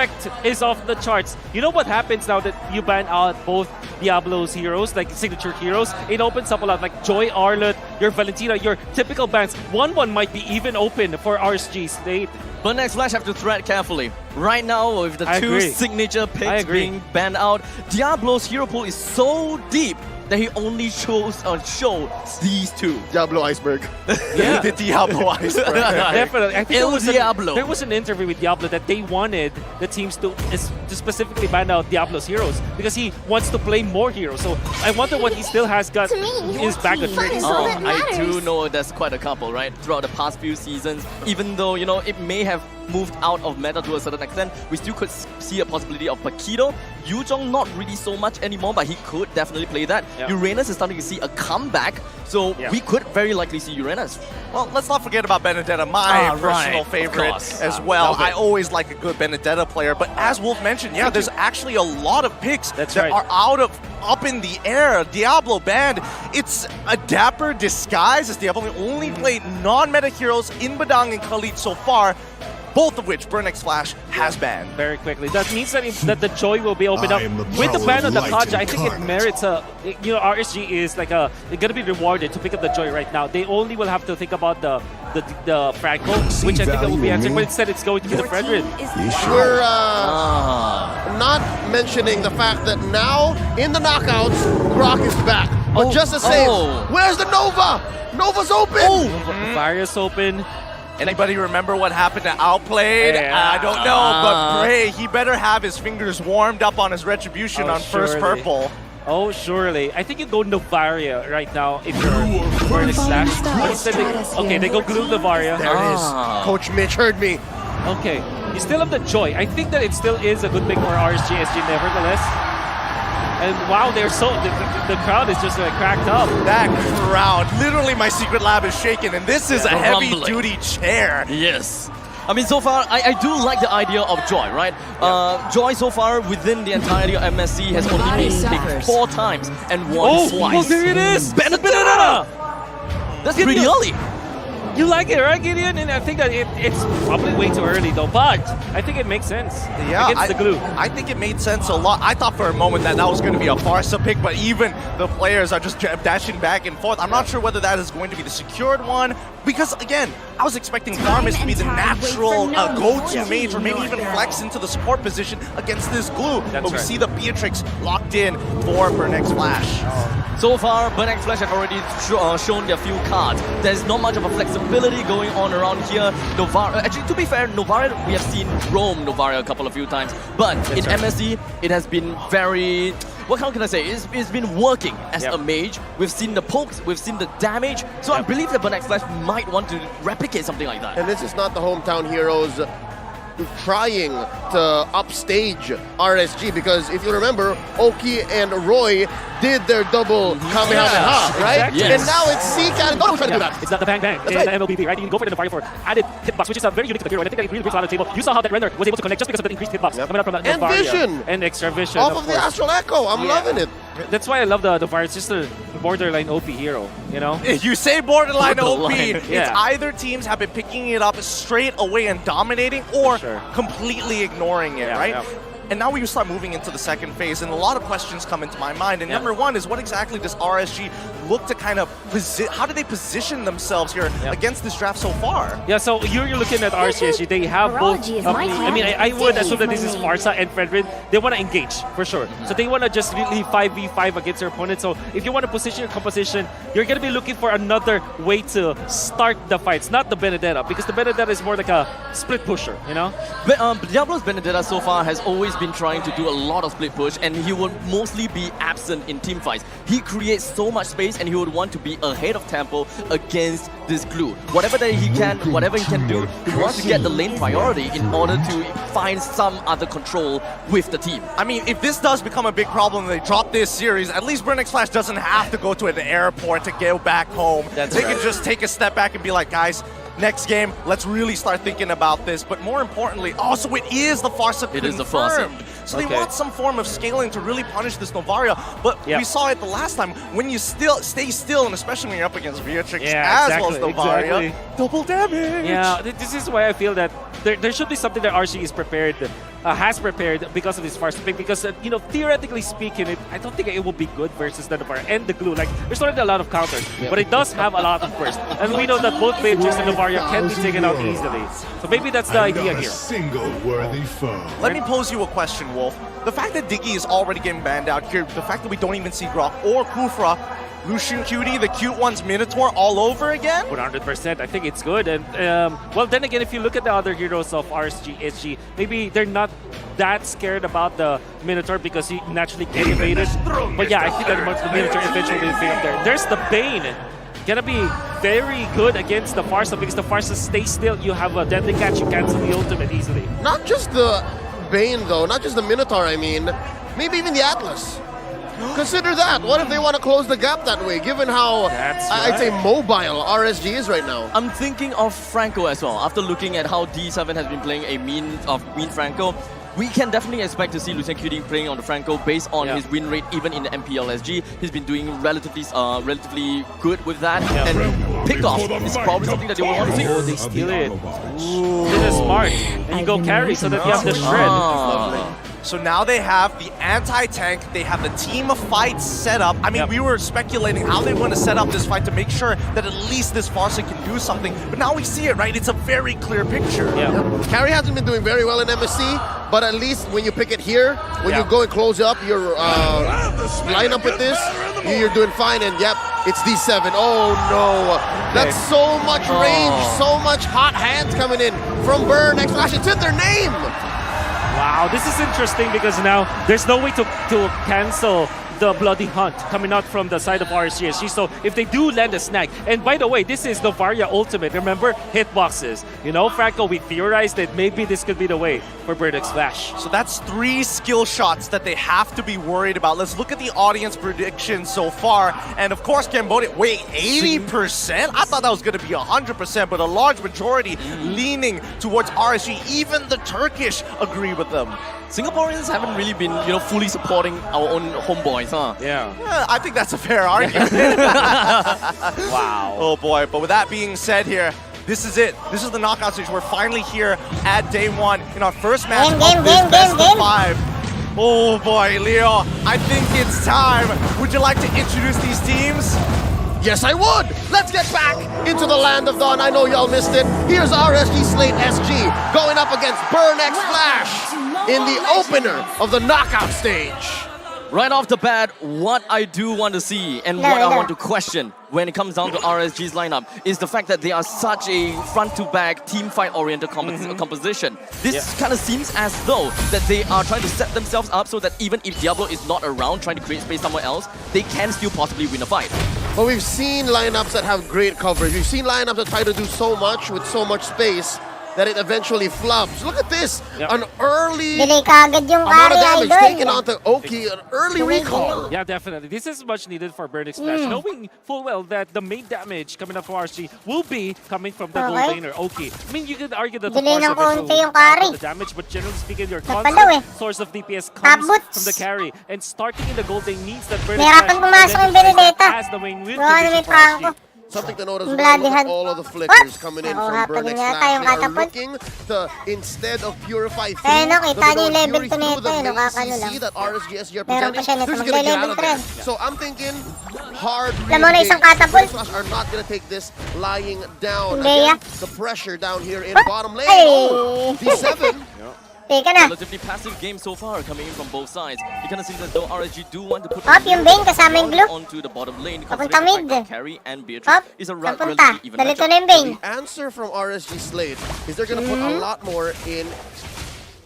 respect is off the charts. You know what happens now that you ban out both Diablo's heroes, like signature heroes? It opens up a lot, like Joy, Arlott, your Valentina, your typical bans. 1-1 might be even open for RSG State. But next Flash have to tread carefully. Right now, with the I two agree. signature picks being banned out, Diablo's hero pool is so deep that he only chose these two. Diablo Iceberg. Yeah. The Diablo Iceberg. Definitely. I think El Diablo. there was an interview with Diablo that they wanted the teams to specifically ban out Diablo's heroes because he wants to play more heroes. So I wonder what he still has got To me, in your his bag of team tricks. is all that I do matters. know there's quite a couple, right? Throughout the past few seasons, even though, you know, it may have moved out of meta to a certain extent, we still could see a possibility of Paquito. Yuzhong not really so much anymore, but he could definitely play that. Yeah. Uranus is starting to see a comeback, so Yeah. we could very likely see Uranus. Well, let's not forget about Benedetta, my Ah, right, personal of favorite course. as well. love it. I always like a good Benedetta player, but as Wolf mentioned, yeah, there's actually a lot of picks That's that right. are up in the air. Diablo banned. It's a dapper disguise as Diablo only played non-meta heroes in Badang and Khalid so far, both of which Burnex Flash has banned. Very quickly. That means that the Joy will be opened up. I am the With the power ban of on the light Kaja, I think it incarnate. merits RSG is like they're gonna be rewarded to pick up the Joy right now. They only will have to think about the Franco, which I think that will be value answered, in but me? instead it's going to be the Fredrin. You sure? We're Not mentioning the fact that now in the knockouts, Grok is back. But Oh, just to say, oh. where's the Nova? Nova's open! Varius open. Anybody remember what happened to Outplayed? Yeah. I don't know, but Bray, he better have his fingers warmed up on his retribution Oh, on first surely. purple. Oh, surely. I think you go Novaria right now if you're Burnex Flash. But instead they go glue Novaria. There it is. Coach Mitch heard me. Okay. You still have the Joy. I think that it still is a good pick for RSG nevertheless. And wow, they're the crowd is just cracked up. That crowd, literally my secret lab is shaking, and this is a Rumbling. heavy-duty chair. Yes. I mean, so far, I do like the idea of Joy, right? Joy so far within the entirety of MSC has only been picked 4 times and won twice. there it is! Benedetta! That's pretty early. You like it, right, Gideon? And I think that it's probably way too early, though. But I think it makes sense against the glue. I think it made sense a lot. I thought for a moment that was going to be a Farsa pick, but even the players are just dashing back and forth. I'm not sure whether that is going to be the secured one, because again, I was expecting Farmis to be the natural go-to mage, or maybe even flex into the support position against this glue. That's but we right. see the Beatrix locked in for Burnex Flash. So far, Burnex Flash have already shown their few cards. There's not much of a flexibility going on around here. Actually, to be fair, Novaria, we have seen roam Novaria a few times. But in MSC, it has been very... how can I say? It's been working as a mage. We've seen the pokes, we've seen the damage. So I believe that Burnex Flash might want to replicate something like that. And this is not the hometown heroes trying to upstage RSG, because if you remember, Oki and Roy did their double Kamehameha, right? exactly. And now it's Zika and Dono trying to do that. It's not the bang bang. It's right. the MLBP, right? You can go for the Novaria for added hitbox, which is very unique to the hero. And I think that it really brings a lot to the table. You saw how that render was able to connect just because of the increased hitbox coming up from that And Novaria. vision. And extra vision. Off of the course. Astral Echo. I'm loving it. That's why I love the Novaria. It's just a borderline OP hero, you know? You say borderline OP, it's yeah. either teams have been picking it up straight away and dominating, or sure. completely ignoring it, Yeah, right? yeah. And now we start moving into the second phase, and a lot of questions come into my mind. And Yeah. number one is, what exactly does RSG look to kind of how do they position themselves here Yeah. against this draft so far? Yeah, so you're looking at RCSG. They have both. Virology is my I mean, I class. would assume that this is Stay Farsa and Fredrin. They want to engage for sure. So they want to just really 5v5 against their opponent. So if you want to position your composition, you're going to be looking for another way to start the fights, not the Benedetta, because the Benedetta is more like a split pusher, you know? But Diablo's Benedetta so far has always been trying to do a lot of split push, and he would mostly be absent in team fights. He creates so much space, and he would want to be ahead of tempo against this glue. Whatever he can do, he wants to get the lane priority in order to find some other control with the team. I mean, if this does become a big problem and they drop this series, at least Burnex Flash doesn't have to go to an airport to go back home. That's they right. can just take a step back and be like, guys, next game, let's really start thinking about this. But more importantly, also it is the Farsa It is the Farsa. confirmed. So they Okay. want some form of scaling to really punish this Novaria. But Yep. we saw it the last time, when you stay still, and especially when you're up against Beatrix Yeah, as well as exactly, Novaria, exactly. double damage. Yeah, this is why I feel that there should be something that RC is prepared has prepared because of this Farsa pick. Because, theoretically speaking, I don't think it will be good versus the Novaria and the Glue. Like, there's already a lot of counters, but it does have a lot of burst. And we know that both Matrix and Novaria can be taken out easily. So maybe that's the idea here. Single worthy foe. Let me pose you a question, Wolf. The fact that Diggy is already getting banned out here, the fact that we don't even see Grok or Kufra, Lucian Cutie, the cute ones, Minotaur all over again? 100%. I think it's good. And, well, then again, if you look at the other heroes of RSG, SG, maybe they're not that scared about the Minotaur because he naturally get evaded. But yeah, I think that the Minotaur eventually will be up there. There's the Bane. Gonna be very good against the Farsa because the Farsa stay still. You have a deadly catch, you cancel the ultimate easily. Not just the Bane, though. Not just the Minotaur, I mean. Maybe even the Atlas. Consider that. What if they want to close the gap that way, given how, I'd say, mobile RSG is right now? I'm thinking of Franco as well. After looking at how D7 has been playing a mean Franco, we can definitely expect to see Lucian Cutie playing on the Franco based on his win rate even in the MPLSG. He's been doing relatively good with that. And pickoff is probably something that they will want to see. Oh, they steal it. Ooh. This is smart. And you go carry so that you have the shred. So now they have the anti-tank, they have the team of fights set up. I mean, we were speculating how they want to set up this fight to make sure that at least this Farsa can do something. But now we see it, right? It's a very clear picture. Carry hasn't been doing very well in MSC, but at least when you pick it here, when you go and close up your lineup with this, you're doing fine. And yep, it's D7. Oh no, that's so much range, so much hot hands coming in from Burn X Flash. It's in their name. Wow, this is interesting because now there's no way to cancel the Bloody Hunt coming out from the side of RSG. So if they do land a snag, and by the way, this is Novaria Ultimate, remember? Hitboxes. Franco, we theorized that maybe this could be the way for Burn X Flash. So that's 3 skill shots that they have to be worried about. Let's look at the audience predictions so far. And of course, Cambodia, wait, 80%? I thought that was going to be 100%, but a large majority leaning towards RSG. Even the Turkish agree with them. Singaporeans haven't really been, fully supporting our own homeboys, huh? Yeah. I think that's a fair argument. Wow. Oh boy, but with that being said here, this is it. This is the knockout stage. We're finally here at day 1 in our first match of this best of 5. Oh boy, Leo, I think it's time. Would you like to introduce these teams? Yes, I would! Let's get back into the land of Dawn. I know y'all missed it. Here's RSG Slate SG going up against Burn X Flash in the opener of the knockout stage. Right off the bat, what I do want to see and what I want to question when it comes down to RSG's lineup is the fact that they are such a front-to-back, team fight-oriented composition. This kind of seems as though that they are trying to set themselves up so that even if Diablo is not around trying to create space somewhere else, they can still possibly win a fight. But we've seen lineups that have great coverage. We've seen lineups that try to do so much with so much space that it eventually flops. Look at this! An early Delay kagad yung amount of carry, damage taken idol. onto Oki, an early recall. Yeah, definitely. This is much needed for Burn X Flash, knowing full well that the main damage coming up for RSG will be coming from the gold laner, Oki. I mean, you could argue that the Delay ng Farsa konti yung carry. the damage, but generally speaking, your Napalaw constant source of DPS comes Tabots. from the carry. And starting in the gold lane means that Burn X Nahirapan pumasok yung Flash Benedetta. has the main win Gawa na condition may for Franco. RSG. Something to note as well, Bloody look at Hunt. all of the flickers coming in Oo, from Burn happening X yata Flash. yung They are catapult. looking to, instead of Purify through, Eh, no, kita they'll niyo yung go level Fury 2 through nito, the eh, main nakakano CC lang. that RSGS are Meron pa presenting. siya nito, Who's gonna get out magle-level of there? 3. So I'm thinking hard Alam mo na isang re-engage. catapult. Burn X Flash are not gonna take this lying down. Hindi, Again, the pressure down here in bottom lane. Ay! Oh, D7. Teka na. Relatively passive game so far coming in from both sides. It kind of seems as though RSG do want to put Up yung Bane kasama yung Glue. onto the bottom lane. Papunta considering the fact mid. that Carry and Beatrix Up, is a papunta. relatively even Dalito matchup. na yung Bane. The answer from RSG Slate is they're gonna put a lot more in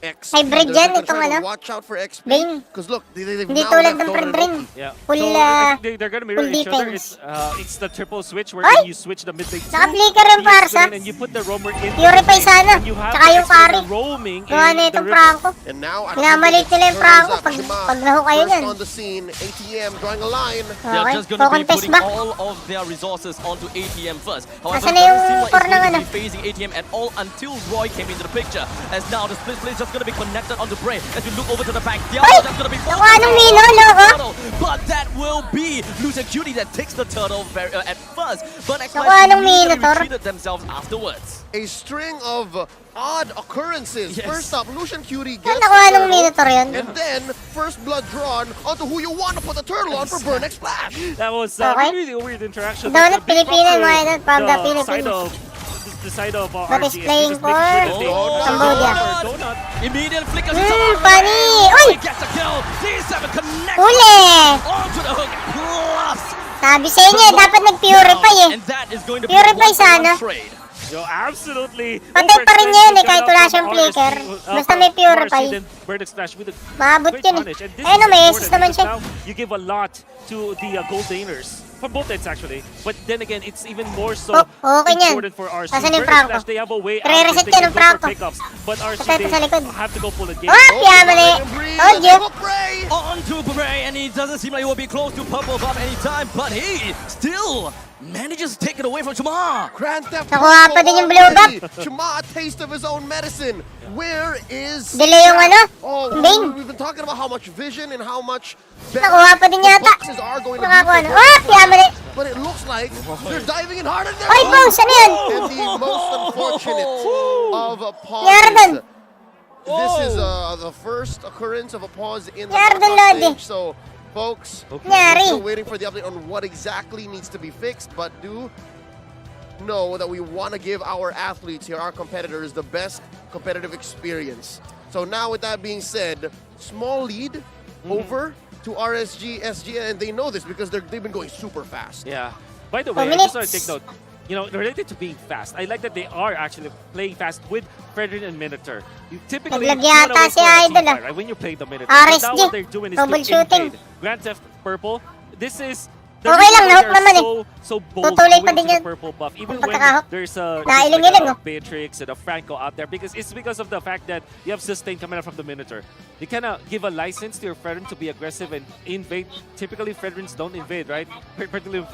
XP. Hybrid They're yan, gonna itong try to ano. watch out for XP. Bane. Because look, they've Hindi now tulad left ng Dota and Prin. Oki. Yeah. Full, So I think they're gonna mirror full each other. defense. It's the triple switch where Ay! you switch the mid lane. Naka-flicker yung Farsa. And you put the roamer in. Purify sana. And you have Tsaka the yung carry. roaming Gawa in na the itong river. Franco. And now Minamalit nila yung Franco pag naho kayo first dyan. on the scene, ATM drawing a line. They're Okay, just going to be contest putting back. all of their resources onto ATM first. However, it Nasaan na yung doesn't seem like core it's ng going to ano? be phasing ATM at all until Roy came into the picture. As now the split play is just going to be connected onto Bray. As we look over to the back, Ay! that's going to be Nakuha ng Mino, loko. turtle. But that will be Lucian Cutie that takes the turtle at first. But Nakuha ng immediately Minotaur. retreated themselves afterwards. A string of odd occurrences. Yes. First up, Lucian Cutie Saan gets nakuha the ng Minotaur yun? and then first blood drawn onto who you want to put the turtle on for Burnex Splash. That was Okay. really a weird interaction. Donut But a big Pilipinas, props mga to idol, from the side Philippines. of the side of But RGS he's playing because making sure that for they- Cambodia. Donut. Immediate flickers. Funny! Uy! He gets a kill. D7 connects Huli! onto the hook. Plus. Sabi sa inyo, dapat nag-purify eh. And that is going to be Purify a one-on-one sana. trade. Yo, absolutely. Patay pa rin yan eh, Overextended kahit wala out siyang from flicker. RSG, Basta may from purify. RSG, then Vertex Flash with a Maabot great yun eh. punish. And this Ayun is o, may important assist naman because siya. now you give a lot to the gold gainers. For both ends actually. But then again, it's even more so Oh, okay niyan. important for RSG. Nasaan yung Vertex Franco? Flash, they have a way out. Re-reset They yan can ng go for Franco. pickups. But RSG, Patay pa sa likod. they have to go full again. Ah, piyamali! Told you! Bray. Onto Bray, and he doesn't seem like he will be close to purple buff anytime, but he still manages to take it away from Chuma. Grand Theft Nakuha pa din yung blue already. Chuma, a taste of his own medicine. Where is... Delay yung ano? Oh, Bing. we've been talking about how much vision and how much Nakuha pa din the yata. boxes are going to Nakakuha be na. for Ah, piyamali! but it looks like they're diving in hard and Ay, boss! Ano yan? And the most unfortunate of a pause. Yardan. This is the first occurrence of a pause in the Yardan, knockout Lodi. stage. So, folks, Nyari. still waiting for the update on what exactly needs to be fixed, but do know that we want to give our athletes here, our competitors, the best competitive experience. So now with that being said, small lead over to RSG, SG, and they know this because they've been going super fast. Yeah. By the way, I minutes. just want to take note. You know, related to being fast, I like that they are actually playing fast with Fredrin and Minotaur. You typically Naglag wanna yata wait si for a Idol, teamfight, ah. right? When you play the Minotaur. But now RSG, what they're doing is to troubleshooting. invade. Grand Theft Purple, this is the Okay reason lang, why nahook they're naman eh. so bold Tutuloy pa going din to the yan. purple buff. Even Yung when pagkakahook. there's Nailing-iling, a oh. Beatrix and a Franco out there, because it's because of the fact that you have sustain coming out from the Minotaur. You cannot give a license to your Fredrin to be aggressive and invade. Typically, Fredrins don't invade, right? Particularly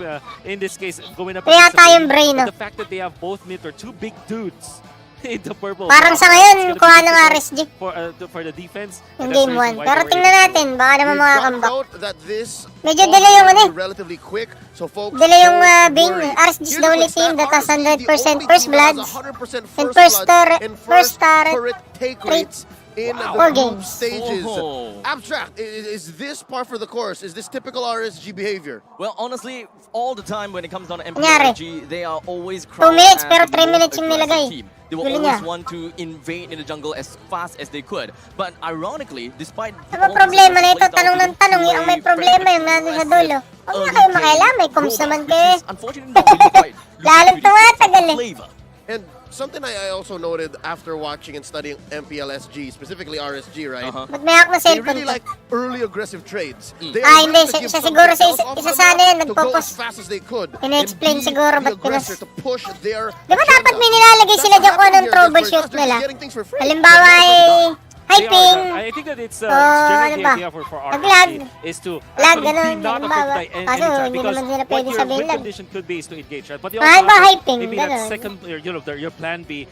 in this case, going up Kaya against the tayong Minotaur. brain, But no? the fact that they have both Minotaur, two big dudes in the purple. Parang buff, sa ngayon, it's gonna be kuha ng difficult RSG. for the defense. Yung and that's the game reason 1. why Pero they were tingnan able to- natin, baka naman We've mga found comeback. out that this Medyo pause delay yung will ano be relatively quick, so folks, Delay yung don't Bing. worry. RSG is Here's the only what's team that has RSG is the 100% only first team that has bloods 100% and first first bloods turret- and first turret turret take rates in the Four group games. stages. Oh. Abstract, is this par for the course? Is this typical RSG behavior? Well, honestly, all the time when it comes down to Nangyari. MPLG, they are always 2 minutes, crowned pero as the 3 most minutes yung aggressive nilagay. team. They will Huli always niya. want to invade in the jungle as fast as they could. But ironically, despite Ano all problema this na ito? plays out, Tanong they ng don't tanong. play Ang may very problema yung nandun sa aggressive dulo. Huwag na early kayo game makialam. May kums robots, naman which kayo. is unfortunately not really quite Lalong Lucian Cutie tumatagal eh. flavor. And something I also noted after watching and studying MPLSG, specifically RSG, right? Uh-huh. Ba't may hawak na They cellphone really ka? like early aggressive trades. Mm. They Ah, are hindi. willing to Siya give siguro something sa else off isa the sana map yan, to go nagpupus. as fast as they could. Ina-explain and be siguro the ba't aggressor pinas. to push their Di ba dapat agenda. may nilalagay That's sila what dyan kung happened anong here. troubleshoot They're just nila? getting things for free. Halimbawa ay They are, hyping. I think that it's Oh, generally ano the ba? idea for Nag-lag. RSG is to Lag, actually ganun, be not halimbawa. affected by Kaso, anytime hindi because naman nila what pwede your sabihin win lag. condition could be is to engage, right? But you Mahal also ba have hyping? maybe that Ganun. second, your plan B,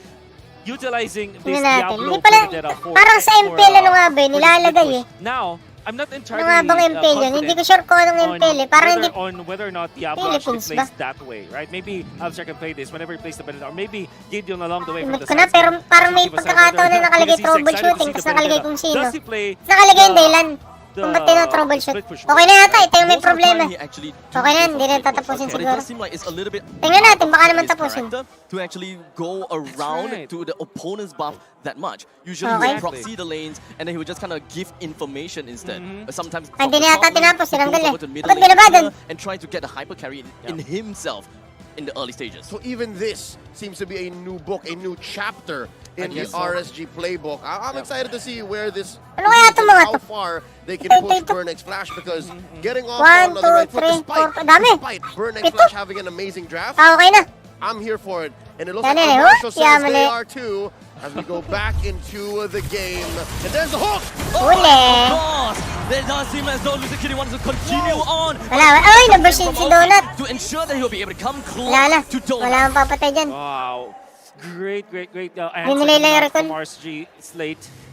utilizing this Tingnan natin. Diablo Hindi pala, Vendetta for parang sa MPL ano nga ba yun, nilalagay eh. Now, I'm not entirely Ano nga bang MPL yun? Hindi ko sure kung anong MPL eh. Parang hindi... on whether or not Diablo actually Philippines plays ba? that way, right? Maybe Abstract can play this whenever he plays the Vendetta, or maybe Gideon along the way from Limit the ko na, sides pero can parang may give us a pagkakataon na whether- nakalagay because he's excited to troubleshooting, see the tapos nakalagay Vendetta. kung sino. Does he play Nakalagay yung the- dahilan. Kung ba't tino-troubleshoot. split push Okay na yata, ito yung may Most of the problema. time, he actually do Okay na, go hindi for na split push. tatapusin But it siguro. does seem like it's a little bit Tingnan natin, baka hard naman for his tapusin. character to actually go around right. to the opponent's buff that much. Usually Okay. he would proxy the lanes and then he would just kind of give information instead. Sometimes Ay, from di the na top yata lane, tinapos, he tinanggal goes eh. over to the middle Dapat lane binabadan. here and try to get the hyper carry in himself in the early stages. So even this seems to be a new book, a new chapter in the guess so. RSG playbook. I'm excited to see where this Ano kaya leads itong and mga how to? far they can Ito, push ito. Burnex Flash because getting off 1, on the right 2, foot 3, 4, dami. despite Burnex Pito. Flash having an amazing draft, Ah, okay na. I'm here for it. And it looks Yan like eh, Marshall oh, yeah, says they mali. are too as we go back into the game. And there's the hook! Huli. Of course, there does seem as though Lucian Cutie wants to continue on. Wala, ay, naburst si Donut. To ensure that he will be able to come Wala na. close to Wala Donut. akong papatay dyan. Wow. Great, great, great answer Binili lang yung from recon. RSG slate.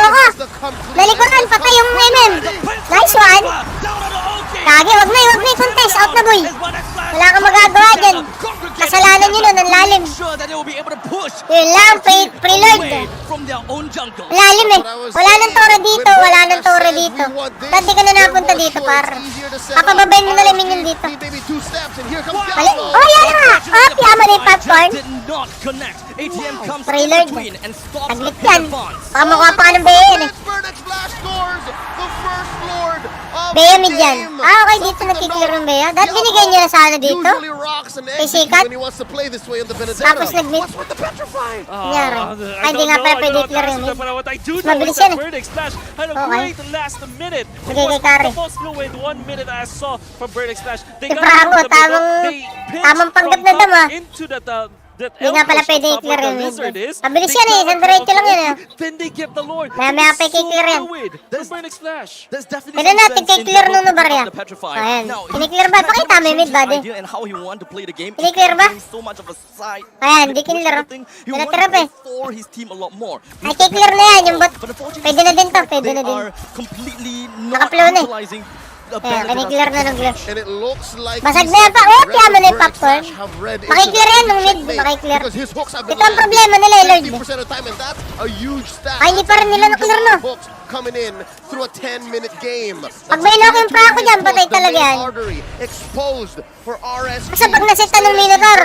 Loko. Lalikuran, patay yung MM. Nice one. Kage, wag na yung contest. Out na boy. Wala kang magagawa dyan. Kasalanan nyo nun, ang lalim. Sure that they will be able to push Yun lang, pre-lord. away from their own jungle. Lalim eh. Wala nang toro dito, wala nang toro dito. Ba't di ka na napunta dito, par? Papababayin mo na lang yun dito. Mali. Oh, yan nga! Oh, piyama na yung popcorn. Did not connect. ATM comes in Pre-lord. between and stops Taglit the yan. advance. Baka makuha pa ka ng Bea yan eh. Bea mid yan. Ah, okay, dito nakiklear ng Bea. Dahil binigay niya na sana dito. Kay Sikat. Tapos nag-mid. Nangyari. Ay, hindi nga pala pwede i-clear yung mid. Mabilis yan eh. Had a Okay. great last minute. Bigay kay Kari. The most fluid 1 minute I saw from Burning Splash. They Si got Franco, into the middle. tamang- They pitched tamang panggap from na top dama. into that Hindi nga pala elbow pwede shot i-clear where yung the mid. Lizard is. Mabilis They yan eh, got isang diretso lang control. yan eh. Then they get the Lord. Maya-maya pa i-clear yan. Fluid from Burning Splash. There's definitely Tignan some natin sense kay in clear the nung Novaria. the Petrify. Ayan. Now, Kiniklear ba? Pakita mo yung mid, buddy. idea and how he want to play the game. Kiniklear ba? He's so much of a side. Ayan, di kinlear. He Wala wants to tirap play eh. for his team a lot more. Ay, kiklear na yan, yung bot. But unfortunately, Pwede na din to, pwede they na din. are completely not Naka-flow na eh. utilizing the Ayan, benefit of kiniklear na ng glove. And it looks like Basag these na yan pa. Oh, Red tiyama na yung Burning popcorn. Slash have read into Makiklear the yan nung mid, checkmate makiklear. because his hooks have been Ito ang landing problema nila eh, Lord. 50% of the time, and that's a huge stat. Ay, hindi pa rin nila na-clear, no? Hooks coming in through a 10-minute game. Pag may lock yung Franco dyan, patay talaga yan. Artery exposed for RSG. Basta pag nasita ng Minotaur,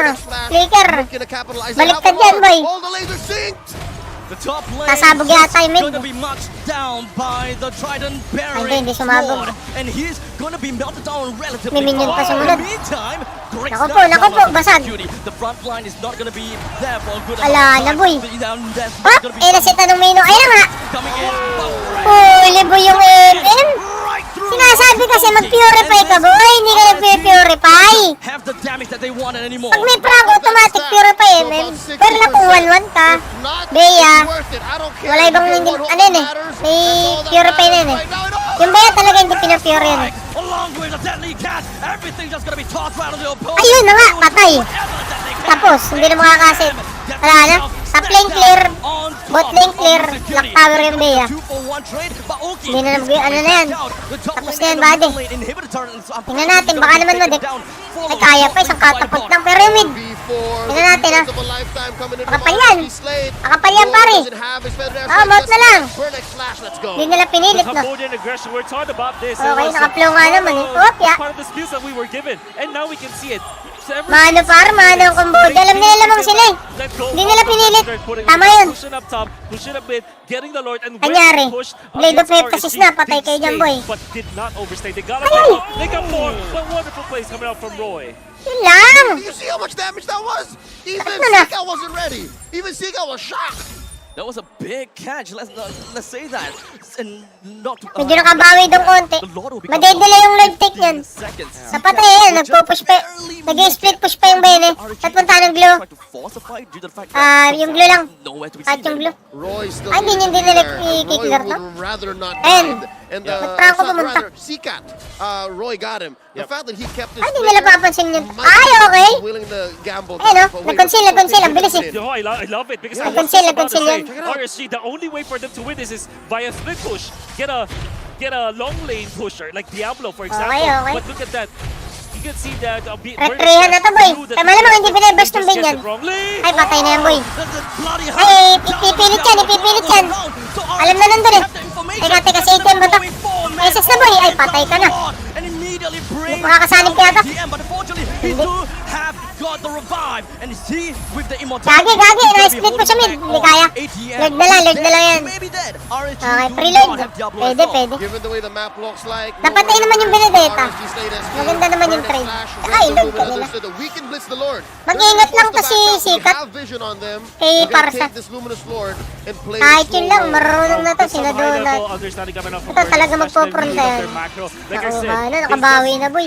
flicker. Looking to capitalize. Baliktad They have yan, boy. All the lasers synced. The top lane Sasabog yata yung mid. gonna be marched down by the Trident Hindi, bearing hindi sumabog. sword, and he's gonna be melted down relatively May minion pa fast. sumunod. In the meantime, great Naku start po, naku po, from basag. Cutie. The front line is not gonna be there for a good Ala, amount of time. naboy. That's Hop, gonna be eh, nasita ng Mino. Ayun nga. coming in. Uy, libo yung MM. Right through. Sinasabi kasi mag-purify ka, boy. Hindi ka nag-purify. Have the damage that they wanted anymore. Pag may Franco, automatic purify MM. Pero na kung 1-1 ka, Bea, wala ibang hindi, ano yun eh, may purify na yun eh. Yung Bea talaga hindi pinapure yun eh. Along with the deadly cat, everything just gonna be tossed right on the opponent. Ayun na nga, patay. Tapos, hindi na makakasit. Wala na. Top lane clear, bot lane clear, lock tower yung Bea. Hindi na nag- ano na yan. Tapos na yan, buddy. Tingnan natin, baka naman madek. Ay, kaya pa, isang catapult lang. Pero yung mid, tingnan natin ah. Makapal yan. Makapal yan, pare. Mount na lang. Hindi nila pinilit, The no? Cambodian aggression, we're talking about this. Okay, It was, nakaplow nga naman eh. Oh, yeah. part of the skills that we were given. And now we can see it. So ever Mano par, mano ang Cambodia. Alam nila lamang sila eh. let go Hindi of nila the pinilit. They're putting Tama it yun. Pushing up top, pushing up mid, getting the Lord, and when Anyari, they pushed Blade of against Emphasis RSG, na, patay they kayo dyan, stayed, boy. But did not overstay. They got Ay! a they got more. But wonderful plays coming out from Roy. Yun lang. You see how much damage that was? Even Sakto na. Sika wasn't ready. Even Sika was shocked. That was a big catch. Let's say that. And not Medyo nakabawi dong konti. the Lord will be Madedelay yung Lord take niyan. seconds. Sa patay yan, nagpo-push pa. Nag-split push pa yung Bene. At punta ng glue. Trying to force a fight due to the fact Ah, that yung glue lang. nowhere to be At seen yung glue. Roy still Ay, hindi needs to nila be there. i-kickler Roy to. would rather not And, mind. And Franco pumunta. rather, Sikat, Roy got him. The fact that he kept his Ay, hindi nila flicker, papansin yun. might Ay, be okay. willing to gamble. Ayun, that, oh. but wait, Nag-conceal, nag-conceal. Ang bilis eh. Yo, I love it because I Yeah. was just about to Conceal say, yan. RSG, the only way for them to win this is via split push. Get a long lane pusher like Diablo, for example. okay. But look at that. You can see that. Retrihan na to, boy. Tama naman, hindi pinabas ng binyan. Ay, patay na yan, boy. Ay, ipipilit yan, ipipilit yan. Alam na nandun eh. Teka, teka, sa ATM ba to? Ay, sus na, boy. Ay, patay ka na. Hindi makakasanib kaya to. But unfortunately, he do have got the revive. And he with the Gagi, immortality. gagi. he's gonna be Na-split po holding siya mid. back Hindi on kaya. ATM. Lord na lang, Lord na lang yan. He may be dead. RSG Okay, do preload. not have Diablo Pwede, as well. pwede. Given the way the map looks like, Napatay naman yung Benedetta. RSG stayed as Maganda naman yung trade. Saka ilog ka nila. We can blitz the Lord. Mag-ingat lang to si Sikat. We have vision on them. Kay We're gonna Parsa. take this luminous Lord and play Kahit this yun slow lang, roll. marunong na to. Some high Sinadunat. level understanding coming out from Ito Burning talaga Splash, magpo-front the lead of yan. their macro. Like I said, Nakuha na, they nakabawi just, na, boy.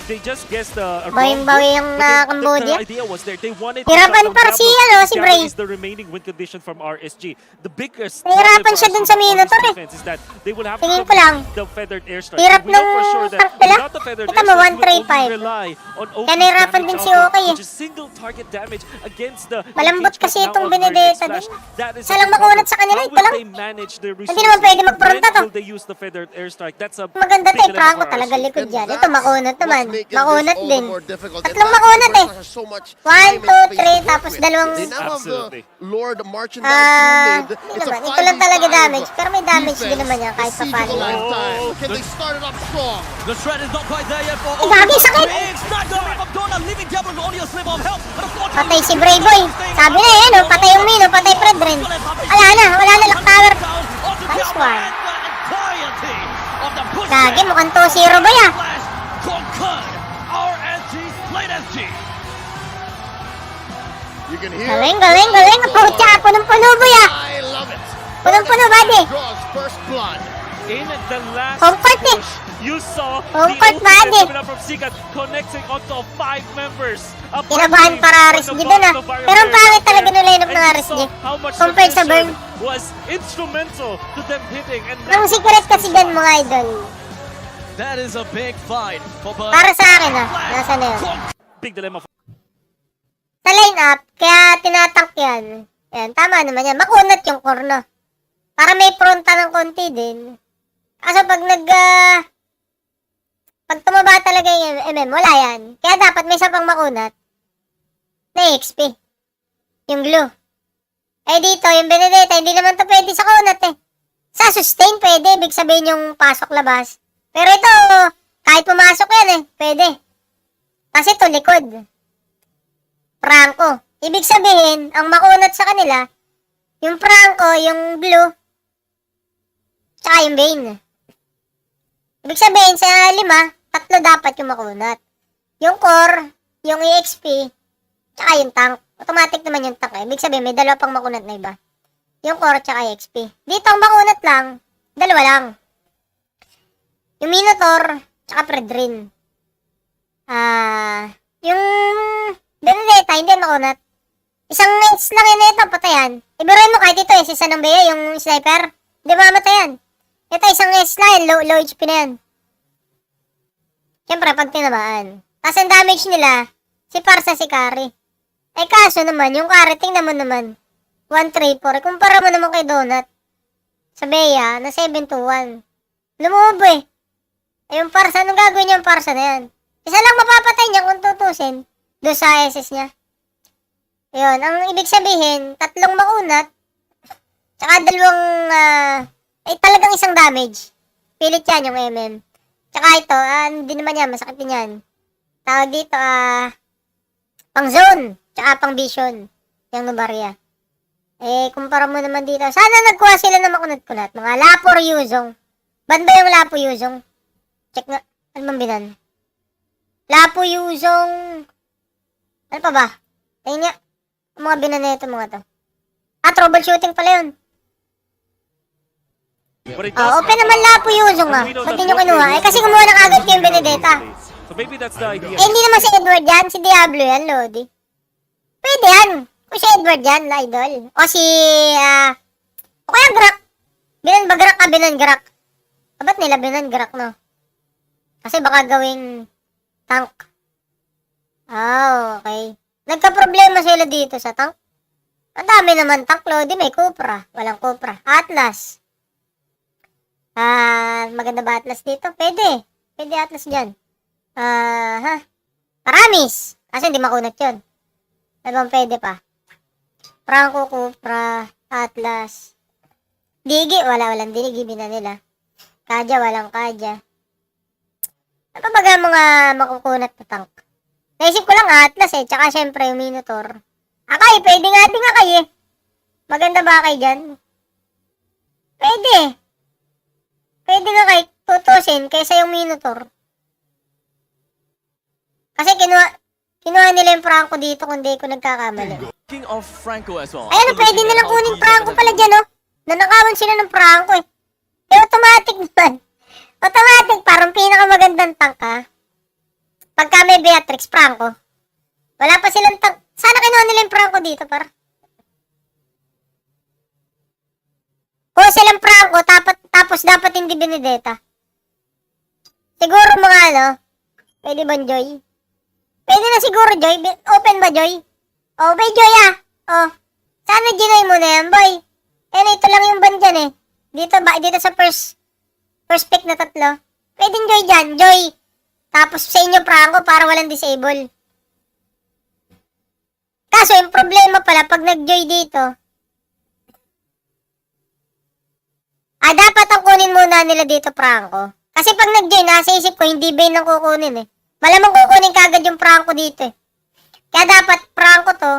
They just guessed a Bayang-bawi yung but na the Cambodia. idea was there. They wanted Hirapan to para si, ano, si Bray. is the remaining win condition from RSG. The biggest Nahirapan problem siya for dun RSG sa Minotaur eh. defense is that they will have Tingin to ko lang. the feathered airstrike. Hirap We know nung for sure that Park nila. without the feathered Kita mo, airstrike, you 1-3-5. will only rely on OP Kaya nahirapan damage din si output, Okay eh. which is single target damage against the Malambot engagement kasi now itong of Burning Benedetta Splash. din. That is Salang the makunat problem. sa kanila, How ito will lang. they manage their resources? Hindi naman pwede magpronta When to. will they use the feathered airstrike? That's a Maganda to big eh, Franco dilemma for talaga RSG. likod yan. Ito makunat naman. making Makunat this all din. the more difficult. Tatlong And makunat Barca eh. has so much 1, time and 2, space 3, to work tapos with. dalawang... They now have the Absolutely. Lord marching down through mid. Hindi It's a naman. Ito lang talaga 5v5 damage. Pero may damage din defense. naman yan kahit The pa siege of a paano. lifetime. Can they start it up strong? The threat is not quite there yet for Gagi, sakit! Big snag coming from Donut, leaving Diablo with only a slip of health. But unfortunately, Patay si Brave Boy. Sabi na yan, oh, patay yung Mino, patay Fredrin. Wala na lock tower. Nice one. Gagi, mukhang 2-0 ba ya? Conquered RSG Slate SG. You can hear Galing. Pucha, punong-puno ba ya? I love it. Punong-puno, buddy. Draws first blood. In the last Home court eh. push, you saw Home the court, opener buddy. coming up from Sikat connecting onto 5 members. Kinabahan para RSG dun ah. Pero ang pangit talaga nung lineup ng RSG. Compared sa Burn. Was instrumental to them hitting and Ang secret kasi gan mga idol. That is a big fight for Burn. Para sa akin ah. Nasa na yun. big dilemma for Sa line-up, kaya tinatank yan. Yan, tama naman yan. Makunat yung corno. Para may fronta ng konti din. Kaso pag pag tumaba talaga yung MM, wala yan. Kaya dapat may isa pang makunat na XP. Yung glue. Eh dito, yung Benedetta, hindi naman to pwede sa kunat eh. Sa sustain pwede, ibig sabihin yung pasok-labas. Pero ito, kahit pumasok yan eh, pwede. Kasi to likod. Franco. Ibig sabihin, ang makunat sa kanila, yung Franco, yung glue, tsaka yung Bane. Ibig sabihin, sa 5, 3 dapat yung makunat. Yung core, yung EXP, tsaka yung tank. Automatic naman yung tank eh. Ibig sabihin, may 2 pang makunat na iba. Yung core, tsaka EXP. Dito, ang makunat lang, 2 lang. Yung Minotaur, tsaka Fredrin. Yung Benedetta, hindi makunat. Isang nights lang yun ito, patayan. Ibiruin mo kahit ito eh, si Sanambea, yung sniper. Hindi mamatayan. Ito, isang nights lang yan, low HP na yan. Siyempre, pag tinamaan. Tapos ang damage nila, si Parsa, si Kari. Eh kaso naman, yung Kari, tingnan mo naman. 1-3-4. Kumpara mo naman kay Donut. Sa Bea, na 7-2-1. Lumubo eh. Eh yung Parsa, anong gagawin yung Parsa na yan? Isa lang mapapatay niya kung tutusin. Doon sa SS niya. Yun, ang ibig sabihin, 3 makunat, tsaka 2, talagang isang damage. Pilit yan yung MM. Tsaka ito, hindi naman yan, masakit din yan. Tawag dito, pang zone, tsaka pang vision, yung Novaria. Eh, kumpara mo naman dito, sana nagkuha sila ng makunat-kunat, mga Lapo Ryuzong. Ban ba yung Lapo Ryuzong? Check nga, ano bang binan? Lapo Ryuzong, ano pa ba? Tingin nga. Mga binaneto mga to. Troubleshooting pala yun. But it does Open naman Lapo Yuzong ah. Ba't din yung kinuha? Eh kasi kumuha na agad kayong Benedetta. So maybe that's the idea. Eh hindi naman si Edward yan. Si Diablo yan, Lodi. Pwede yan. Kung si Edward yan, idol. O si, o kaya Grak. Binangbagrak ka, binangrak. Ba't nila binangrak, no? Kasi baka gawing tank. Okay. Nagka-problema sila dito sa tank. Ang dami naman tank, Lodi. May Cupra. Walang Cupra. Atlas. Maganda ba Atlas dito? Pwede. Pwede Atlas dyan. Paramis. Kasi hindi makunat yun. Ano bang pwede pa? Franco, Cupra, Atlas. Digi. Walang Digi. Bina nila. Kaja. Walang Kaja. Ano ba mga makukunat na tank? Naisip ko lang Atlas eh, tsaka syempre yung Minotaur. Akay, pwede nga din Akay eh. Maganda ba Akay dyan? Pwede. Pwede nga kay tutusin kaysa yung Minotaur. Kasi kinuha nila yung Franco dito kung di ko nagkakamali. King of Franco as well. Ayun, pwede nilang kunin Franco pala dyan oh. Nanakawan sila ng Franco eh. Eh, automatic naman. Automatic, parang pinakamagandang tank ha. Pagka may Beatrix, Franco. Wala pa silang tank. Sana kinuha nila yung Franco dito, par. Kuha silang Franco, tapos dapat hindi Benedetta. Siguro mga pwede ba Joy? Pwede na siguro Joy. Open ba Joy? Oh, may Joy ah. Oh. Sana ginoy mo na yan, boy. Ito lang yung ban dyan eh. Dito sa first pick na 3. Pwedeng Joy dyan. Joy. Tapos sa inyo, Franco, para walang disable. Kaso, yung problema pala, pag nag-joy dito, dapat ang kunin muna nila dito, Franco. Kasi pag nag-joy, nasa isip ko, hindi Bane ang kukunin eh. Malamang kukunin kagad yung Franco dito eh. Kaya dapat, Franco to,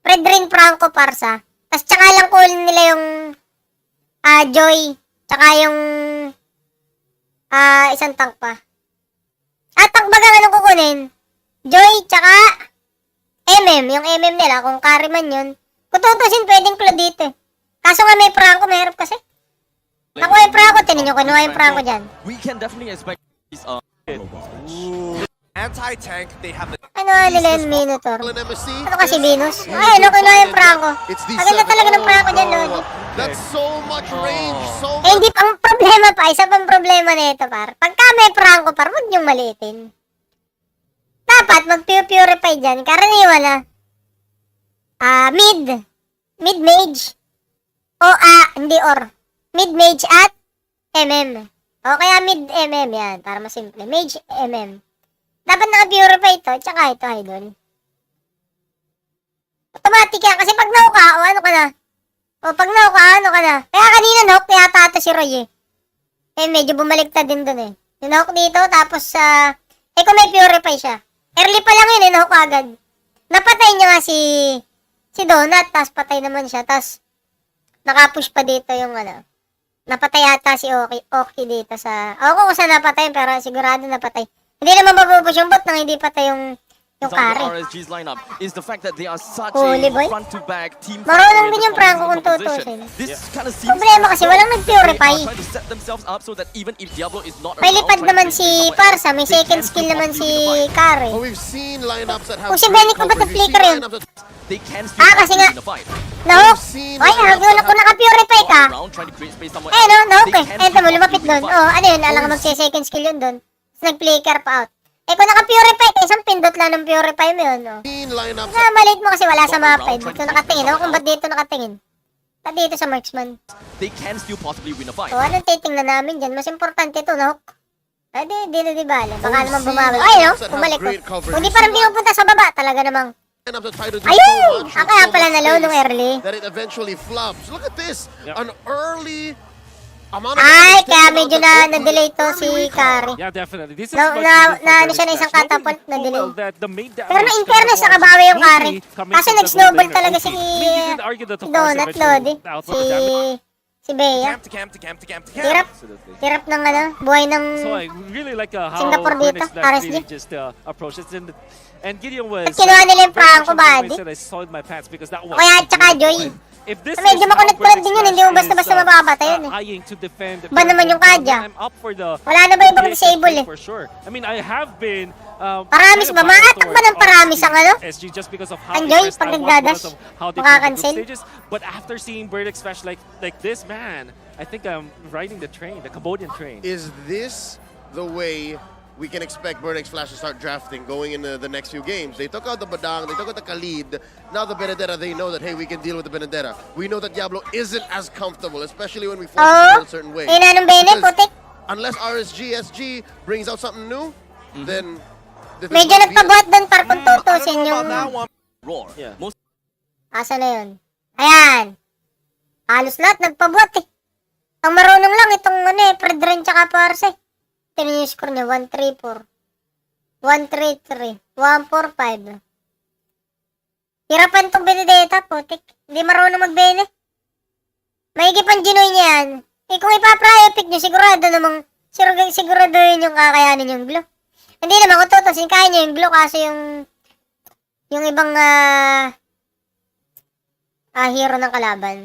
Red Rain Franco Parsa. Tapos tsaka lang kunin nila yung Joy. Tsaka yung isang tank pa. Tank baga anong kukunin? Joy, tsaka Yung MM nila, kung carry man yun. Kung tutusin, pwedeng Claw dito eh. Kaso nga may Franco, mahirap kasi. Nakuha yung Franco, tinin nyo, kinuha yung Franco dyan. We can definitely expect these Anti-tank, they have the... Ano nga nila yung Minotaur? In MSC, Ano kasi Venus? Ay, ano kinuha yung Franco? it's the Maganda talaga ng Franco dyan, Lodi. That's so much range, so Eh, hindi pa, ang problema pa, isa pang problema nito, par. Pagka may Franco, par, huwag niyong maliitin. Dapat, mag-purify dyan. Karaniwan na, mid-mage, mid-mage at MM. O kaya mid-MM yan, para mas simple. Mage, MM. Dapat naka-purify ito, tsaka ito, idol. Automatic yan, kasi pag nauka, ano ka na? Pag nauka, ano ka na? Kaya kanina nahook yata ito si Roy eh. Medyo bumaliktad din dun eh. Nahook dito, tapos kung may purify siya. Early pa lang yun eh, nahook agad. Napatay niya nga si Donut, tapos patay naman siya, tapos nakapush pa dito yung napatay yata si Oki dito sa... Ako kung saan napatay, pero sigurado napatay. Hindi naman mapupush yung bot nang hindi patay yung carry. RSG's lineup is the fact that they are such Holy boy. a front-to-back team. Marunong din yung Franco kung tutusin. This kind of seems Problema kasi walang nag-purify. they are trying to set themselves up so that even if Diablo is not May around, lipad trying naman to si play somewhere Parsa, else, may they second can skill still naman si possibly win the fight. Kari. Well, we've seen lineups that have Kung si great Benny ko ba't coverage. We've flicker seen yun? lineups that They can still Kasi nga, win the fight. nahook. seen Ay, kung naka-purify ka, Around, trying to create space somewhere eh no, else, nahook they eh. can Eto still mo, lumapit possibly doon. win the fight. Ano yun, alam nga magsi-second skill yun doon. Tapos nag-flicker pa out. Kung naka-purify ka, isang pindot lang ng purify mo yun. seen lineups Malit mo kasi wala sa mapa eh. Dito nakatingin. Ako kung ba't dito nakatingin? Ba't dito sa marksman? They can still possibly win the fight. O, anong titingnan namin dyan? Mas importante ito, nahook. Ay, di bale. Baka naman bumawi. Ay, no? Bumalik ko. Kung di parang pinupunta sa baba, talaga namang. lineups that try to do Ayun! so much Ah, with kaya so pala much nalaw nung space early. that it eventually flops. Look at this. Yep. An early amount of Ay, damage kaya taken medyo out of Oki. na-delay to Early si recall. Kari. Yeah, definitely. This is Na- what na- you do for na- ano siya na Burning isang Splash. catapult Knowing na full delay. well that the main Pero damage na-in-fairness, coming nakabawi yung from Kari. Oki coming Kaso from the nag-snowball Golden talaga Oki. si I mean, you can argue that the Force Donut eventually Lodi. out for the damage. Si Bea. Camp to camp. Hirap. Absolutely. Hirap ng buhay ng... So I really like how Singapore Burning dito, Splash RSG. really just approaches and Gideon was At kinuha nila yung very Franco, much on the buddy. way, said I soiled my pants because that was Kaya tsaka Joy. If this Medyo is how makunat-kunat Burning din yun, hindi mo Splash basta-basta is, mababata yun eh. eyeing to defend Ba naman yung Kadya? I'm up for the Wala na ba ibang DHS disable play eh? for sure. I mean, I have been Paramis ba? Maatak ba ng paramis ang ano? SG just because of how Ang Joy, impressed pag I was nagdadash, because of how they played the group makakancel. stages. But after seeing Burdex Splash like this, man, I think I'm riding the train, the Cambodian train. Is this the way we can expect Burning Flash to start drafting going into the next few games? They took out the Badang, they took out the Khalid. Now the Benedetta, they know that, hey, we can deal with the Benedetta. We know that Diablo isn't as comfortable, especially when we force it to go a certain way. Eh, nanong Bene, Because putik. unless SG brings out something new, then... this is Medyo gonna be it. nagpabuhat doon par kung I don't tutusin know yung... about that one. Roar. Yeah. Most Asa na yun? Ayan. Halos lahat nagpabuhat eh. Ang marunong lang itong Predren tsaka Parse. Tingnan yung score niya, 1-3-4. 1-3-3. 1-4-5. Hirapan itong Benedetta, putik. Hindi marunong mag-bene. Maigi pang Ginoy niya yan. Eh kung ipapra-epic nyo, sigurado yun yung kakayanin yung glue. Hindi naman kung tutusin, kaya nyo yung glue kaso yung ibang hero ng kalaban.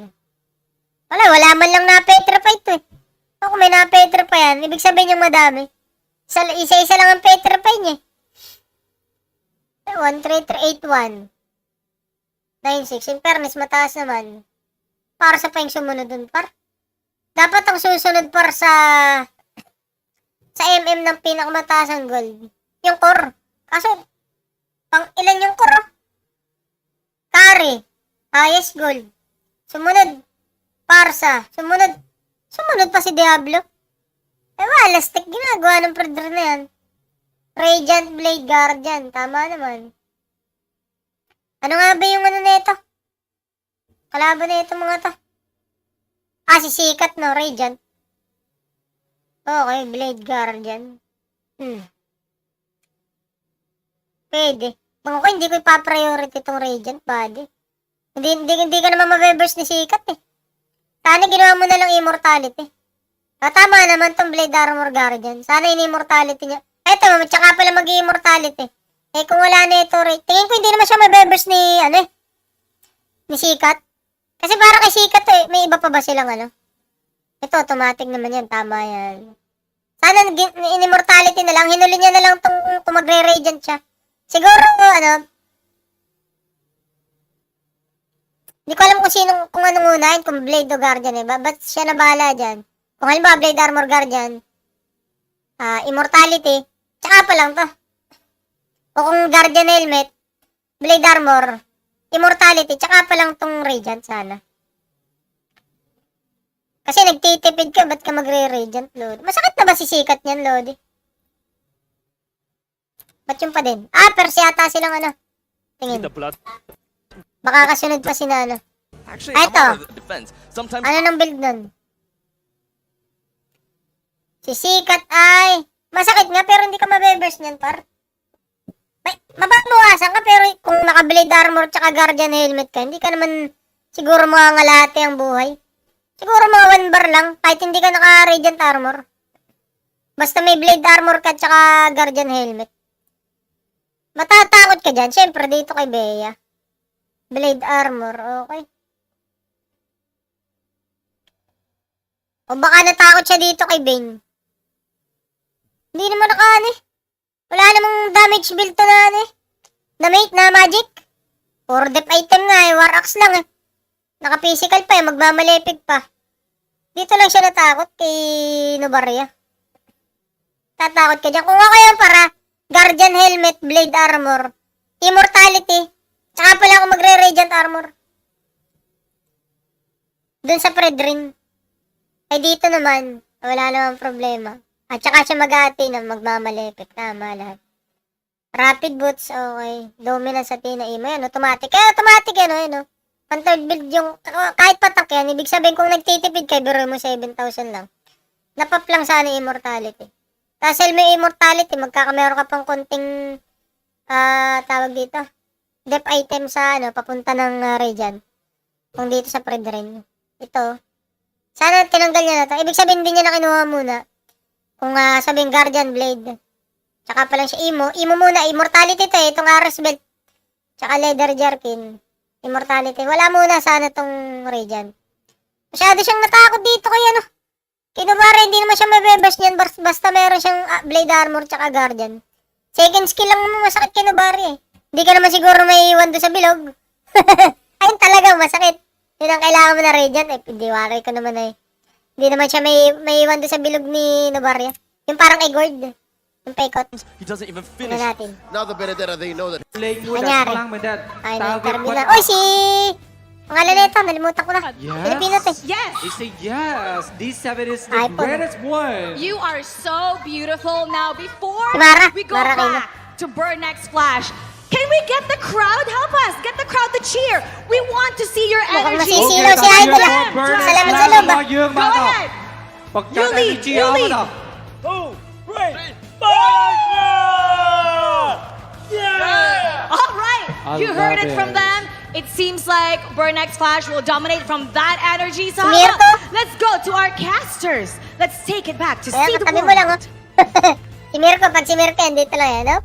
Wala man lang na-petrify to eh. So, kung may na-petrify yan, ibig sabihin yung madami. Isa-isa lang ang petrify niya. 1-3-3-8-1. 9-6. In fairness, mataas naman. Para sa pa yung sumunod dun, par. Dapat ang susunod par sa MM ng pinakamataas ang gold. Yung core. Kaso, pang ilan yung core? Kari. Highest gold. Sumunod. Parsa. Sumunod pa si Diablo. Eh, walastik ginagawa ng Predre na yan. Radiant Blade Guardian. Tama naman. Ano nga ba yung ano nito? Kalaban na ito mga to. Ah, si Sikat, no? Radiant. Okay, Blade Guardian. Pwede. Kung ako, hindi ko ipa-priority itong Radiant body. Hindi ka naman mabe-burst ni Sikat eh. Sana ginawa mo na lang Immortality. Tama naman tong Blade Armor Guardian. Sana in-Immortality niya. Eto, tsaka pala mag-Immortality. Eh, kung wala na ito, tingin ko hindi naman siya mabe-burst ni, ni Sikat. Kasi parang kay Sikat eh, may iba pa ba silang Ito, automatic naman yan. Tama yan. Sana in-Immortality na lang. Hinuli niya na lang kung magre-Radiant siya. Siguro, hindi ko alam kung anong unahin, kung Blade o Guardian eh. Ba't siya na bahala dyan? Kung halimbawa, Blade Armor Guardian, Immortality, tsaka pa lang to. O kung Guardian Helmet, Blade Armor, Immortality, tsaka pa lang tong Radiant sana. Kasi nagtitipid ka, ba't ka magre-Radiant, Lodi? Masakit na ba si Sikat niyan, Lodi? Ba't yung pa din? Persi yata silang tingin. The blood. Baka kasunod pa si Nano. Actually, Eto. I'm on the defense. Sometimes Ano nang build nun? Si Sikat ay masakit nga pero hindi ka mabe-burst niyan, par. Mababawasan ka pero kung naka-Blade Armor tsaka Guardian Helmet ka, hindi ka naman siguro mangangalate ang buhay. Siguro mga 1 bar lang kahit hindi ka naka-Radiant Armor. Basta may Blade Armor ka tsaka Guardian Helmet. Matatakot ka dyan, syempre dito kay Bea. Blade Armor, okay. O baka natakot siya dito kay Bane. Hindi naman wala namang damage build to na mate na magic. Or dep item nga War Axe lang Naka-physical pa magmamalipig pa. Dito lang siya natakot kay Novaria. Tatakot ka dyan. Kung ako yan para Guardian Helmet, Blade Armor, Immortality, tsaka pala ako magre-Radiant Armor. Dun sa Predrin. Ay dito naman, wala namang problema. At saka siya mag-ati na magmamalipit. Tama lahat. Rapid boots, okay. Dominance sa Tina Imo. Yan, automatic. Automatic yan, Pang-third build yung, kahit patak yan, ibig sabihin kung nagtitipid kay biro mo 7,000 lang. Napap lang sana Immortality. Tapos may Immortality, magkakameron ka pang konting, tawag dito, dep item sa, papunta ng Radiant. Kung dito sa Predrin. Ito. Sana tinanggal niya na ito. Ibig sabihin din niya na kinuha muna. Kung sabihin Guardian Blade. Tsaka pa lang siya Imo. Imo muna. Immortality to itong Ares Belt. Tsaka Leather Jerkin. Immortality. Wala muna sana tong Radiant. Masyado siyang natakot dito kay Kinubara, hindi naman siya mabebash niyan. Basta meron siyang Blade Armor tsaka Guardian. Second skill lang naman masakit kinubara Hindi ka naman siguro may iwan doon sa bilog. Ayun talaga masakit. Yun ang kailangan mo na Radiant. Hindi waray ko naman Hindi naman siya may iwan doon sa bilog ni Novaria. Yung parang kay Gord. Yung paikot. he doesn't even finish. Natin. Now the Benedetta, they know that. Nangyari. Ay, na-terminal. Uy, si... Pangalan na ito, nalimutan ko na. Filipino to Yes. They say yes. D7 is the iPhone. greatest one. You are so beautiful. Now, before Mara, we go Mara kayo na. back to Burn X Flash, can we get the crowd? Help us. Get the crowd to cheer. We want to see your Mukhang energy. masisilaw si Idol Salamat sa loob Go ahead. You lead. You lead. All right. You heard it from them. It seems like Burn X Flash will dominate from that energy. So how Mirko? about, let's go to our casters. Let's take it back to Kaya see the katabi mo lang, world. Si Mirko, pag si Mirko, dito lang yan,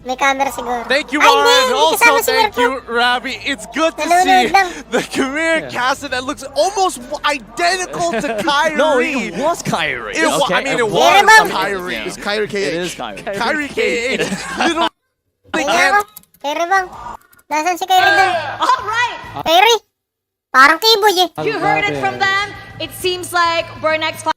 May camera siguro. Thank you, Ay, Warren. hindi Also, kasama si thank Mirko. you, Ravi. It's good to Nanonood see lang. the career caster that looks almost identical to Kyrie. No, it was Kyrie. It wa- I mean, it was Meron. Kyrie. It's Kyrie KH. It is Kyrie. Kyrie KH. Little Tingnan ako. Kyrie bang? Nasaan si Kyrie doon? All right. Kyrie? Parang kiboy You heard it from them. It seems like Burn X Flash.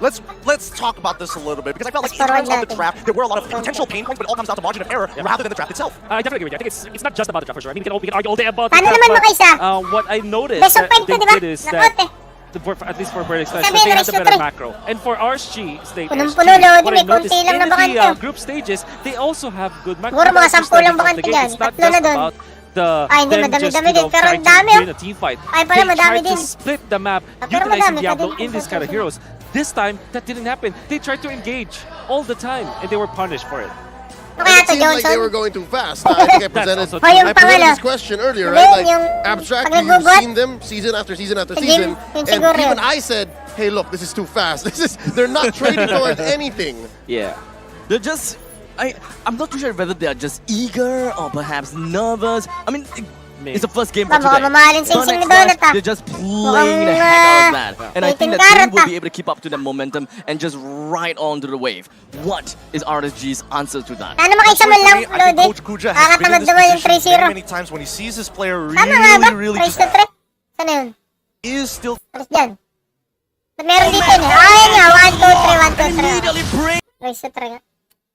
Let's talk about this a little bit because I felt like in Parang terms of the natin. draft, there were a lot of potential pain points, but it all comes down to margin of error rather than the draft itself. I definitely agree with you. I think it's not just about the draft for sure. I mean, we can argue all day about Paano the naman draft, makaisa? but what I noticed Best of that 5 they to, di ba? did is Nakot that at least for Burning Slash, Sabi they na had the Rachel better Tre. macro. And for RSG stage, Punong-puno, Lodi, what I may konti noticed lang in na the bakante. group stages, they also have good macro. Siguro mga At the 10 lang start of the bakante game, dyan. it's not Tatlo na just dun. about the Hindi, them madami-dami just, din, pero trying ang dami, to oh. win a team fight. Ay, pala, They madami tried to din. split the map, pero utilizing madami, Diablo pwede in these kind of din. heroes. This time, that didn't happen. They tried to engage all the time, and they were punished for it. Ano kaya It to, seemed like they were Johnson? going too fast. I think I presented, also Oh, yung I presented pangalo. this question earlier, Hindi, right? Like, yung abstract, pag you've nagbubuhat. seen them season after season after Yung season, yung and siguro even yun. I said, hey, look, this is too fast. They're not trading towards anything. Yeah. They're just. I'm not too sure whether they are just eager or perhaps nervous. I mean, it's the first game for Baka today. mamahalin sing-sing ni Burnex Donut, ah. They're just playing the heck out of that. And I think that Waiting they will carrot, be able to keep up to the momentum and just ride on to the wave. What is RSG's answer to that? Sana makita mo lang, I think Lodi. Coach Kuja has been in Nakakatamad this naman yung position 3-0. many, many times when he sees his player Tama nga ba? really Race just to 3? Sana yun? is still Alis dyan. Meron dito yun eh. Ayan nga, 1, 2, 3, 1, 2, 3. Immediately break. Race to 3 nga.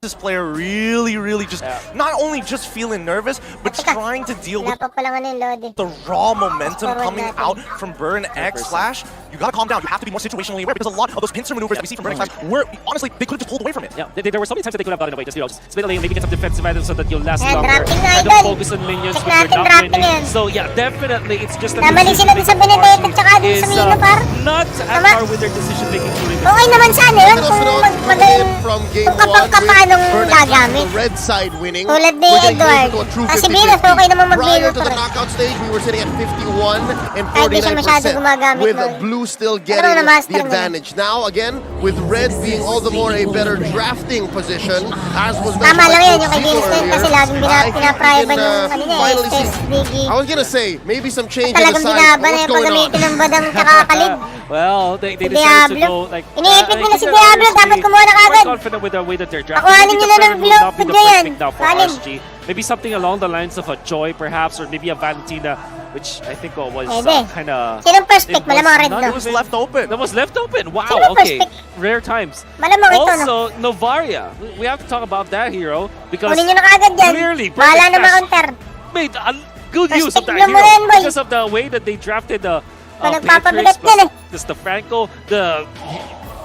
this player really just not only just feeling nervous but Teka. trying to deal Wala with pa pala ano yung Lodi. the raw momentum Forward coming natin. out from Burn X Slash. You gotta calm down. You have to be more situationally aware because a lot of those pincer maneuvers that we see from Burn X Slash were honestly they could have just pulled away from it. Yeah, there were so many times that they could have gotten away. Just, just split a lane, maybe get some defensive items so that you'll last Ayan, longer. dropping na, And idol. don't focus on minions Check when you're natin, not dropping winning. yan. So yeah, definitely it's just a Namali decision sila dun sa making Benedetto from tsaka dun RSG sa is Mino, par. not at Tama. par with their decision making during this. Okay naman sana yun kung Sunod magaling from game kung 1 kapag paanong with gagamit. the red side winning. Tulad ni We're getting closer Edward. to a true Kasi 50-50. Venus, okay naman Prior mag-Venus to the rin. knockout stage, we were sitting at 51 and Kahit di siya masyado 49% gumagamit with nun. blue still Pero getting na-master the mo na. advantage. Now, again, with red being all the more a better drafting position, as was mentioned Tama lang by yan, yung kay Coach Zico Venus din kasi earlier, laging I think we pinapriban can, yung ano niya, finally Estes, see- Diggy. I was gonna say, maybe some change in the Talagang side. binaban na What's yung going pagamitin on? ng badang tsaka kalib. Well, they Si decided to Diablo. go like. Iniipit I mo na think si that Diablo, RSG dapat kumuha na quite kagad. confident with the way that they're drafting. Pakuhanin Maybe nyo the na ng Baron will not be blue the first yan. pick now for Alin? RSG. Maybe something along the lines of a Joy perhaps, or maybe a Valentina, which I think was Pwede. kind of. Sinong first pick? Malamang red, no? It was left open. That was left open. Wow. Sino first Okay. pick? Rare times. Malamang ito, no? Also, Novaria. We have to talk about that hero because Kunin nyo na kagad yan. clearly Bahala na Burning Slash ma-counter. made a good First use of pick that lang mo hero yan, boy. because of the way that they drafted the nagpapabigat Beatrix yan, plus the Franco, the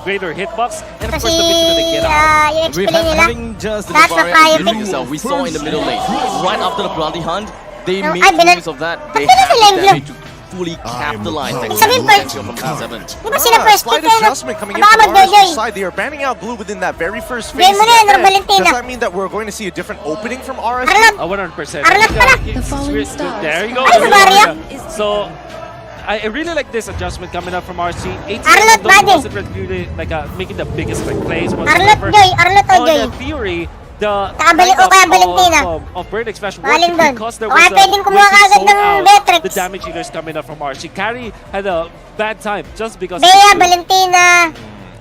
greater hitbox, and of Kasi course the bitch that they get out. yung XP We've nila. having just the That's a Bavaria fire injuring pick. itself. We saw in the middle lane. Right after the bloody hunt, they No, made ay, binan- use of that. They Ba't have sila the sila ability to fully capitalize that Sabihin, potential from K7. Di ba sila first pick Slight yan? adjustment coming in Baka from mag-Joy. RSG's side. They are banning out blue within that very first phase. Game mo na yan, Does Valentina. that mean that we're going to see a different opening from RSG? Arlot! 100%. Arlot pala. There you go. Ay, Novaria. So, I really like this adjustment coming up from RC. 18 Arlot, buddy. wasn't really like making the biggest like plays Arlot, whatsoever. Joy. Arlot o On Joy. the theory, the O kaya Valentina. of Burning Slash Alin worked dun? because there O was kaya pwedeng a kumuha way to kagad zone ng out Beatrix. the damage dealers coming up from RC. Carry had a bad time just because. Bea, Valentina.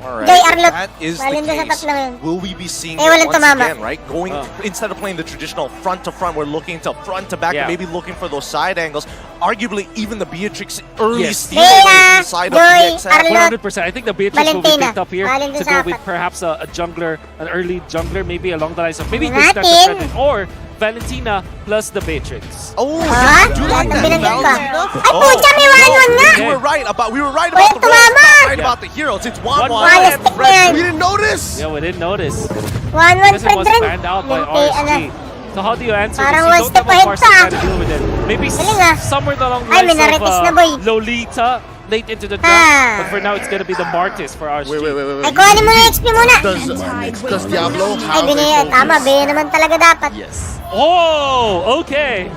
All Joy, Arlot. That is Balin the doon sa case. tatlo yun. Will we be seeing Eh, it walang once tumama. again, right? Going instead of playing the traditional front to front, we're looking to front to back Yeah. and maybe looking for those side angles. Arguably, even the Beatrix early Yes. steal Bea, from the side of Joy, EXF. Arlot. 100%. I think the Beatrix will be Valentina. picked up here Balin to dun go sa with apat. perhaps a jungler, an early jungler, maybe along the lines of maybe they Natin. start the Predator or Valentina plus the Beatrix. Oh, Ha? do Lahat like ng that binanggit ka. Valentina. Ay, pucha, may 1-1 nga. We were right about the Walang roles, tumama. not right about the heroes. It's 1-1 Walas and pick na Fred. yan. We didn't notice! Yeah, we didn't notice 1-1 because it was Fred banned out by Linti, RSG. So how do you answer Parang this? one You don't step have a ahead Farsa pa. to deal with it. Maybe Galing ah. somewhere along the Ay, may lines naritis of na, boy. Lolita late into the draft. Ah. But for now, it's gonna be the Martis for RSG. Wait. Ay, kuhanin mo na yung XP muna. Does Diablo Ay, have binigay. a Tama, Bea naman talaga dapat. Yes. Oh, okay.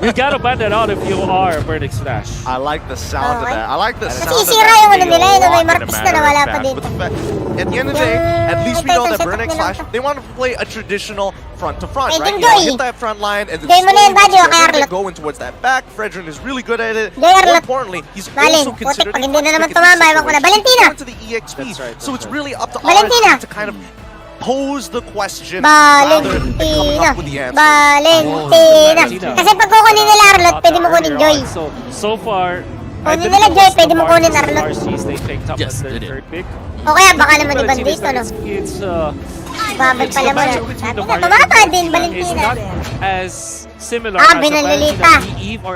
You gotta ban that out if you are Burning Slash. I like the sound of Okay. that. I like the Kasi sound of sisira that. yung ano being nila, a yun, may lot in a Martis na matter of nawala pa fact. dito. But the fact- At the end of the day, Yung at least we know that title Burning setup nila Slash, to. they want to play a traditional front to front, Hey, right? Joy. Hit that front line and then Joy mo na yan, slowly buddy, o once kay they're Arlot. going towards that back. Fredrin is really good at it. Joy, More Arlot. importantly, he's Balin, also putik, considered pag a hindi na naman front pick in tumama, this ewan ko na. situation. Valentina. Going to the EXP. That's right, So it's that's really up to Valentina. RSG to kind of pose the question rather than coming Valentina. up with the answer. Valentina. Valentina. Kasi pag kukunin nila Arlot, pwede mo kunin Joy. So far, I Kunin believe nila it Joy, was pwede the mo kunin Martis and Arlot. RCs they picked up Yes, as their they did. third pick. O kaya baka naman But ibang it seems dito, no? like it's Babad it's pala the mo na. matchup between Sabi the na, Valentina tumama and din, Valentina is Valentina. not as similar Ah, as the binalilita. Valentina Eve or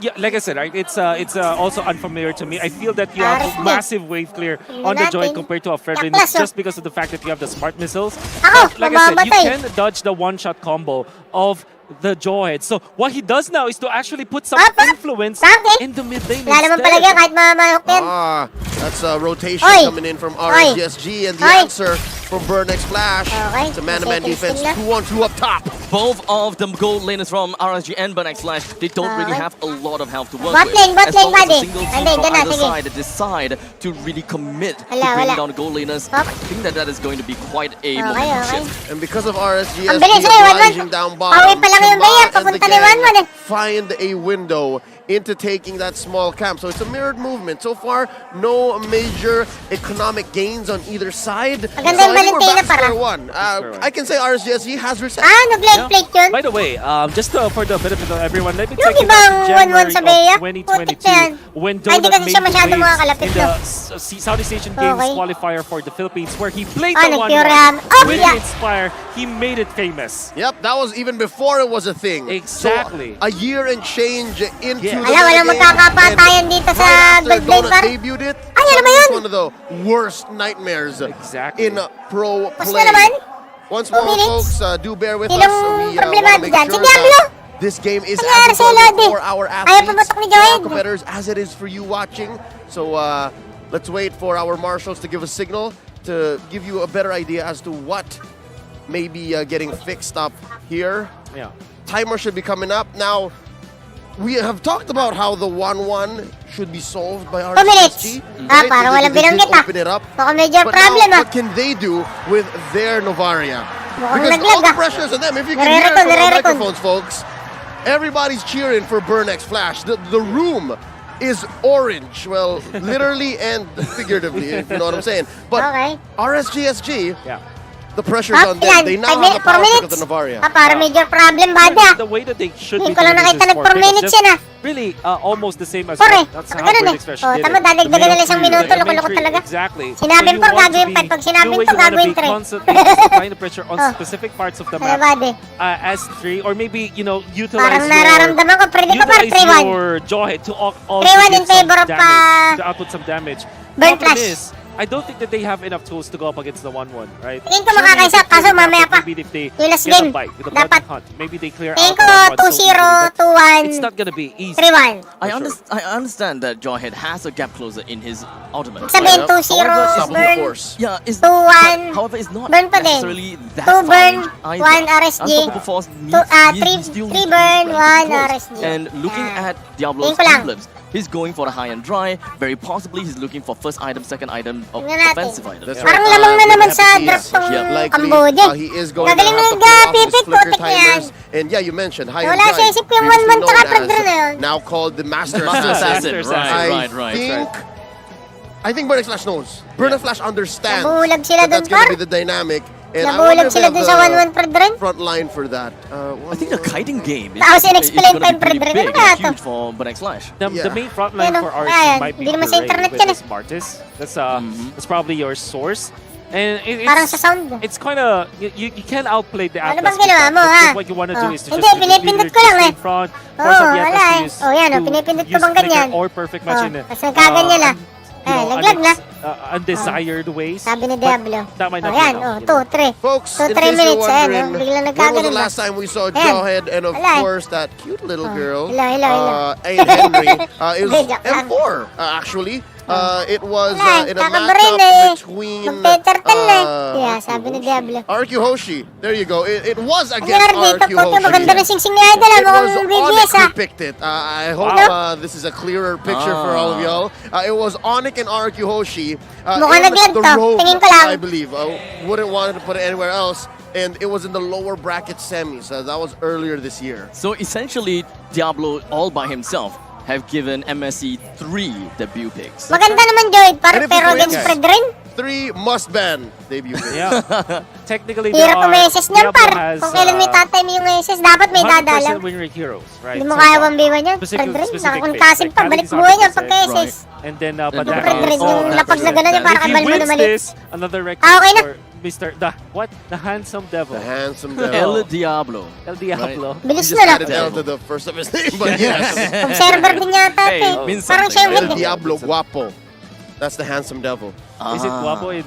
yeah, like I said, right, it's also unfamiliar to me. I feel that you have Aris, massive wave clear on the joint compared to a Fredrin Yaklas, oh. just because of the fact that you have the smart missiles. Ako, But like I said, you mamamatay. can dodge the one-shot combo of the Jawhead. So what he does now is to actually put some Apa? influence Bakit? in the mid lane Wala naman instead. pala yan kahit mamanok yan. Ah, That's a rotation Oi! coming in from Oi! RSGSG, and the Oi! answer from Burnex Flash. Okay. It's a man-to-man Okay, defense, testing 2-on-2 up top. Both of them gold laners from RSG and Burnex Flash, they don't really Okay. have a lot of health to work Bot with. lane, bot As lane, long as buddy. a single team Ande, from dyan na, either sige. side decide to really commit to Wala, bring wala. down the gold laners, Hop. I think that is going to be quite a Okay, momentum okay. shift. And because of RSGSG Ang bilis, eh, obliging 1-1. down Pauwi bottom, pa lang yung Chamba Bea, and the papunta ni gang 1-1 eh. find a window into taking that small camp. So it's a mirrored movement. So far, no major economic gains on either side. So Maganda yung I think we're Valentina back to square para. one. I can say RSGSG has reset. Ah, nag-leg plate yun? By the way, just for the benefit of everyone, let me Yung take you ibang back to 1-1 sa Bea? January of Putik na yan. 2022 when Ay, hindi Donut kasi made siya the masyado waves makakalapit, in no? the Southeast Asian Games Okay. qualifier for the Philippines, where he played Ah, the nag-Pure 1-1 Oh, with yeah. Inspire. He made it famous. Yep, that was even before it was a thing. Exactly. So, a year and change into Yeah. the Wala, walang game, magkakapatayan and dito sa right after Gold Blade Donut par. debuted it, Ay, ano ba it's yun? one of the worst nightmares Exactly. in pro Tapos play. na naman? Once 2 more, minutes? folks, do bear with Sinong us. We problema want to make dyan? Si sure Diablo? that this game is Nangyari as sa'yo, important Lodi? for our Ayaw athletes, pumatok ni for our Joed. competitors, as it is for you watching. So let's wait for our marshals to give a signal to give you a better idea as to what may be getting fixed up here. Yeah. Timer should be coming up. Now, we have talked about how the 1-1 should be solved by 2 minutes. RSG. Ah, parang walang They did binanggit ah. open it up. Baka major But problem now, ah. what can they do with their Novaria? Mukhang Because naglag all the ah. pressure is on them. If you can hear it Nare-recon, from our nare-recon. microphones, folks, everybody's cheering for Burnex Flash. The room is orange. Well, literally and figuratively, if you know what I'm saying. But Okay. RSGSG, Yeah. the pressure's Ah, on them. ilan? They now 5 have the minutes? 4 power pick of minutes? the Novaria. Ah, parang major problem ba ah? The way that they should Hindi be ko lang doing nakita this is nag-4 for minutes just yan ah. really almost the same as Pare, that's how ganun eh. Burnex Flash Oh, did tama, it. dadagdagan nila isang minuto, The main loko-loko three, talaga. Exactly. Sinabing So por, you want gagawin to pa. be- Pag sinabing you to, wanna gagawin be tre. constantly just applying the pressure on Oh. specific parts of the Ano map ba, de? as 3, or maybe, utilize Parang nararamdaman ko, pwede pa ba utilize 3-1? your Jawhead to also 3-1 in give some favor of, damage, to output some damage. Burn Problem Flash. is, I don't think that they have enough tools to go up against the 1-1, right? Tingin ko makakaisa, kaso mamaya pa. Maybe if they Yung last get game, a bite with a dapat. bounty hunt, maybe they clear Tingin out ko the 1-1 so 2-0, easily, but 2-1, it's not gonna be easy. 3-1. I understand that Jawhead has a gap closer in his ultimate. Sabihin, Yep. 2-0, Double burn. force. Yeah, it's 2-1. however, it's not Burn pa din. necessarily that 2 burn, far either. 1 RSG. Unstoppable Force needs, 3 burn, 1 RSG. And looking Ah. at Diablo's Tingin ko lang. emblems, he's going for the high and dry. Very possibly, he's looking for first item, second item of Tingnan natin. offensive items. That's Parang right. lamang na We're naman happy sa to see draft us. tong Likely, Cambodia. he is going to Gagaling have to ng pull off his pipit, flicker putik yan. timers. And yeah, you mentioned high and Wala dry, siya isip yung previously 1-1 tsaka known Pedro na yun. as, now called the Master Master Assassin. Assassin, right. I think Burnex Flash knows. Burnex Flash understands Nabulag sila that that's dun, going par. to be the dynamic. And I Nabulag wonder if sila they dun have sa the 1-1 Pedren. front line for that. I think the kiting game is, Tapos is in-explain going pa to yung be pretty Pedro. big Ano kaya and to? huge for Burnex Flash. The Yeah. main front line Ayan, for oh. RSG Ayan, might be hindi naman sa Beret internet with yan, his Martis. That's probably your source. And Parang sa sound. it's kind of you can outplay the Ano Atlas. bang ginawa with that, mo, but ha? What you want to Oh. do is to Hindi, just pinipindot either ko lang, stay eh. in front, Oh, force out the wala, Atlas eh. to use Oh, yan, oh, to pinipindot ko use bang flicker ganyan? or perfect match Oh, in tapos nagkaganyan na. Laglag na. undesired ways. Sabi ni But Diablo. that might Oh, not yan, be oh, enough, you know. 2-3. Folks, 2-3 in case you're minutes, ayan, wondering, oh, biglang when was nagkaganon the ba? last time we saw Ayan. Jawhead and of Wala eh. course that cute little Oh, girl, hello. Ayn Henry, is Hindi, joke lang. M4 actually. It was Wala, in a kakabarin matchup eh. between Magtetertal eh. Yeah, sabi ni Diablo. RQ Hoshi. There you go. It was Ang against nangyari dito RQ po, maganda rin Hoshi. singsing ni Idol. It Mukhang was BBS Onyx ah. who picked it. I hope this is a clearer picture for all of y'all. It was Onyx and RQ Hoshi. Mukhang in naglag the to. robe, Tingin ko lang. I believe. Wouldn't want to put it anywhere else. And it was in the lower bracket semis. That was earlier this year. So essentially, Diablo all by himself have given MSC 3 debut picks. Maganda naman, Joy. And Parang if pero it's against Lakers, Fred rin. 3 must-ban debut. Yeah. Technically, Hirap ang SS niyan, Diablo par. has, Kung kailan may tatay mo yung SS, dapat may 100% dadalang. win rate heroes, right? Hindi mo So kaya far. 1v1 yan. Specific- Fred rin. specific Nakakungkasin picks, pa. like Balik Kali's buhay niya 100%, pagka SS. And then, And but the that Fred rin Oh, yung that's lapag na it. gano'n yung If parang if he kalmal mo wins naman. this, another record okay na. for Mr. The handsome devil. The handsome El devil. Diablo. El Diablo. Bilis He na just na. added L to the first of his name, but yes. Observer din yata Hey, ito eh. means Parang something, siya yung El head eh. Diablo Guapo. That's the handsome devil. Is it guapo in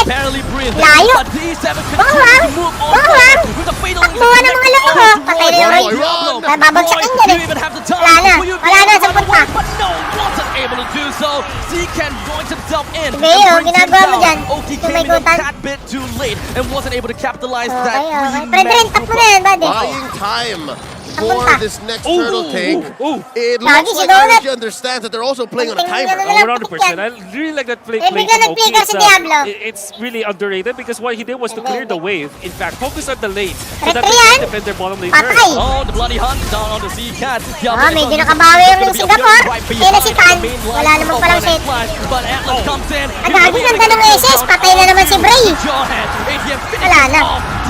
Bakit? barely breathe. Layo. But D7 Bawang. continues to move on Bawang. with the fatal Takbuhan ng mga loko. Patay na yung Roy. Diablo. Babagsak Roy, yan do eh. you even have the time? Wala na. Will you be Wala na, able to sampun run pa. away? But no, wasn't able able to do so. Zcad going to dump in. Sige, oh, brings him ginagawa mo down. dyan. Oki came in a Tumigutan. tad bit too late and wasn't able to capitalize Okay, that okay. three-man Fred Rin, tap mo na yan, buddy. Buying take for Papunta. this next turtle take. It Lagi looks si like Donut. RSG understands that they're also playing on a Tingnan timer. nila. 100%. I really like that play Eh, from bigla nag-flicker Oki. si Diablo. It's really underrated because what he did was to clear the wave. In fact, focus on the lane. So Correct that yan. they can defend their bottom lane Patay. first. Oh, the bloody hunt down on the Zcad. Medyo nakabawi yung Singapore. Kaya na si Tan. Wala naman palang set. But Atlas comes in. Ang gagi ng tanong SS. Patay na naman si Bray. Wala na.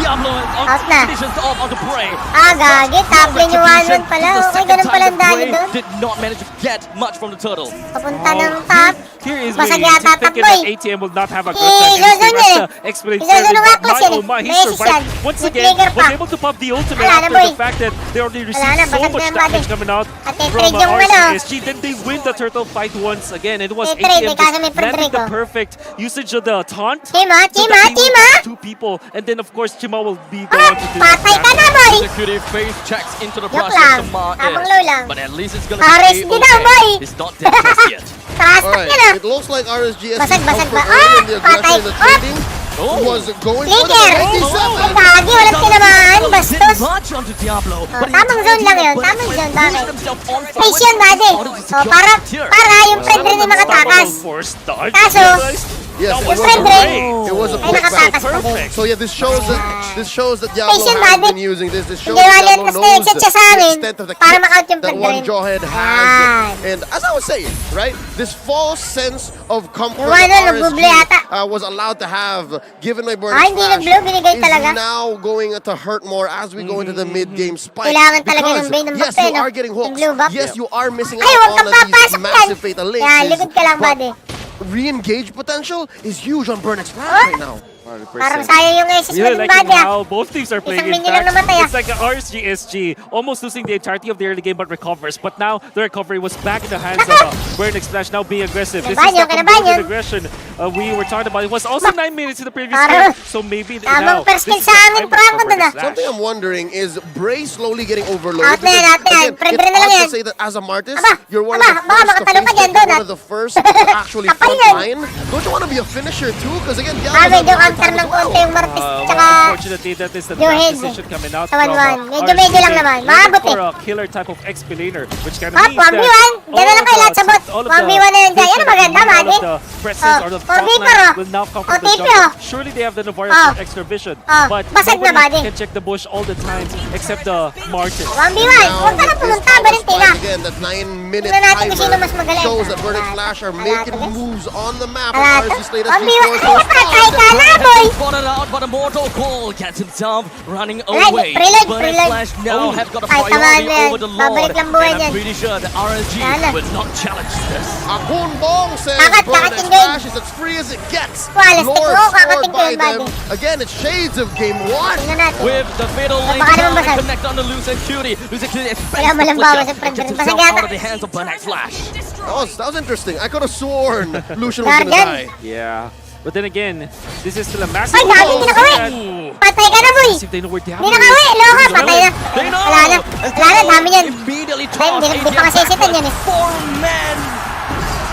Diablo Out na. finishes off on the Bray. Ah, gagi. Top lane yung 1-1 pala. Okay, ganun pala ang dali doon. Did not manage to get much from the turtle. Papunta ng top. Here is me Basag yata thinking takbo that eh. ATM will not have a good Eh, time. Lozon That's eh. the explanation. Lozon ang But aklas my yan oh eh. my, he Beses yan. survived. Once May again, trigger was pa. able to pop the ultimate Wala na, after boy. the fact that they already Wala received na, so basag much na yung damage body. coming out At from trade yung ano. RCSG. Then they win the turtle fight once again. It was Eh, trade, ATM eh, kaso may just landing the Frederico. perfect usage of the taunt. Chima, So Chima, that he will Chima. get two people, and then of course Chima will be the Ah, one to do patay ka na, that. boy. Security face checks into the Joke process lang. to Ma Habang low lang. But at least it's gonna RSG be daw, boy. It's not dead just yet. Taas All na right, na. it looks like RSG has Basag, been basag comfort ba? early in the Ah, aggression and the patay. trading. Oh. Was going for the Flicker. 97. Ang gagi, walang tinamaan. Bastos. Much onto Diablo. Oh, tamang zone lang yun, tamang zone, bakit? Face yun, buddy. Oh, para yung friend rin yung makatakas. Force dodge. Kaso, Yes, That it was was, friend great. rin. it was a Ay, quick nakatakas battle. pa din. So yeah, this shows that Diablo Patient, has buddy. been using this. This shows Hindi that wala Diablo yung knows exit siya sa the amin extent of the para kick ma-count yung that friend one rin. Jawhead has. Yan. And as I was saying, right, this false sense of comfort Yung ano, that nagbuble ata. RSG was allowed to have, given by Burning Ah, hindi Splash, nagblue, binigay is talaga. now going to hurt more as we go into the mid-game spike. Kailangan talaga Because, ng Bane ng yes, buff, you no? are getting Yung hooks. blue buff. Yes, you are missing Ay, out huwag on kang these papasok yan. massive fatal Yan, laces. likod ka lang, but buddy. re-engage potential is huge on Burning Splash Oh. right now. Parang sayang yung SS mo Really din, liking buddy. ah. how both teams are playing. Isang In minion lang fact, namatay, ah. it's like RSG almost losing the entirety of the early game but recovers. But now the recovery was back in the hands of Burning Splash now being aggressive. This is Kinabanyo, the promoted kinabanyo. aggression we were talking about. It was also 9 minutes in the previous Parang- game. So maybe Tamang now first this kill is sa the amin, time Franco, for Burning dun, ah. Splash. Something I'm wondering is Bray slowly getting overloaded. Out na yan, out na yan. Again, Friend it's rin na lang hard yan. to say that as a Martis, Aba, you're one aba, of the baka first to makatalo ka face dyan, it, Donut. one of the first to actually Kapal front yan. line. Don't you want to be a finisher too? Because again, Ah, Diablo medyo counter ng konti yung Martis. Tsaka, Unfortunately, that is the Your last head. decision coming out Sa from 1-1. Medyo lang naman. Looking Maabot for eh. a killer type of explainer, which kind of Ah, means 1v1. that Diyan na lang kayo lahat sa bot. 1v1 na yan dyan. Yan ang maganda, all buddy. of the presence Oh, or the 4v4, top line oh. will now come Oh, from the TP, jungle. oh. Surely they have the Novaria Oh. for extra vision, Oh, but basag na, nobody buddy. can check the bush all the time except the Martin. 1v1. Huwag ka na pumunta, Valentina. Again, that 9-minute Tingnan natin kung sino mas timer magaling. shows that Burning Wala. Flash are Wala making to, guys. moves on the map. Wala And to. RSG Slate has 1v1. been forced to Patay ka na, boy. Spotted out, but a mortal call gets himself running Preload, away. preload, Burning preload. Flash now have got a Ay, tamaan priority mo yan. over the Babalik Lord. lang buhay And I'm niyan. pretty sure that RSG Yan na. will not challenge this. Akun Bong says Kakat, Burning kakat yung game. Flash is as free as it gets. Walis, Lord tignan mo, scored kakating ko by yun, them. buddy. Again, it's shades of game 1. Tingnan natin. With the fatal lane baka naman down and basag. connect on the Lucian Cutie. Lucian Cutie expects Wala mo the lang bawas flicker sa friend and gets rin. himself Basag yata. out of the hands of Burning Flash. That was interesting. I could have sworn Lucian was gonna Guardian. die. Yeah. But then again, this is still a massive Ay, dami, blow. pinakawi. Patay ka na, boy. If they know where Diablo Hindi nakawi. Loka, is. patay na. They know. Wala na. Wala na, dami yan. Immediately Ay, toss hindi pa kasi isitan yan eh. Four-man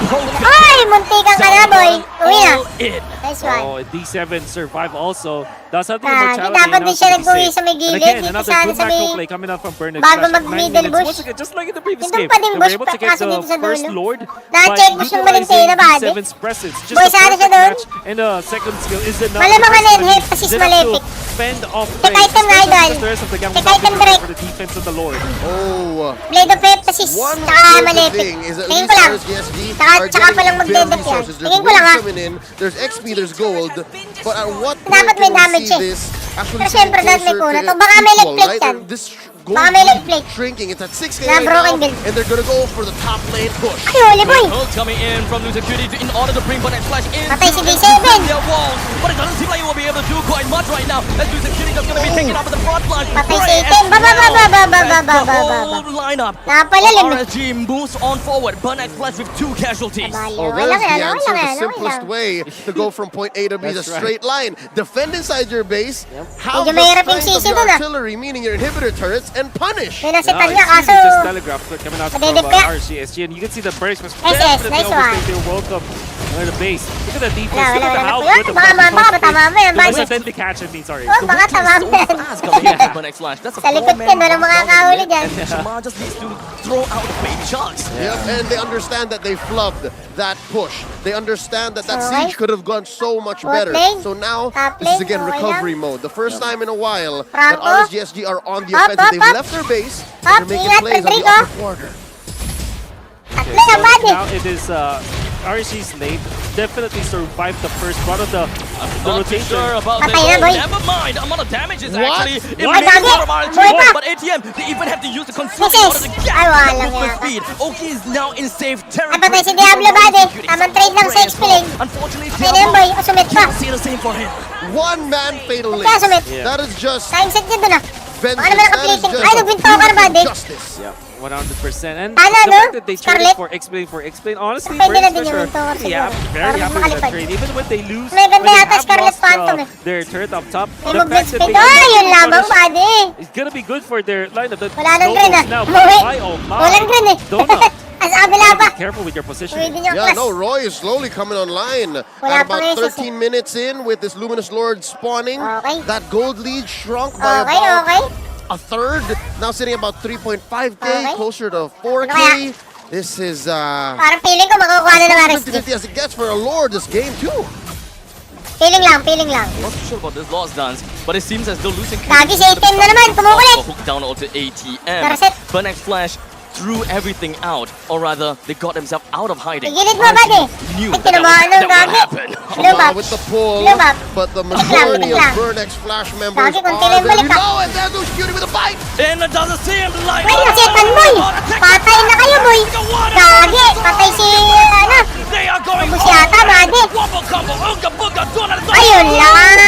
poker. Ay, muntikan ka na, boy. Uwi na. All in. Nice one. Oh, D7 survive also. That's how the Ah, immortality dapat now din siya to be nag-uwi safe. sa may And gilid, again, dito another sa- good sa may- macro play coming out from Burnett. bago Flash at mag-middle 9 minutes. bush. Once again, just like in the previous Hindi game, pa din they were bush able pa- to get kaso the dito sa first dulo. Lord Na-check by bush yung utilizing Valentina, buddy. D7's presence. Just Boy, the sana perfect siya doon. match. And the second skill is enough. Malamang The ano rest yun, of hit the pa si team, they have to Malefic. fend off Check Bray, item na, especially idol. because the rest of the gang Check will not be item prepared break. for the defense of the Lord. Oh. Blade of Fate, assist. One Tsaka good Malefic. thing is at Tingin least ko lang. RSG Tsaka are palang getting bare magdedep yan. resources. There's Tingin ko lang, waves ha. coming in, there's XP, there's gold. But at what Dapat point may can we damage see eh. this actually Pero syempre, dapat may closer kuna to to. Baka may leg equal, plate right? yan. This Baka may leg plate. shrinking. It's at 6k Na right broken now, build. and they're gonna go for the top lane push. Ay, huli, boy. Ult coming in from Lucian Cutie in order to bring Burnett Flash in. Patay si D7. Their walls, but it doesn't seem like he will be able to do quite much right now. As Lucian Cutie is going to be taken up at the front line. Patay Bray si as Item. Ba, ba, ba, well. ba, ba, ba, As ba, the ba, ba, whole lineup Napalalim. of RSG moves on forward. Burnett Flash with 2 casualties. Oh, Okay there's lang the yan, okay answer. lang The yan, okay simplest lang. way to go from point A to B is a That's right. straight line. Defend inside your base. Have Medyo the mahirap yung strength of season your dun, ah. artillery, meaning your inhibitor turrets, and punish. Pinasitan Yeah, niya, it's kaso... really just telegraph coming out from Madidikta. RCSG, and you can see the Burks was Nice, definitely nice overstaying one. their welcome on the base. Look at the defense, Wala, look at wala, how wala. good the Baka matama yan, It was buddy. a deadly catch, I mean, sorry. Oh, baka tamam yan. Fast coming in from Burnex Flash. That's a Sa likod yan, walang makakahuli dyan. Shamar just needs to throw out baby chucks. Yep, and they understand that they flubbed that push. They understand that that Okay. siege could have gone so much Bot better. lane. So now, Top this is lane, again okay recovery mode. The first time in a while that Franco. RSGSG are on the Up, offensive. up, They've up. left their base. Up, They're making ingat, plays on the Rodrigo. upper quarter. Tatlo yan, buddy. Now it is RC's lane. Definitely survived the first part of the Not too rotation. sure about Patay their na, boy. goal. Never mind. Amount of damage is What? actually Ay, immediate gagi. from RSG. Boy pa. But ATM, they even have to use the consume in Misis. order to get Ay, that walang movement yata. speed. Oki is now in safe Ay, territory. patay si Diablo, buddy. Tamang trade lang sa XP lane. Unfortunately, Patay na yan, boy. O, sumit pa. can't see the same for him. One man fatal Kaya sumit. lane. That is just Time set niya dun ah. vengeance. Baka naman That is naka-plating. just Ay, nagbinto ka na, buddy. justice. Yeah, 100%. And Ano, the no? fact that they traded Scarlet? for explain, honestly, Pwede na Burns din yung for winter sure. siguro. Yeah, Para very happy with makalipad. that trade. Even when they lose, May ganda when they yata have Scarlet lost Phantom eh. their turret up top, May the movement fact that speed. they Ay, yun lamang, buddy. it's gonna be good for their lineup. The Wala nang green ah. now, Umuwi. my oh my. Walang green eh. Donut. As kabila pa. Be careful with your position. Uwi din yung Yeah, class. no, Roy is slowly coming online. Wala At pa about ngayon 13 minutes in with this Luminous Lord spawning, Okay. that gold lead shrunk by Okay, about okay. a third. Now sitting about 3.5k, Okay. closer to Ano kaya? 4k. This is Parang feeling ko makukuha na ng RSG. 50-50 as it gets for a Lord this game too. Feeling lang, feeling lang. Not too sure about this lost dance, but it seems as though losing Gagi si ATM na naman, kumukulit. hook down onto ATM. Tarasit. Burnex Flash threw everything out, or rather, they got themselves out of hiding. Igilid mo, buddy. Knew Ay, that tinamaan ng would gagi. happen. Lumab. With the pull, Lumab. but the majority Lang, of lang. Burnex Flash members Gagi, kung are tilim balik very ka. low, and there's no shooting with a bite. And it doesn't seem like... Ay, nasitan, boy. Patay na kayo, boy. Gagi, patay si, ano. They are going Ubus yata, buddy. Wobble combo, Ooga Booga, Donut is Ayun lang.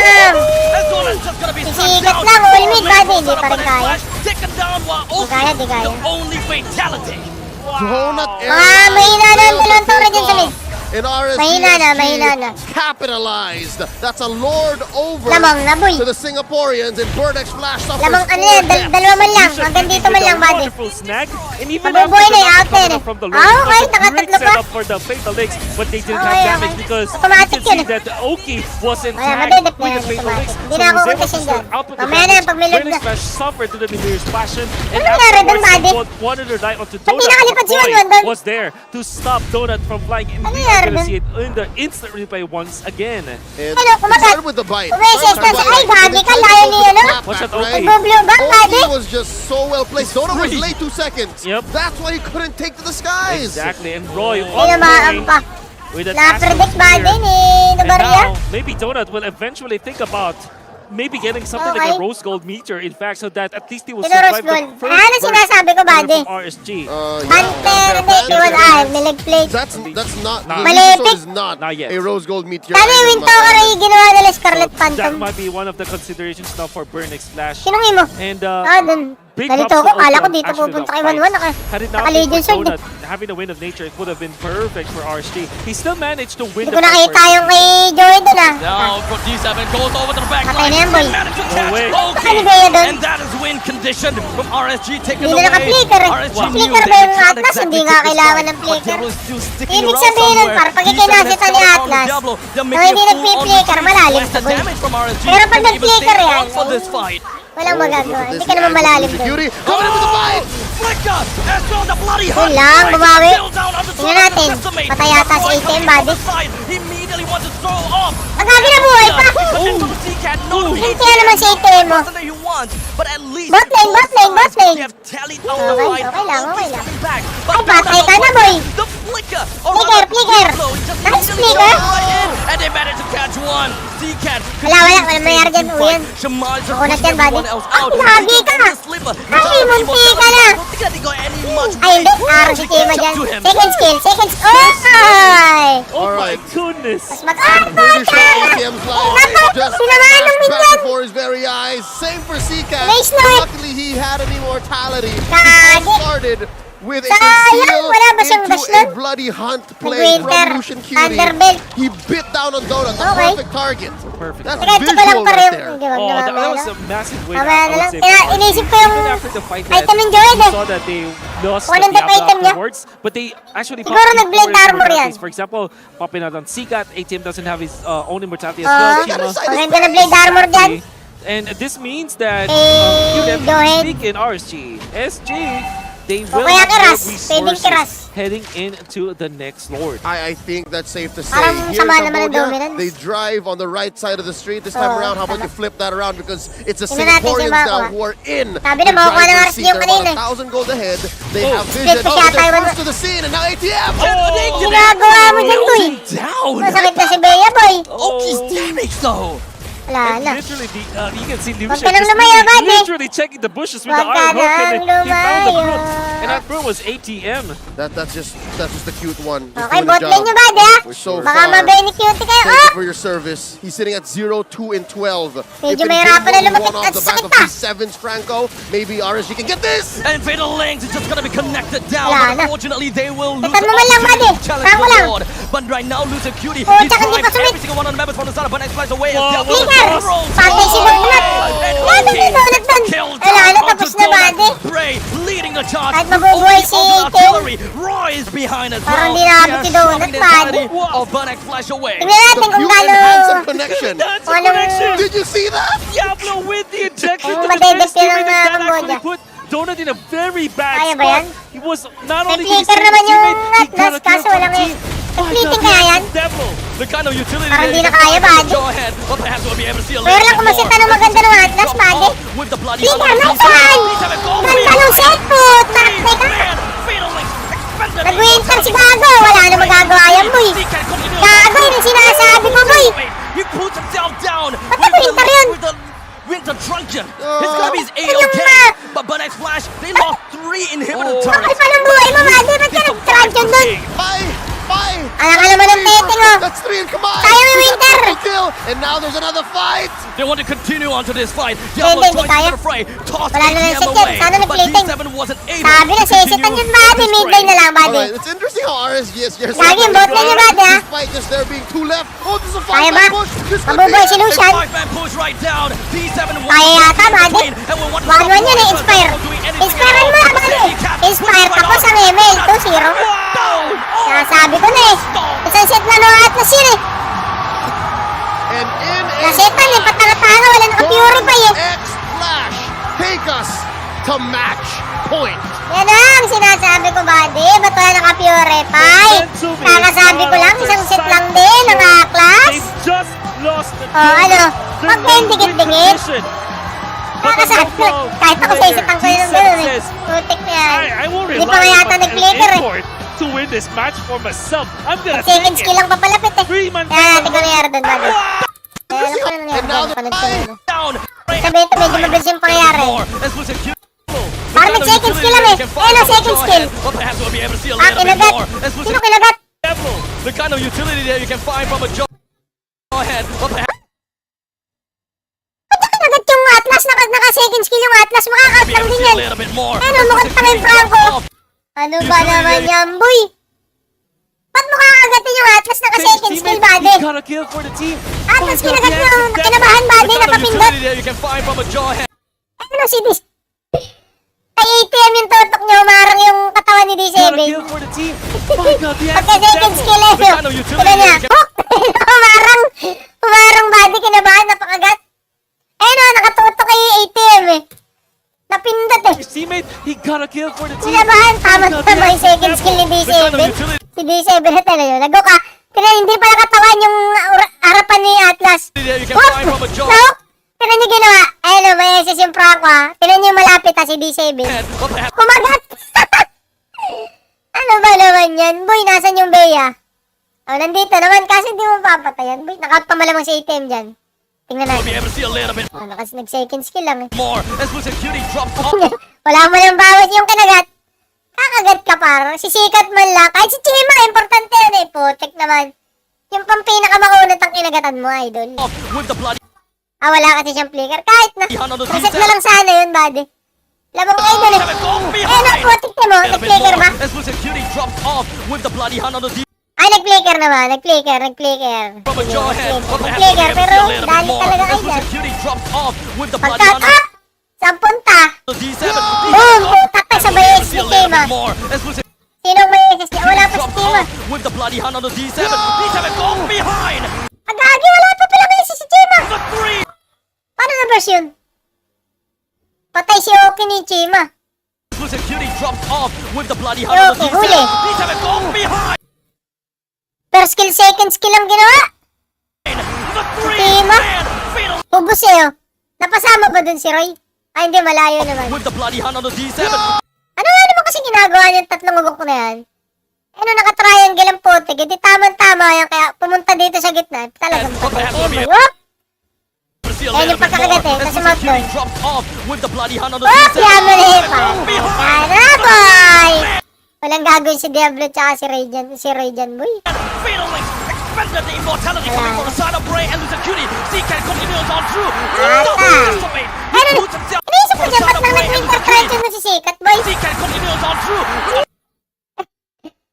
And Donut is just gonna be struck Sisikat down. lang, all mid, buddy. Hindi pa rin kaya. Taken down while Di kaya, di kaya. the only fatality. Donut Mga mahina na ang dalawang tore dyan sa mid. And Mahina na, mahina na. RSG capitalized. That's a Lord over Lamang na, boy. to the Singaporeans, and Burnex Flash suffers Lamang ano 4 yan, deaths. dalawa man lang. Yusha Hanggang dito with man a lang, buddy. wonderful snag. And even Mabubuhay after na the yung out coming there. up from the Ah, Lord, okay, it was a great nakatatlo pa. setup for the Fatal Links, but they didn't Okay, have damage okay. because Automatic you can see yun. that Oki wasn't Wala, tagged madedep na with yan, the Fatal automatic. Links. Di So na he ako was able to contesin still dyan. output the Mamaya na yan, pag may load Burnex na. Flash suffered to the Nimir's passion, and Ano nangyari dun, afterwards, buddy? wanted to die onto Ba't Donut. di nakalipad si Boy Wanwan dun? was there to stop Donut from flying, and Ano we nangyari are going to dun? see it in the instant replay once again. And Hello, kumagat. started with the bite. Umeses na siya. Ay, gagi ka, layo ni ano? What's that, Right? Oki? Nagbo-blue back, buddy. Oki was just so well placed. Donut was free. late 2 seconds. Yep. That's why he couldn't take to the skies. Exactly, and Roy Ay, on namaan point pa. with an Na-predict Astro ba Spear. din ni And Novaria? now, maybe Donut will eventually think about maybe getting something Okay. like a Rose Gold meter, in fact, so that at least he will Sino Rose survive the Gold? first Ano burst sinasabi ko, coming buddy? from RSG. Panther, hindi, iwan ay, may leg plate. That's not. Nah. Luminous Sword Malitik. is not Not yet. a Rose Gold meteor. Paano yung Winter Array ginawa nila Scarlet That Phantom? might be one of the considerations now for Burnex Flash. Sinong imo? And Dun. big Nalito props ako, to kala ko Oki dito actually pupunta the kay fight. 1-1. Had it not Naka been Legion for Sword. Donut, having a win of nature, it would have been perfect for RSG. He still managed to win Hindi the ko fight nakita for yung kay Jordan ah. Now, for D7 goes over to the back Patay line. na yan, boy. They managed to catch way. Oki. Ano ba yun dun? And that is win condition from RSG taken Hindi away. na naka-flicker eh. RSG Wow. knew Flicker that ba they yung can't Atlas? exactly Hindi take nga this kailangan fight, ng but flicker. Diablo is still sticking Ibig around sabihin nun, somewhere. par, pag D7 ikinasita has ni got on Atlas, Diablo. They're kung making hindi a full-on nag-flicker, retreat. malalim Where's to, the boy. damage from RSG? Pero pag Can they even nag-flicker stay yan, on for this oh. fight? Walang magagawa. This Hindi ka naman malalim doon. Security coming in with the bite. Flicker! As well, the bloody Yun hunt lang, tries to bumawi. build down on the Tingnan side of natin. the Sesame. Patay yata si Roy ATM, coming buddy. from the side. He immediately wants to throw off. Ang gagi na buhay pa! Potential to C-Cat, no, Hindi kaya naman si ATM mo. Something that he wants, but at least Bot lane, bot lane, bot lane. they have tallied out the Okay, fight. okay lang, okay Oki's lang. coming back, Ay, but patay ka na, boy. The flicker, or Flicker, rather, flicker. Diablo, he just Nice immediately flicker. goes right in, and they manage to catch one. C-Cat. Wala, walang mangyari dyan, uyan. Shaman just Ako na pushing dyan, buddy. everyone else Ay, out. lagi He ka. goes for the slipper. Ay, munti ka na. I don't think that they got any much Ay, hindi. way Araw to si Kima catch up dyan. to him. Second skill, second skill. Ay! Oh my Alright. goodness! Pretty sure ATM's life Naku, just tinamaan ng flashed back minyan. before his very eyes. Same for Seacat. Nice na. Luckily, he had an immortality. Gagi. Started with a Sayang, conceal wala ba siyang into dash a nun? bloody hunt play from Nag-winter. Lucian Cutie. Thunderbelt. He bit down on Donut, the Okay. perfect target. Perfect. That's Teka, check ko lang visual pa right rin. there. Hindi, wag Oh, na that was mamaya. a massive win. Mamaya I na would lang. say, Kaya for inisip ko RSG. yung Even after the fight item that ng Joed we eh. saw that they lost Kung the anong type Diablo item niya? afterwards, but they actually Siguro popped nag-blade forward armor immortalities. yan. For example, popping out on Sigat, ATM doesn't have his own immortality as Ah, well. Gotta Chima. side his Maganda na blade armor dyan. And this means that Eh, go ahead. speaking RSG, SG, they will kaya have Kiras. more Pwedeng Kiras. resources heading into the next Lord. I think that's safe to say. Parang Here in sama naman ng Cambodia, dominance. they drive on the right side of the street. This time Oo, around, how about tama. you flip that around because it's the Tingnan natin si Singaporeans Mako, now ah. who are in Sabi the na, makukuha ng driver's RSG seat. yung They're about kanina. 1,000 gold ahead. They have Split vision. pa Oh, siya, they're Taiwan. close to the scene and now ATM. Ginagawa mo dyan, boy. Down. Masakit na si Bea, boy. Oki's damage though. Wala na. Literally, you can see Huwag Lucian ka nang just lumayo, buddy. literally checking the bushes with the Huwag ka iron hook, and nang then he found the lumayo. broom. And that broom was ATM. That's just a cute one. Just Okay, doing a bot job. lane nyo, bad, ha? So Baka far, mabay ni Cutie kayo. thank Oh! you for your service. He's sitting at 0, 2, and 12. Medyo If in mahirapan game na one, lumapit one off at the back sakit of pa. these sevens, Franco, maybe RSG can get this. And Fatal Links is just gonna be connected down. Wala But na. unfortunately, they will lose Tekan the mo man lang, opportunity buddy. to challenge Franco the lang. Lord. But right now, Lucian Cutie, Oh, he tsaka hindi drives pa sumit. every single one on the members from the start. But next flies away. Wow, And Flicker! rolls Patay si forward. Donut. And Laban Oki si Donut dun. killed Wala down na, onto tapos na, Donut. buddy. Bray leading the charge. Kahit mabubuhay Oki si onto the King. artillery. Roy is behind as well. Parang di naabot They si are Donut, shoving the buddy. entirety of Burnex Flash away. Tingnan natin kung Cute gaano. enhanced connection. That's a Walang- connection. Did you see that? Diablo with the injection Oh, to the madedep first teammate, yun ang and that Cambodia. actually put Donut in a very bad Kaya ba spot. yan? He was not May only did he flicker save naman his yung teammate, he Atlas, got a kill kaso for the walang team. may fleeting kaya yan? Devil. The kind of utility Parang that di you na can kaya, find from buddy. the Jawhead, but perhaps we'll be able to see a Pero little lang bit kumasita more. ng maganda ng Atlas, buddy. With the bloody Flicker, Hunter, nasaan? P7 goal, Ganda ng set foot. Takte ka. man, Fatal Links expended. Nag-winter si Gago. Wala na magagawa yan, boy. He can continue. Gago, yun ang sinasabi ko, boy. He puts himself down Ba't winter yun? with the Winter Truncheon. It's gonna be his Yung A-OK. ma- But Burnex Flash, they lost 3 inhibitor Kapal turrets. pa ng buhay mo, buddy. Ba't ka nag-truncheon dun? Bye, bye. Alam ka naman ng teteng, oh. That's 3 and come on. Tayo may winter. Kill, and now there's another fight. They want to continue onto this fight. Hindi, Diablo hindi joins kaya. into the fray. Tossed Wala na lang ATM si Ken. away. Sana But nag-plating. D7 wasn't able Sabi na, to sesitan continue yun, buddy. this Mid fray. lane na lang, buddy. Alright, it's interesting how RSG is here. Lagi yung bot lane yung buddy, ha? Despite just there being 2 left. Oh, this is a Kaya 5-man ba? push. This could Mabubuhay be si it. Lucian. 5-man push right down. D7 Kaya yata, buddy. 1-1 yun, eh. Inspire. Inspirean mo na, buddy. Inspire, tapos ang ML. 2-0. Kaya sabi ko na, eh. Isang set na ng Atlas yun, eh. And in a Nasetan, eh. Patanga-tanga. Wala naka-purify, eh. X-Flash take us to match point. Yan ang sinasabi ko, buddy. Ba't wala naka-purify? Kakasabi ko lang, isang set lang din ng Atlas. They just lost the Oh, ano? They're Pag no dikit-dikit. position. Kakasabi ko. Kahit ako sa isitan ko yun ng gano'n, eh. Putik na yan. I will Hindi pa rely nga yata on an nag-flicker, eh. import to win this match for myself. I'm gonna Second take skill it. lang papalapit, eh. Three-man Kaya natin kung nangyari doon, buddy. Kaya alam ko na nangyari And now doon. the Panood ko fight. yun. Down. Sabihin ito, medyo mabilis yung pangyayari. Parang nag-second skill lang, eh. Ayun ang second skill. But perhaps we'll be able to see a Ah, little bit kinagat. more. Sino kinagat? The kind of utility that you can find from a Jawhead. But perhaps Ba't kinagat yung Atlas? Naka-second skill yung Atlas. Makakaat we'll be lang able to din see a yan. little bit more. Ano, mukhang tanga yung Franco. Ano ba naman yan, boy? Ba't mo kakagatin yung Atlas? Naka-second skill, buddy. He got a kill for the team. Atlas kinagat yung kinabahan, buddy. The kind of Napapindot. utility that you can find from a Jawhead. Ano si Dis? Kay ATM yung tutok niya, umarang yung katawan ni Got a D7. kill for the team. Oh my god, the Pagka second skill eh, The kind of utility tignan niya, that you can... Huk! umarang body, kinabahan, napakagat. Ayun o, nakatutok kay ATM eh. Napindot eh. His teammate, he got a kill for the team. Kinabahan, Oh tama yung second skill ni The kind of D7. utility Si D7 na talaga, nag-go ka. Tignan, hindi pala katawan yung harapan ni Atlas. that you can Huk! find from a Nahuk! Jawhead. Tignan niyo ginawa. Ayun o, may SS yung Franco ha. Tignan niyo yung malapit ha, si D7. But perhaps Kumagat! Ano ba naman yan? Boy, nasan yung Bea? Oh, nandito naman kasi hindi mo papatayan. Boy, nakapamalamang si ATM dyan. Tingnan we'll be natin. able to see a little bit Oh, nag-second skill lang eh. more. Exclusive Cutie drops off. Wala mo nang bawas yung kinagat. Kakagat ka par. Sisikat man lang. Kahit si Chima, importante yan eh. Putek naman. Yung pang pinakamakunat ang kinagatan mo, idol. With the bloody Ah, wala kasi siyang flicker. Kahit na. Ihan on the Reset D7. na lang sana yun, buddy. Labang kayo dun eh. Ayun na po, tignan mo. Nag-flicker ba? Exclusive Cutie drops off with the bloody hand on the D. Ay, nag-flicker naman. Nag-flicker. From a jawhead. Nag-flicker, pero dali talaga kayo dyan. Cutie drops off with the bloody hand on Pagkat-up! Saan punta? the D7. Boom! Putak tayo sa may XP team ah. More. Exclusive Sinong may XP? Wala pa si drops team ah. off with the bloody hand on the D7. D7 goes behind. Agagi, wala pa pala may si Chima. The 3. Paano na verse yun? Patay si Oki ni Chima. Exclusive Cutie drops off with the bloody hand on the Okay, huli. D7. D7 goes behind. First skill, second skill ang ginawa. The 3 Tima. man fatal Ubus eh oh. Napasama ba dun si Roy? Ay hindi, malayo naman. with the bloody hand on the D7. Ano nga naman kasi ginagawa niyang tatlong ugok na yan? Ano, naka-triangle ang putik. Hindi tama-tama yan. Kaya pumunta dito sa gitna. Talagang patay. Whoop! Yan yung pagkakagat eh. Sa sumat doon. Drops off with the bloody hand on the Whoop! D7. Yaman eh. Behind. Kaya boy! Walang gagawin si Diablo tsaka si Rayjan boy. Fatally expended the immortality coming from the side of Bray and Lucian Cutie. Seacat continues on through. Ano? Iniisip ko dyan, ba't nang nag-winter trench mo si Sikat boy? Seacat continues on through.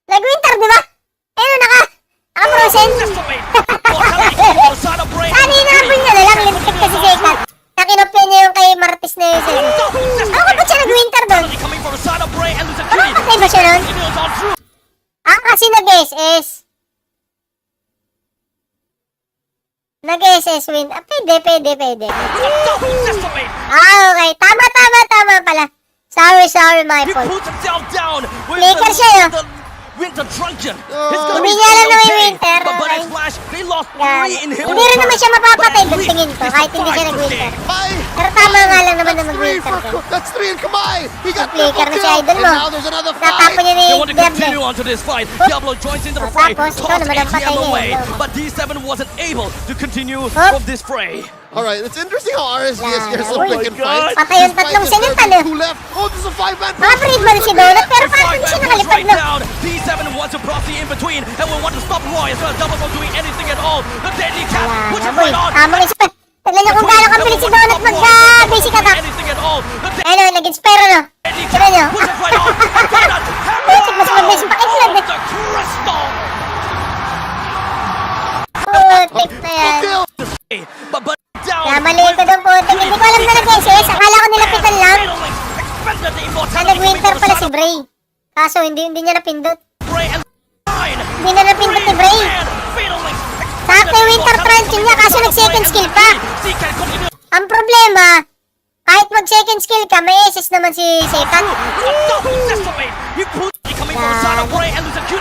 Nag-winter, di ba? Ayun, naka-frozen. Immortality coming from the side of Bray. Sana inabol niya na lang, limited kasi si Sikat. Nakinopya niya yung kay Martis na yun. Ano ka ba siya nag-winter doon? Coming from the side of Bray and Lucian Ano Cutie. patay ba siya nun? Continues on through. Kasi nag-SS. Nag-SS win. Pwede. Okay. Tama pala. Sorry, my He fault. puts himself down with Flicker siya yun. the Winter Drunken. Hindi niya alam na may winter. But Okay. Flash, they lost Yan. 3 inhibitors. Hindi rin naman siya mapapatay doon tingin ko. Kahit hindi siya nag-winter. Bye! Pero tama nga lang naman na That's three mag-winter for, ka. that's 3 in Kamai! He got Flicker na triple si kill! idol And mo. now there's another Tatapon 5! niya ni They want to Diablo. continue on to this fight. Diablo joins into the Oh, fray, tapos, ikaw toss naman ang patay ATM niya, away, no? but D7 wasn't able to continue Hop. from this fray. Alright, it's interesting how RSVS gets some Oh quick my and God. fights. Patay yung tatlong Despite the sinitan, eh. 32 left. Oh, this is a 5-man. Makapreed man si Donut, pero parang hindi siya Five-man nakalipad right na. down. D7 wants to proxy in between and will want to stop Roy as well. Double not doing anything at all. The deadly cat Wala pushes na, boy. right on. Tamang ispa. Tignan niyo kung gaano kabilis si Donut mag-basic attack. Anything at all. The Ano, nag-inspire no? deadly Tignan niyo. cat pushes right on. Donut Putik, mas mabilis pa kailan eh. the crystal. Putik na yan. Kill! But down. Kaya mali ko doon putik. Hindi ko alam na nag-SS. Akala ko nilapitan lang. Expended the Na immortality nag-winter pala si Bray. Kaso hindi niya napindot. Bray and line. Hindi na napindot ni Bray. Sakto yung winter trance niya kaso nag-second skill pa. Ang problema, kahit mag-second skill ka, may SS naman si Sekat.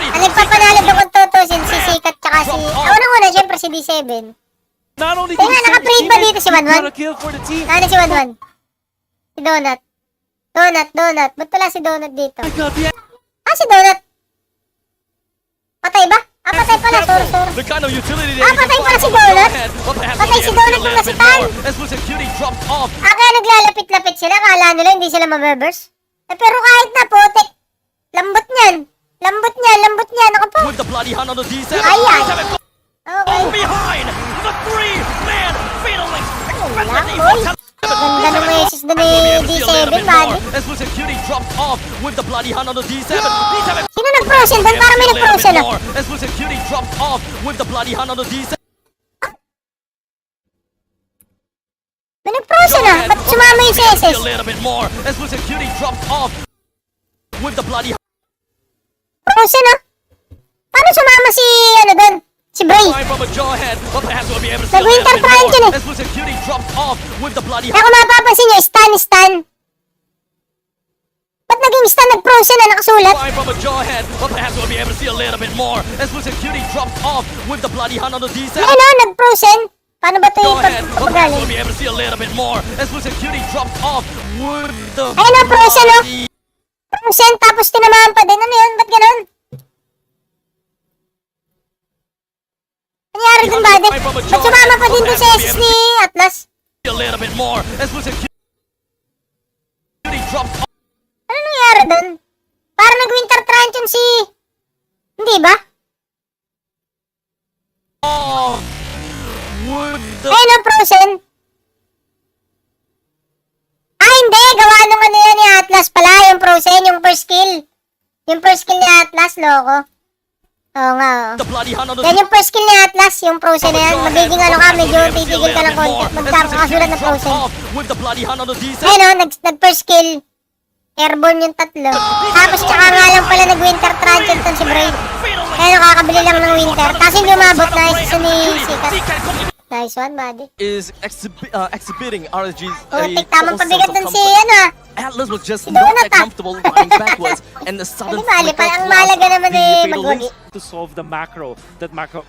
Ang nagpapanalo doon kung tutusin si Sekat tsaka si... Unang-una, syempre si D7. Not only Kaya nga, naka-trade ba dito si Wanwan? got a kill for the team. Nani si Wanwan? Si Donut. Donut. Ba't pala si Donut dito? My God, yeah. Si Donut. Patay ba? Patay pala. Sorry. The kind of utility patay pala si Donut. Patay si Donut ng nasitan. Exclusive Cutie dropped off. Kaya naglalapit-lapit sila. Kala nila hindi sila ma-reverse. Pero kahit na, putik. Lambot niyan. Lambot niya. Ako po. With the bloody hand on the D7. Ay. D7 Okay. behind the 3-man fatal link. Wala, boy. Ganda ng meses doon ni D7, bagi. Exclusive Cutie dropped off with the bloody hand on the D7. D7 Sino nag-frozen doon? Parang may nag-frozen ah. Exclusive Cutie dropped off with the bloody hand on the D7. May nag-frozen ah. Ba't sumama yung A SS? little bit more. Exclusive Cutie dropped off with the bloody hand. Frozen ah. Paano sumama si, doon? Si Bray. From a jawhead, but perhaps we'll be able to see a little Nag-winter bit trial more. yun eh. Exclusive Cutie dropped off with the bloody Kaya hand. kung mapapansin nyo, stun. Ba't naging stun? Nag-frozen na nakasulat? From a jawhead, but perhaps we'll be able to see a little bit more. Exclusive Cutie dropped off with the bloody hand on the D7. Ayun o, nag-frozen. Paano ba ito yung Jawhead, but perhaps we'll pagpagaling? be able to see a little bit more. Exclusive Cutie dropped off with the Ayun o, frozen o. bloody Frozen, tapos tinamaan pa din. Ano yun? Ba't ganun? Nangyari dun ba? Ba't sumama pa din doon sa SS ni Atlas? a little bit more. Exclusive Cutie dropped off. Ano nangyari dun? Parang nag-winter trance yun si... Hindi ba? With the Ayun o, frozen. Ay, hindi. Gawa nung ano yan ni Atlas pala. Yung Frozen, yung first kill. Yung first kill ni Atlas, loko. Oo nga, oo. The bloody hand on the Yan yung first kill ni Atlas, yung Frozen na yan. Magiging ano ka, medyo titigil ka ng konti. Magkakasulat na Frozen. with the bloody hand on the D7. Ayun o, nag-first kill. Airborne yung tatlo. Tapos tsaka nga lang pala nag-winter transient si Brave. Kaya nakakabili lang ng winter. Kasi hindi umabot na isa ni Sikat. Nice one, buddy. Is exhibiting RSG's Putik, tamang false pabigat sense of dun si, comfort. ano Atlas was just Hindi not ko that nata. comfortable running backwards, and the sudden Hindi bali pa, ang flicker mahalaga plus naman the eh, fatal magwagi. links. To solve the macro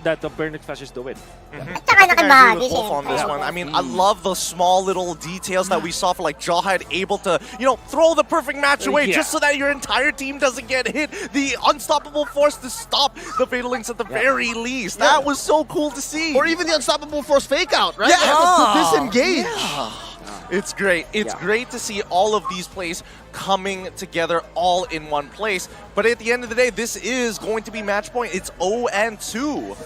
that the Burn X Flash is doing. At saka I agree nakibahagi with both on this one. I mean, I love the small little details that we saw for like Jawhead able to, throw the perfect match away Yeah. just so that your entire team doesn't get hit. The unstoppable force to stop the Fatal Links at the very least. That was so cool to see. Or even the unstoppable force fake out, right? Yeah. They have to disengage. It's great. It's great to see all of these plays coming together all in one place. But at the end of the day, this is going to be match point. It's 0-2.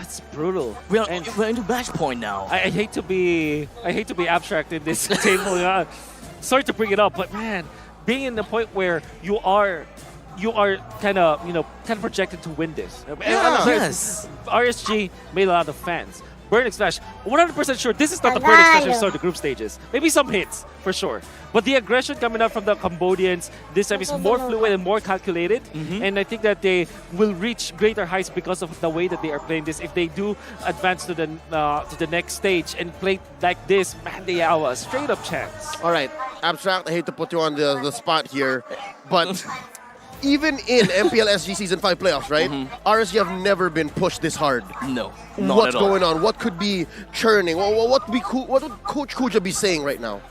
It's brutal. We're And into match point now. I hate to be abstract in this table. Sorry to bring it up, but man, being in the point where you are kind of projected to win this. Yes. RSG made a lot of fans. Burn X Flash, 100% sure this is not the Burn X Flash we saw in the group stages. Maybe some hits, for sure. But the aggression coming out from the Cambodians this time is more fluid and more calculated. And I think that they will reach greater heights because of the way that they are playing this. If they do advance to the next stage and play like this, man, they have a straight up chance. All right, Abstract, I hate to put you on the spot here, but even in MPL SG Season 5 playoffs, right? RSG have never been pushed this hard. No, not What's at all. going on? What could be churning? What would Coach Kuja be saying right now?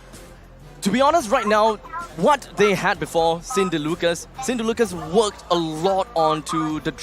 To be honest, right now, what they had before, Cindy Lucas worked a lot onto the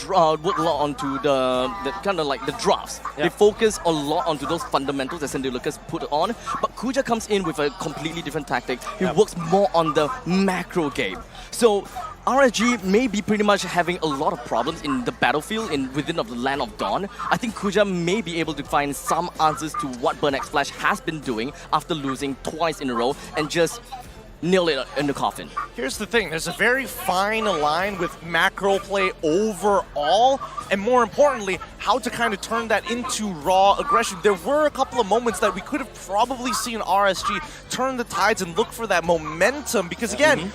kind of like the drafts. Yeah. They focus a lot onto those fundamentals that Cindy Lucas put on. But Kuja comes in with a completely different tactic. He works more on the macro game. So RSG may be pretty much having a lot of problems in the battlefield within of the Land of Dawn. I think Kuja may be able to find some answers to what Burn X Flash has been doing after losing twice in a row and just nail it in the coffin. Here's the thing, there's a very fine line with macro play overall, and more importantly, how to kind of turn that into raw aggression. There were a couple of moments that we could have probably seen RSG turn the tides and look for that momentum, because again,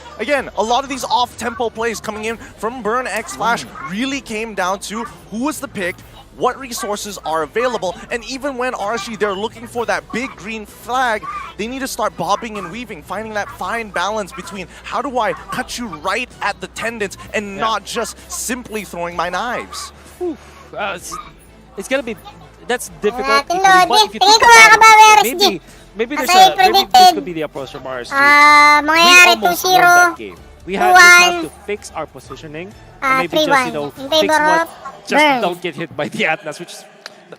a lot of these off-tempo plays coming in from Burn X Flash really came down to who was the pick, what resources are available, and even when RSG, they're looking for that big green flag, they need to start bobbing and weaving, finding that fine balance between how do I cut you right at the tendons and not just simply throwing my knives. It's gonna be difficult. Natin, But Lodi. if you Tingin think ko about makakabawi it, RSG. maybe As this I predicted, could be the approach from RSG. Mangyayari We almost won that 2-0. game. We just have 2-1. to fix our positioning. Ah, And maybe just, 3-1. In fix favor what, of just Burn. don't get hit by the Atlas, which is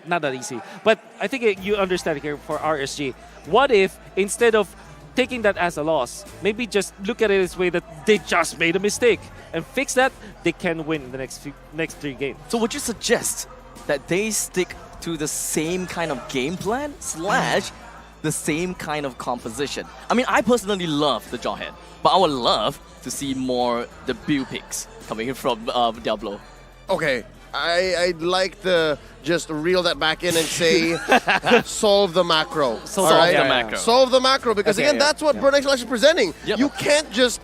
not that easy. But I think you understand here for RSG. What if, instead of taking that as a loss, maybe just look at it this way that they just made a mistake and fix that, they can win the next 3 games. So would you suggest that they stick to the same kind of game plan / the same kind of composition? I mean, I personally love the Jawhead, but I would love to see more the build picks coming in from Diablo. Okay, I'd like to just reel that back in and say, solve the macro. Solve all right? the macro. Solve the macro, because Okay, again, yeah, that's what Burn X Flash is presenting. Yep. You can't just...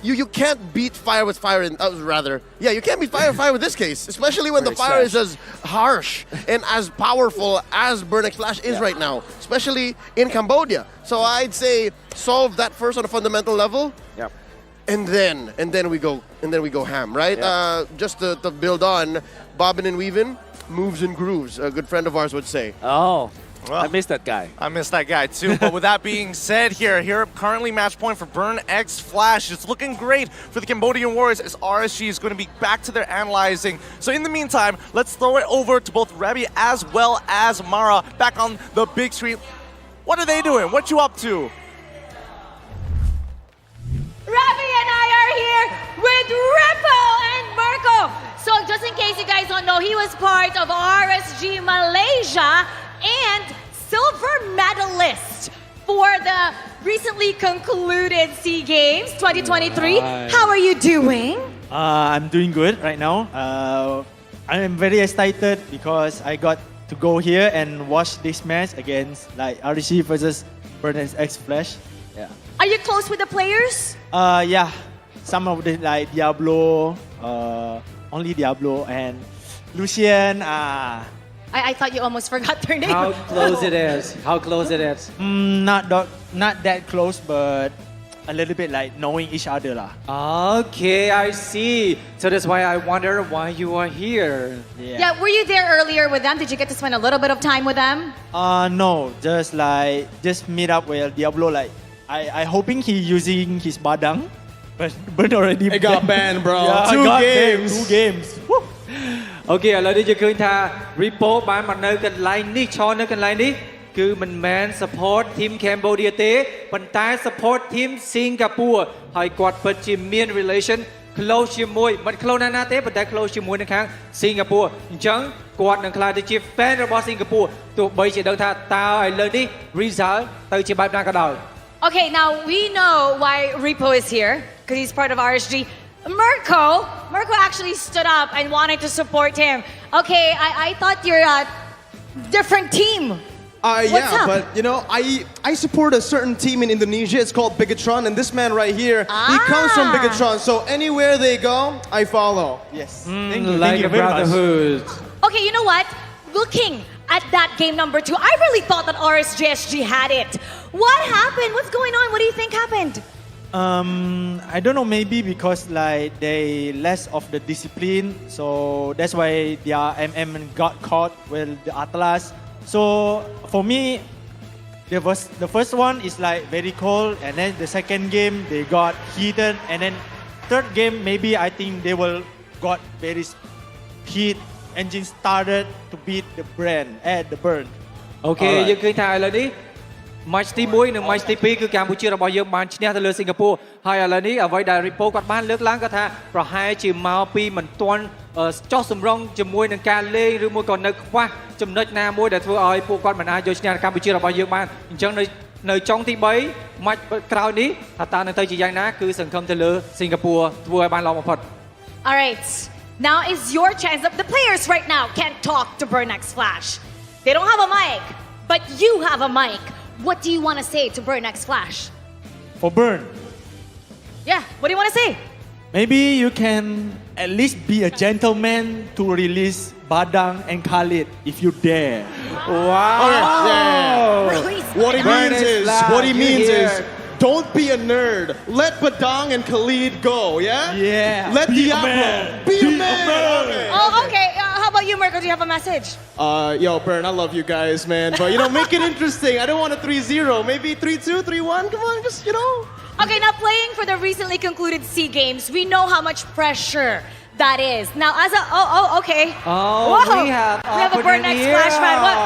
You can't beat fire with fire, you can't beat fire with fire with this case, especially when the fire is as harsh and as powerful as Burn X Flash is right now, especially in Cambodia. So I'd say solve that first on a fundamental level. Yep. And then we go ham, right? Yeah. Just to build on, bobbing and weaving, moves and grooves. A good friend of ours would say. Oh, Well, I missed that guy. I missed that guy too, but with that being said, here currently match point for Burn X Flash. It's looking great for the Cambodian Warriors as RSG is going to be back to their analyzing. So in the meantime, let's throw it over to both Rebby as well as Mara back on the big screen. What are they doing? What you up to? Ravi and I are here with Ripple and Mirko. So just in case you guys don't know, he was part of RSG Malaysia and silver medalist for the recently concluded SEA Games 2023. Right. How are you doing? I'm doing good right now. I am very excited because I got to go here and watch this match against like RSG versus Burnett's X Flash. Yeah. Are you close with the players? Yeah. Some of the like Diablo, only Diablo and Lucian. I thought you almost forgot their name. How close it is? How close it is? Not that close, but a little bit like knowing each other lah. Okay, I see. So that's why I wonder why you are here. Yeah, were you there earlier with them? Did you get to spend a little bit of time with them? No, just meet up with Diablo. Like I hoping he using his badang, but already It got banned, bro. Yeah, Two got games. banned, 2 games. Woo. អូខេឥឡូវនេះយើងឃើញថា Repo បានមកនៅកន្លែងនេះឈរនៅកន្លែងនេះគឺមិនមែន support team Cambodia ទេប៉ុន្តែ support team Singapore ហើយគាត់ពិតជាមាន relation close ជាមួយមិន close ណាស់ទេប៉ុន្តែ close ជាមួយនៅខាង Singapore អញ្ចឹងគាត់នឹងក្លាយទៅជា fan របស់ Singapore ទោះបីជាដឹងថាតើឥឡូវនេះ result ទៅជាបែបណាក៏ដោយ Okay, now we know why Repo is here because he's part of RSG. Mirko actually stood up and wanted to support him. Okay, I thought you're a different team. What's Yeah, up? but you know, I support a certain team in Indonesia. It's called Bigatron, and this man right here, he comes from Ah. Bigatron. So anywhere they go, I follow. Yes. Thank you. like Thank you a very much. brotherhood Okay, you know what? Looking at that game number 2, I really thought that RSGSG had it. What happened? What's going on? What do you think happened? I don't know. Maybe because like they less of the discipline, so that's why their MM got caught with the Atlas. So for me, the first one is like very cold, and then the second game they got heated, and then third game maybe I think they will got very heat. Engine started to beat the brand at the burn. អូខេយើងឃើញថាឥឡូវនេះ match ទី1និង match ទី2គឺកម្ពុជារបស់យើងបានឈ្នះទៅលើសិង្ហបុរីហើយឥឡូវនេះអ្វីដែល Repo គាត់បានលើកឡើងគាត់ថាប្រហែលជាមកពីមិនទាន់ចោះសម្រងជាមួយនឹងការលេងឬមួយក៏នៅខ្វះចំណុចណាមួយដែលធ្វើឲ្យពួកគាត់មិនអាចយកឈ្នះកម្ពុជារបស់យើងបានអញ្ចឹងនៅចុងទី3 match ក្រោយនេះថាតើនឹងទៅជាយ៉ាងណាគឺសង្ឃឹមទៅលើសិង្ហបុរីធ្វើឲ្យបានល្អបំផុត All right, now is your chance. The players right now can't talk to Burnex Flash. They don't have a mic, but you have a mic. What do you want to say to Burnex Flash? For burn, Yeah, what do you want to say? maybe you can at least be a gentleman to release Badang and Khalid if you dare. Release What he Burn means is is, loud. what he You means hear. is, don't be a nerd. Let Badang and Khalid go, yeah? Yeah. Let Be a Diablo man. be a Be a man. man. Okay. Oh, okay. How about you, Mirko? Do you have a message? Yo, Burn, I love you guys, man. But, you know, make it interesting. I don't want a 3-0. Maybe 3-2, 3-1. Come on, just, you know. Okay, now playing for the recently concluded SEA Games, we know how much pressure that is. Now, as a okay. Oh, we have a Burnex opportunity Flash fan. here.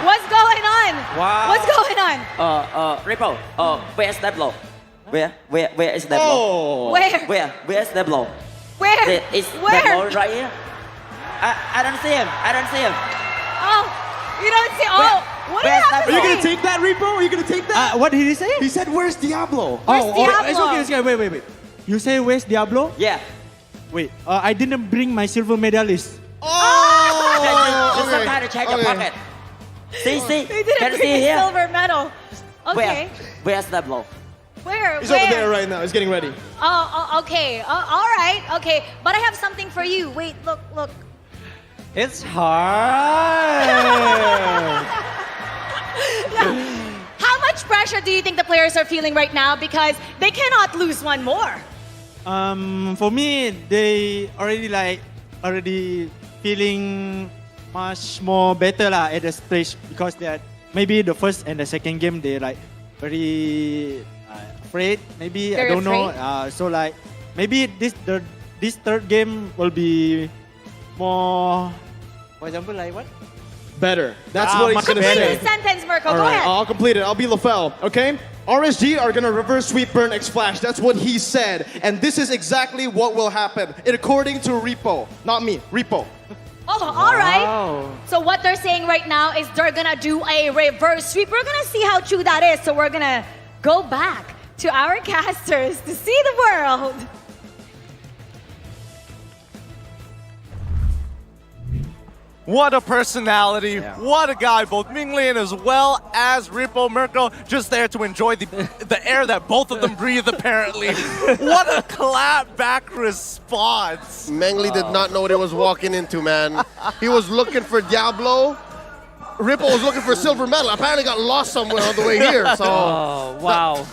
What's going on? Wow. What's going on? Ripple, where's Deblo? Where is Deblo? Oh. Where's Deblo? Where? Is Where? Deblo right here? I don't see him. Oh, you don't see. Oh, what where's happened? Are you going to take that, Repo? Are you going to take that? What did he say? He said, where's Diablo? Where's Diablo? It's okay. It's okay. Wait. You say where's Diablo? Yeah. Wait. I didn't bring my silver medalist. Just sometimes check your okay. pocket. See? He didn't Can you bring see a here? silver medal. Okay. Where's Deblo? Where? He's Where? over there right now. He's getting ready. Oh, okay. All right. Okay. But I have something for you. Wait, look. It's hard How much pressure do you think the players are feeling right now? Because they cannot lose one more. For me, they already feeling much more better lah at the stage because they are maybe the first and the second game they like very afraid. Maybe Very I don't know. afraid? So like maybe this third game will be more. For example, like what? Better. That's what he's much going to Complete say. the sentence, Mirko. All Go right, ahead. I'll complete it. I'll be LaFell, okay? RSG are going to reverse sweep Burn X Flash. That's what he said. And this is exactly what will happen, according to Repo. Not me, Repo. Oh, all right. Wow. So what they're saying right now is they're gonna do a reverse sweep. We're gonna see how true that is. So we're gonna go back to our casters to see the world. What a personality. What a guy. Both Minglian as well as Rippo Mirko just there to enjoy the air that both of them breathe, apparently. What a clap back response. Mengli did not know what he was walking into, man. He was looking for Diablo. Rippo was looking for silver medal. Apparently got lost somewhere on the way here. So Oh, wow.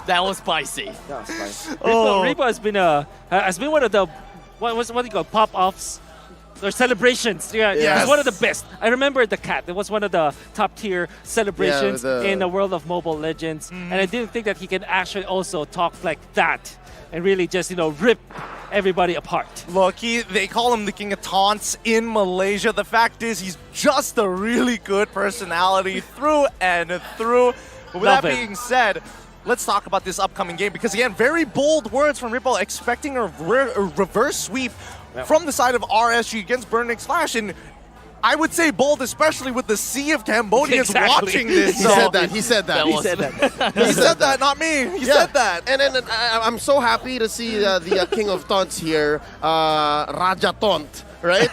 That was spicy. Rippo has been one of the what do you call pop-offs or celebrations. Yeah, Yes. it's one of the best. I remember the cat. It was one of the top tier celebrations in the world of Mobile Legends, and I didn't think that he can actually also talk like that and really just rip everybody apart. Look, they call him the king of taunts in Malaysia. The fact is, he's just a really good personality through and through. But with Love that it. being said, let's talk about this upcoming game because, again, very bold words from Ripple, expecting a reverse sweep from the side of RSG against Burnix Flash. And I would say bold, especially with the sea of Cambodians Exactly. watching this. he said that. He said that. He said that. He said that, not me. He said that. And then I'm so happy to see the King of Taunts here, Raja Taunt, right?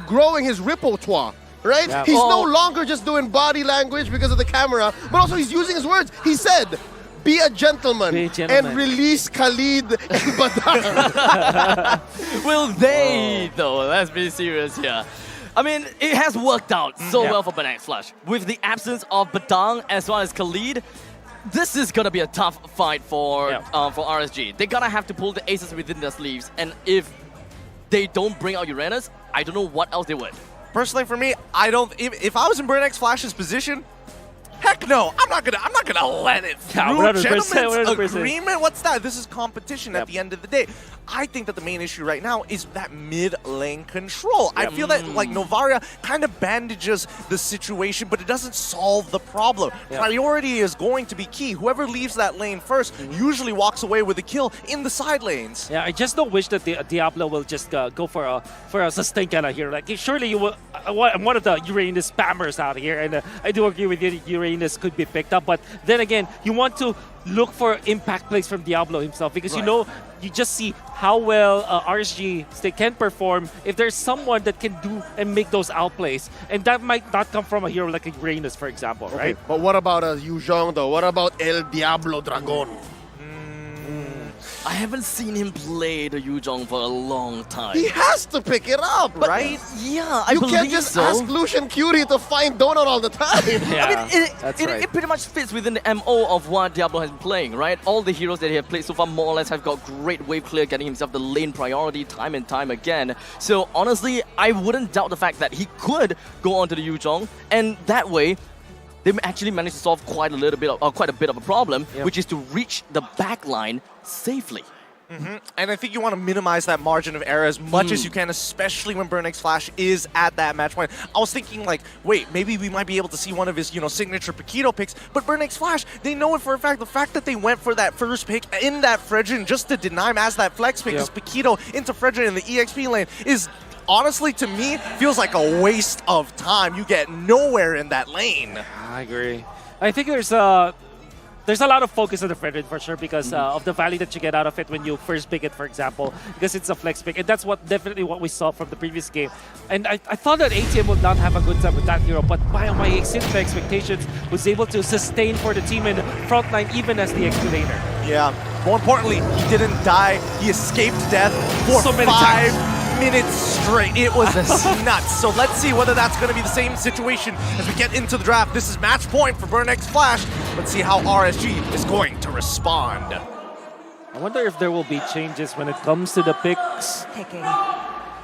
Growing his repertoire. Right? Yeah. He's no longer just doing body language because of the camera, but also he's using his words. He said, be a gentleman, Be a gentleman. and release Khalid and Badar. Will they, though? Let's be serious here. I mean, it has worked out so well for Banax Flash. With the absence of Badang as well as Khalid, this is gonna be a tough fight for RSG. They're gonna have to pull the aces within their sleeves, and if they don't bring out Uranus, I don't know what else they would. Personally, for me, I don't. If I was in Burnix Flash's position, heck no, I'm not gonna let it through. 100%, Gentlemen's 100%. agreement. What's that? This is competition at the end of the day. I think that the main issue right now is that mid lane control. I feel that like Novaria kind of bandages the situation, but it doesn't solve the problem. Priority is going to be key. Whoever leaves that lane first usually walks away with a kill in the side lanes. Yeah, I just don't wish that Diablo will just go for a sustain kind of hero. Like surely you will. I'm one of the Uranus spammers out here, and I do agree with you. Uranus could be picked up, but then again, you want to look for impact plays from Diablo himself because you just see how well RSG they can perform if there's someone that can do and make those outplays, and that might not come from a hero like Uranus, for example, right? But what about Yu Zhong though? What about El Diablo Dragon? I haven't seen him play the Yu Zhong for a long time. He has to pick it up, but Right? Yeah, I you believe can't just so. ask Lucian Curie to find Donut all the time. I mean, it pretty much fits within the MO of what Diablo has been playing, right? All the heroes that he has played so far more or less have got great wave clear, getting himself the lane priority time and time again. So honestly, I wouldn't doubt the fact that he could go on to the Yu Zhong, and that way, they actually managed to solve quite a bit of a problem, which is to reach the back line safely. And I think you want to minimize that margin of error as much as you can, especially when Burnix Flash is at that match point. I was thinking like, wait, maybe we might be able to see one of his, signature Paquito picks, but Burnix Flash, they know it for a fact. The fact that they went for that first pick in that Fredrin just to deny him as that flex pick, because Paquito into Fredrin in the EXP lane is honestly, to me, feels like a waste of time. You get nowhere in that lane. I agree. I think there's a lot of focus on the Fredrin for sure because of the value that you get out of it when you first pick it, for example, because it's a flex pick, and that's definitely what we saw from the previous game. And I thought that ATM would not have a good time with that hero, but by my exceeded my expectations, was able to sustain for the team in frontline even as the XP laner. Yeah. More importantly, he didn't die. He escaped death for So many 5 minutes straight. It was nuts. So let's see whether that's going to be the same situation as we get into the draft. This is match point for Burnix Flash. Let's see how RSG is going to respond. I wonder if there will be changes when it comes to the picks.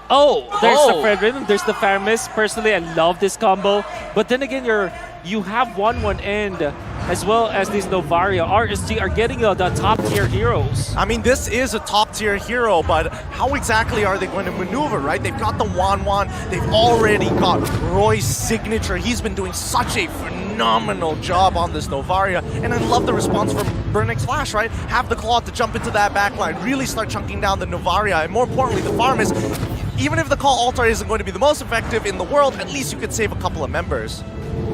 Oh, there's the Fredrin, there's the Faramis. Personally, I love this combo. But then again, you have 1-1 end as well as these Novaria. RSG are getting the top tier heroes. I mean, this is a top tier hero, but how exactly are they going to maneuver, right? They've got the Wan. They've already got Roy's signature. He's been doing such a phenomenal job on this Novaria, and I love the response from Burnix Flash, right? Have the Claw to jump into that backline, really start chunking down the Novaria, and more importantly, the farm is, even if the Call Altar isn't going to be the most effective in the world, at least you could save a couple of members.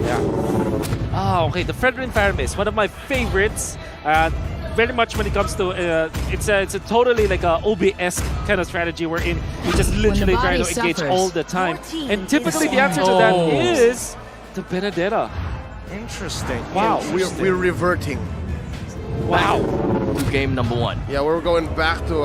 Yeah. Oh, okay. The Fredrin Faramis, one of my favorites. Very much when it comes to it's a totally like a OBS kind of strategy wherein you just literally try to engage all the time. And typically the answer to that is the Benedetta. Interesting. Wow. We're reverting. Wow. To game number 1. Yeah, we're going back to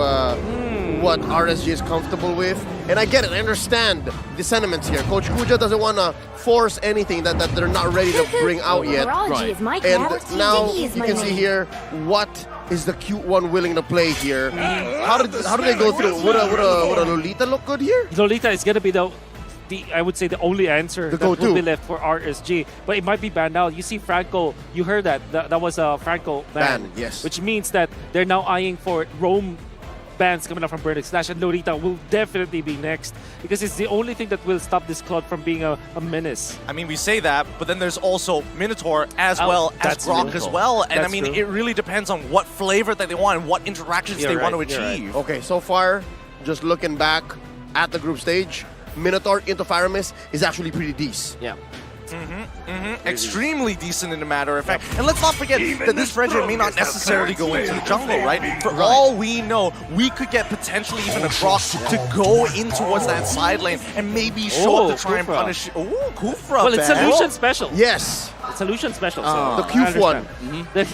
what RSG is comfortable with. And I get it, I understand the sentiments here. Coach Kuja doesn't want to force anything that they're not ready to bring out yet. Right. And now you can see here, what is the cute one willing to play here? How do they go through? Would a Lolita look good here? Lolita is going to be the I would say the only answer The that will go-to. be left for RSG. But it might be banned out. You see Franco, you heard that. That was a Franco ban. Yes. Which means that they're now eyeing for Rome bans coming up from Burn Slash, and Lolita will definitely be next because it's the only thing that will stop this Claude from being a menace. I mean, we say that, but then there's also Minotaur as Oh, well as that's Grok true. as well. And I That's mean, true. it really depends on what flavor that they want and what interactions You're they right, want to you're right. achieve. Okay, so far, just looking back at the group stage, Minotaur into Faramis is actually pretty decent. Yeah. Extremely decent in a matter of fact. And let's not forget that this Fredrin may not necessarily go into the jungle, right? For all we know, we could get potentially even a Grok to go in towards that side lane and maybe show up to try and Kufra. punish. Ooh, Kufra, Well, it's man. Solution Special. Yes, It's Solution Special. So the cute I one. understand.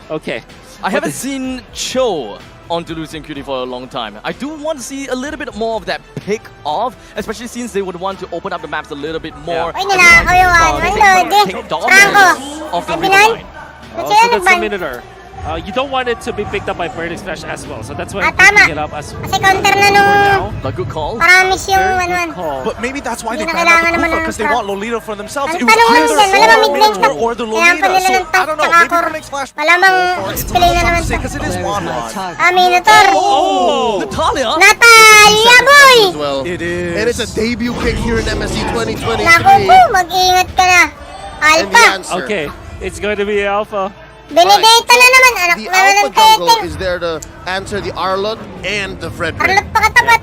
Okay. I haven't seen Cho onto Lucian Cutie for a long time. I do want to see a little bit more of that pick off, especially since they would want to open up the maps a little bit more. Uy, ninakaw yung Take dominance Franco, of the sabi River nun. line. Oh, Kasi so ano that's ba? the Minotaur. You don't want it to be picked up by Burning Splash as well, so that's why I'm tama. picking it up as Kasi counter na for nung now. A good call. paramis yung Very good ano. call. But maybe that's why Hindi they na banned out kailangan the naman Kufra ng because they trap. want Lolita for themselves. Ang It was tanong lang either dyan, malamang or mid-lane Minotaur to. or the Kailangan pa Lolita. nila So ng I top don't know. tsaka Maybe core. Burning Splash. Malamang It's spilling na naman to. because it is one-on. Minotaur. Oh! Natalia! Natalia, boy! As well. It is. And it's a debut pick here in MSC 2023. Naku po, mag-iingat ka na. And the Alpha. answer. Okay, it's going to be Alpha. Benedetta na naman, anak The naman Alpha ng jungle teteng. is there to answer the Arlott and the Fredrin. Arlot pa katapat.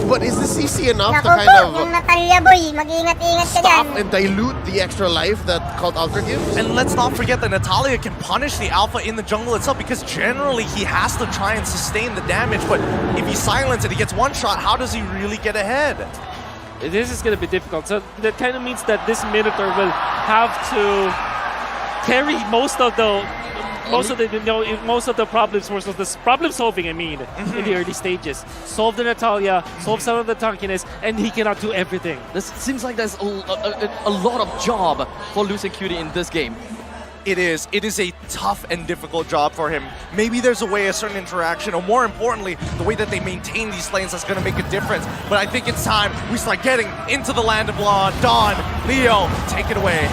But is the CC enough Naku to kind po, yung of Natalia, boy. Mag-iingat-ingat ka dyan. stop and dilute the extra life that Cult Ultra gives? And let's not forget that Natalia can punish the Alpha in the jungle itself because generally he has to try and sustain the damage, but if he silences it, he gets one shot, how does he really get ahead? This is going to be difficult. So that kind of means that this Minotaur will have to carry most of the problems versus the problem solving. I mean, in the early stages, solve the Natalia, solve some of the tankiness, and he cannot do everything. This seems like there's a lot of job for Lucian Cutie in this game. It is a tough and difficult job for him. Maybe there's a way, a certain interaction, or more importantly, the way that they maintain these lanes that's going to make a difference. But I think it's time we start getting into the land of law. Don, Leo, take it away.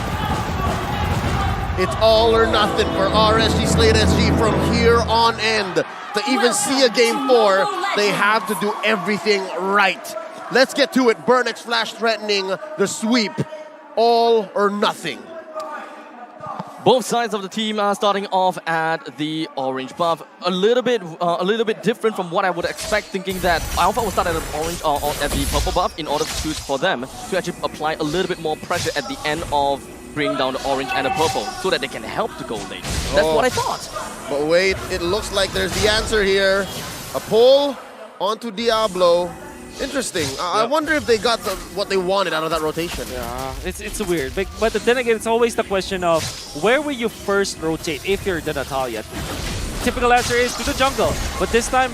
It's all or nothing for RSG Slate SG from here on end. To even see a game 4, they have to do everything right. Let's get to it. Burnex Flash threatening the sweep. All or nothing. Both sides of the team are starting off at the orange buff. A little bit different from what I would expect, thinking that Alpha will start at the orange or at the purple buff in order for them to actually apply a little bit more pressure at the end of bringing down the orange and the purple, so that they can help the gold lane. That's what I thought. But wait, it looks like there's the answer here. A pull onto Diablo. Interesting. I wonder if they got what they wanted out of that rotation. Yeah, it's weird. But then again, it's always the question of where will you first rotate if you're the Natalia. Typical answer is to the jungle. But this time,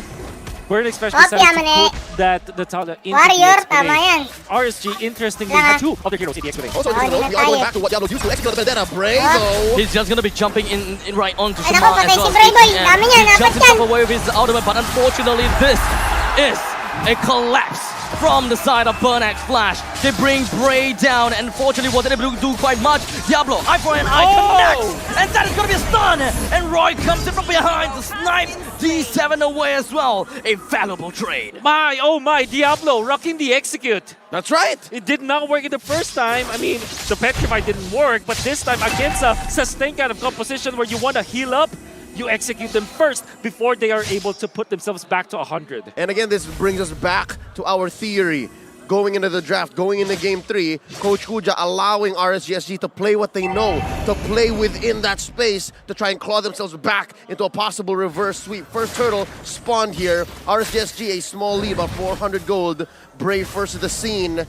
Burn especially decided to put that Natalia into Warrior, the tama yan. RSG, interestingly, had two of their heroes in the explanation. Also, we are going back to what Diablo used to execute the Vendetta. Bravo. He's just gonna be jumping in right onto Ay, Shamar naku, as patay well. si Brayboy. And Dami niya, he dapat jumps himself yan. away with his ultimate, but unfortunately this is a collapse from the side of Burnax Flash. They bring Bray down, and fortunately wasn't able to do quite much. Diablo, eye for an eye connects, and that is gonna be a stun. And Roy comes in from behind to snipe D7 away as well. A valuable trade. Oh my, Diablo rocking the execute. That's right. It did not work in the first time. I mean, the Petrify didn't work, but this time against a sustained kind of composition where you want to heal up, you execute them first before they are able to put themselves back to 100. And again, this brings us back to our theory. going into the draft, going into Game 3, Coach Kuja allowing RSGSG to play what they know, to play within that space, to try and claw themselves back into a possible reverse sweep. First turtle spawned here. RSGSG a small lead, about 400 gold. Brave first to the scene.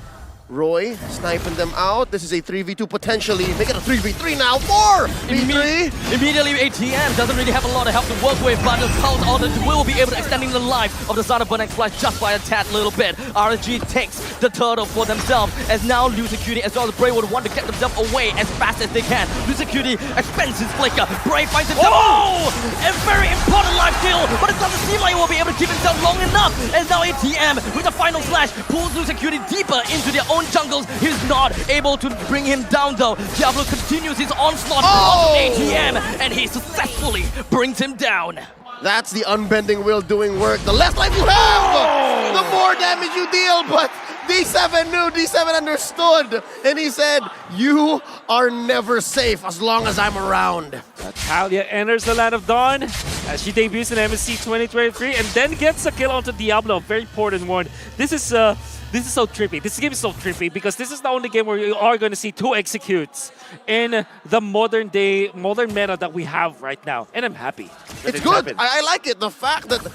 Roy sniping them out. This is a 3v2 potentially. Make it a 3v3 now. 4v3. Immediately, ATM doesn't really have a lot of help to work with, but the Cult Altar will be able to extending the life of the Son of Burn Flash just by a tad little bit. RSG takes the turtle for themselves, as now Lucidity as well as Brave would want to get themselves away as fast as they can. Lucidity expends his flicker. Brave finds himself. Oh! A very important life steal, but it doesn't seem like he will be able to keep himself long enough. As now ATM with the final slash pulls Lucidity deeper into their own jungles. He's not able to bring him down though. Diablo continues his onslaught on ATM, and he successfully brings him down. That's the unbending will doing work. The less life you have, the more damage you deal. But D7 knew, D7 understood, and he said, you are never safe as long as I'm around. Talia enters the Land of Dawn as she debuts in MSC 2023 and then gets a kill onto Diablo. Very important one. This is so trippy. This game is so trippy because this is the only game where you are going to see 2 executes in the modern meta that we have right now. And I'm happy that It's good. happened. I like it. The fact that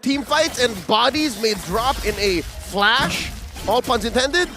team fights and bodies may drop in a flash, all puns intended,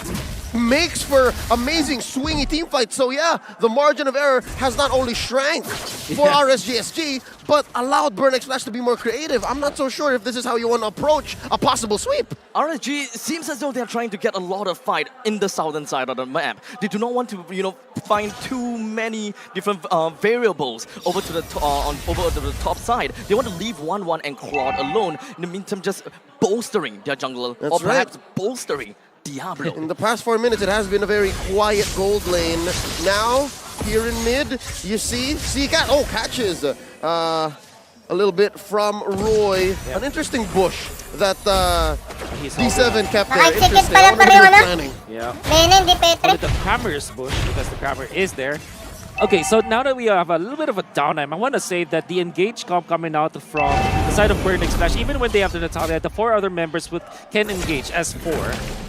makes for amazing swingy team fights. So yeah, the margin of error has not only shrank for RSGSG, but allowed Burnex Flash to be more creative. I'm not so sure if this is how you want to approach a possible sweep. RSG seems as though they're trying to get a lot of fight in the southern side of the map. They do not want to, find too many different variables over to the top side. They want to leave 1-1 and Claude alone. In the meantime, just bolstering their jungler, That's or perhaps right. bolstering Diablo. In the past 4 minutes, it has been a very quiet gold lane. Now, here in mid, you see Cat. Oh, catches a little bit from Roy. Yeah. An interesting bush that He's D7 kept there. Nakasikip Interesting. pala I wonder pa rin, if he was ano? planning. Yeah. Lenen, di Petre. With the Crammer's bush because the Crammer is there. Okay, so now that we have a little bit of a downtime, I want to say that the engage comp coming out from the side of Burnex Flash, even when they have the Natalia, the 4 other members can engage as 4.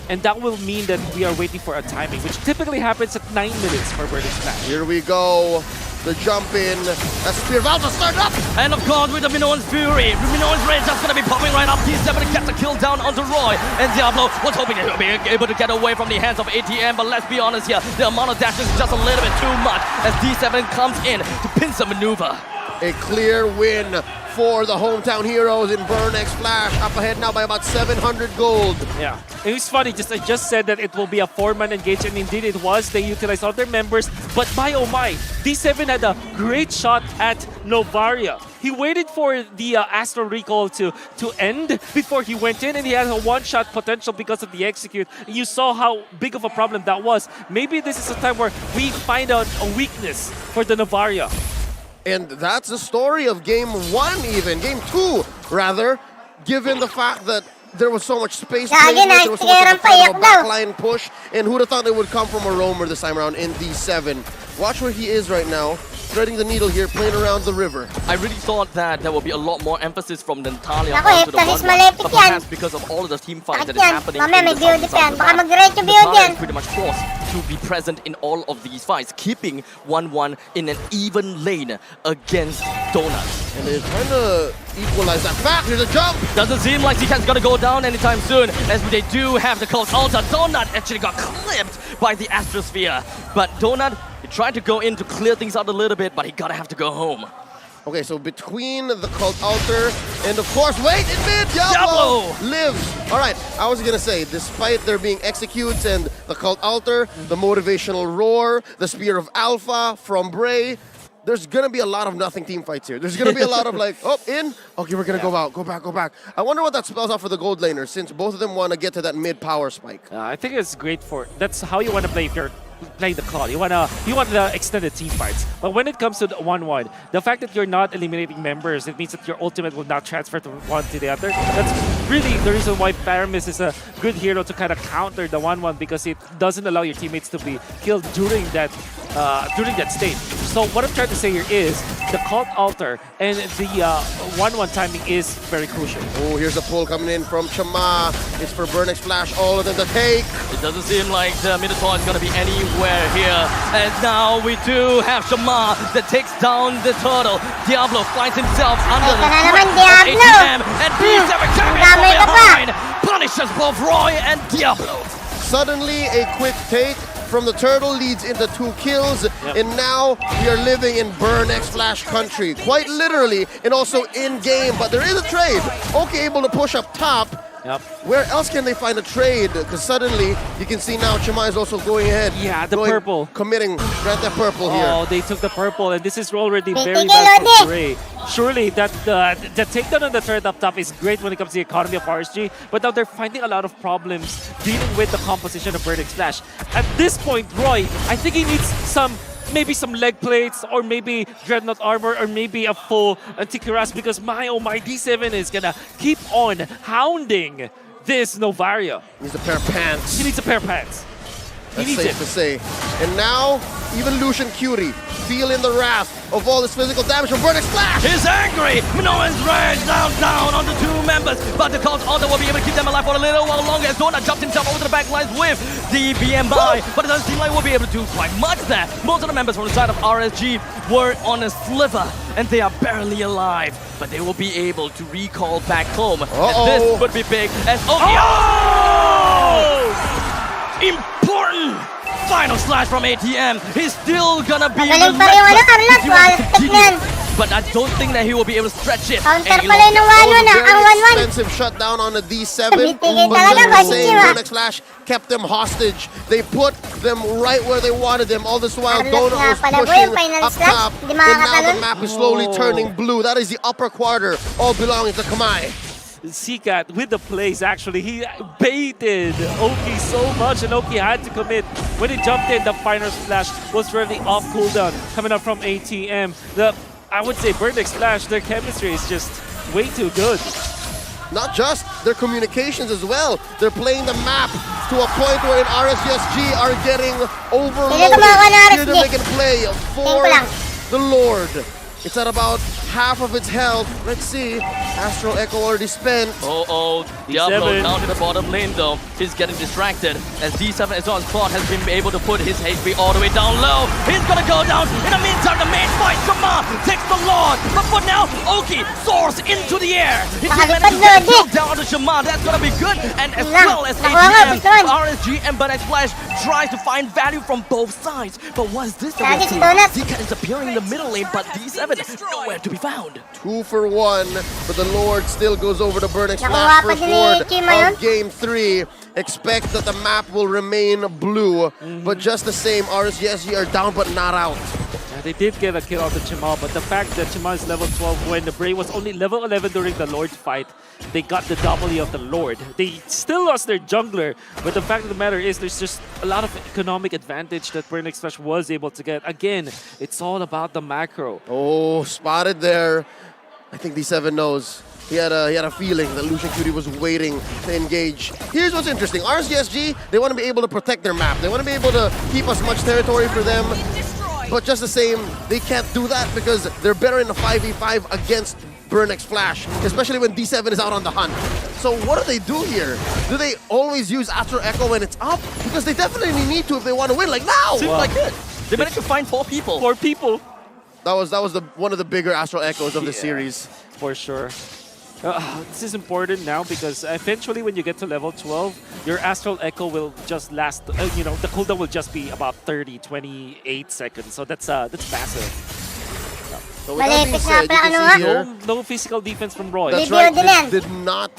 And that will mean that we are waiting for a timing, which typically happens at 9 minutes for Burnex Flash. Here we go. The jump in. That's Spear about to start up. And of course, with the Minoan's Fury, Minoan's Rage just gonna be popping right up. T7 to get the kill down onto Roy. And Diablo was hoping to be able to get away from the hands of ATM, but let's be honest here, the amount of dash is just a little bit too much as D7 comes in to pincer maneuver. A clear win for the hometown heroes in Burnex Flash. Up ahead now by about 700 gold. Yeah. It was funny, I just said that it will be a 4-man engage, and indeed it was. They utilized all their members, but my oh my, D7 had a great shot at Novaria. He waited for the Astral Recall to end before he went in, and he has a one-shot potential because of the execute. You saw how big of a problem that was. Maybe this is a time where we find out a weakness for the Novaria. And that's the story of Game 1 even. Game 2, rather, given the fact that there was so much space Lagi there was so much of a payak kind of a daw. backline push, and who'd have thought it would come from a roamer this time around in D7. Watch where he is right now, threading the needle here, playing around the river. I really thought that there would be a lot more emphasis from Natalia Ako, onto the Hector, 1-1, malapit but yan. perhaps because of all of the team fights Bakit that is yan? happening Mamaya in may the southern build side yan. of the Baka map, mag-diretso build Natalia yan. is pretty much forced to be present in all of these fights, keeping 1-1 in an even lane against Donuts. And they're trying to equalize that fact. Here's a jump. Doesn't seem like Zca's gonna go down anytime soon, as they do have the Cult Altar. Donut actually got clipped by the Astrosphere, but Donut, he tried to go in to clear things out a little bit, but he gotta have to go home. Okay, so between the Cult Altar and, of course, wait, in mid, Diablo lives. All right, I was going to say, despite there being executes and the Cult Altar, the motivational roar, the Spear of Alpha from Bray, there's going to be a lot of nothing team fights here. There's going to be a lot of like, oh, in? Okay, we're going to go out, go back. I wonder what that spells out for the gold laners, since both of them want to get to that mid-power spike. I think it's great that's how you want to play if you're playing the Claude. You want the extended team fights. But when it comes to the 1-1, the fact that you're not eliminating members, it means that your ultimate will not transfer from one to the other. That's really the reason why Paramis is a good hero to kind of counter the 1-1, because it doesn't allow your teammates to be killed during that state. So what I'm trying to say here is the Cult Altar and the 1-1 timing is very crucial. Oh, here's a pull coming in from Chama. It's for Burnex Flash, all of them to take. It doesn't seem like the Minotaur is going to be anywhere here. And now we do have Shama that takes down the turtle. Diablo finds himself under the Ito na grip naman, of Diablo. ATM. And D7 coming from damay ka pa. behind. Punishes both Roy and Diablo. Suddenly, a quick take from the turtle leads into 2 kills, and now we are living in Burnex Flash country, quite literally, and also in-game, but there is a trade. Okay, able to push up top. Yep. Where else can they find a trade? Because suddenly, you can see now Chama is also going ahead. Yeah, the purple. Committing Grant that purple here. Oh, they took the purple, and this is already Big very tigil, bad Lodi. for Gray. Surely that the takedown on the third up top is great when it comes to the economy of RSG, but now they're finding a lot of problems dealing with the composition of Burnex Flash. At this point, Roy, I think he needs maybe some leg plates, or maybe Dreadnought armor, or maybe a full Anticuras, because my oh my, D7 is gonna keep on hounding this Novaria. He needs a pair of pants. He needs a pair of pants. He That's needs safe it. to say. And now, even Lucian Curie feeling the wrath of all this physical damage from Burnex Flash. He's angry. Minoan's rage down on the 2 members, but the Cult Altar will be able to keep them alive for a little while longer as Zona jumps himself over to the back lines with the BMI, but it doesn't seem like we'll be able to do quite much there. Most of the members from the side of RSG were on a sliver, and they are barely alive, but they will be able to recall back home. And this would be big as important final slash from ATM. He's still gonna be Magaling pa rin yung ano, Carlos. if he wants to Wall continue. yan. But I don't think that he will be able to stretch it Counter any pala longer. yung That was 1-1 a ang very 1-1. expensive shutdown on the D7. Tumitigil But talaga, just the Boss same, Chiwa. Burnex Flash kept them hostage. They put them right where they wanted them. All this while, Carlos Donut nga was pala po pushing yung final up slash. top. Hindi And now the makakatalon. map is slowly turning blue. That is the upper quarter, all belonging to Kamai. Seacat with the plays, actually. He baited Oki so much, and Oki had to commit. When he jumped in, the final splash was really off cooldown coming up from ATM. I would say Burnex Flash, their chemistry is just way too good. Not just their communications as well. They're playing the map to a point where in RSGSG are getting overloaded. Sino tumawa na Here RSG? they can play for Tingko lang. the Lord. It's at about half of its health. Let's see. Astral Echo already spent. Diablo D7. down to the bottom lane though. He's getting distracted as D7 is on spot, has been able to put his HP all the way down low. He's gonna go down. In the meantime, the main fight, Shama takes the Lord. But for now, Oki soars into the air. He can Nakalipad manage to get a Lodi. kill down to Shama. That's gonna be good. And as Wala. well as Nakuha nga, ATM, Butuan. RSG and Burnex Flash tries to find value from both sides. But what is this? Lagi si Donut. Zika is appearing in the middle lane, but D7 nowhere to be found. 2 for 1, but the Lord still goes over to Burnex Nakuha Flash pa first din ni ward Chima yun. of Game 3. Expect that the map will remain blue, but just the same, RSGSG are down but not out. Yeah, they did get a kill on the Chima, but the fact that Chima is level 12 when the Bray was only level 11 during the Lord fight, they got the W of the Lord. They still lost their jungler, but the fact of the matter is there's just a lot of economic advantage that Burnex Flash was able to get. Again, it's all about the macro. Oh, spotted there. I think D7 knows. He had a feeling that Lucian Cutie was waiting to engage. Here's what's interesting. RSGSG, they want to be able to protect their map. They want to be able to keep as much territory for them. But just the same, they can't do that because they're better in a 5v5 against Burnex Flash, especially when D7 is out on the hunt. So what do they do here? Do they always use Astral Echo when it's up? Because they definitely need to if they want to win, like now! Seems like it. They managed to find 4 people. 4 people. That was one of the bigger Astral Echoes of the series. For sure. This is important now because eventually when you get to level 12, your Astral Echo will just last, the cooldown will just be about 28 seconds. So that's massive. So with that being Malipit said, nga you pala, can ano see nga? here, No physical defense from Roy. that's Video right, din yan. did not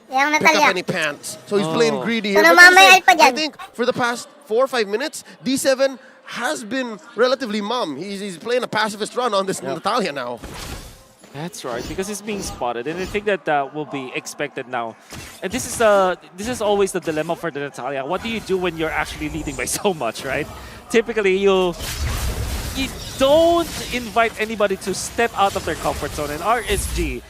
Yung pick up Natalia. any pants. So he's playing greedy here. Ano But mamay listen, alpa I dyan? think for the past 4 or 5 minutes, D7 has been relatively mum. He's playing a pacifist run on this Natalia now. That's right, because it's being spotted, and I think that will be expected now. And this is always the dilemma for the Natalia. What do you do when you're actually leading by so much, right? Typically, you don't invite anybody to step out of their comfort zone. And RSG,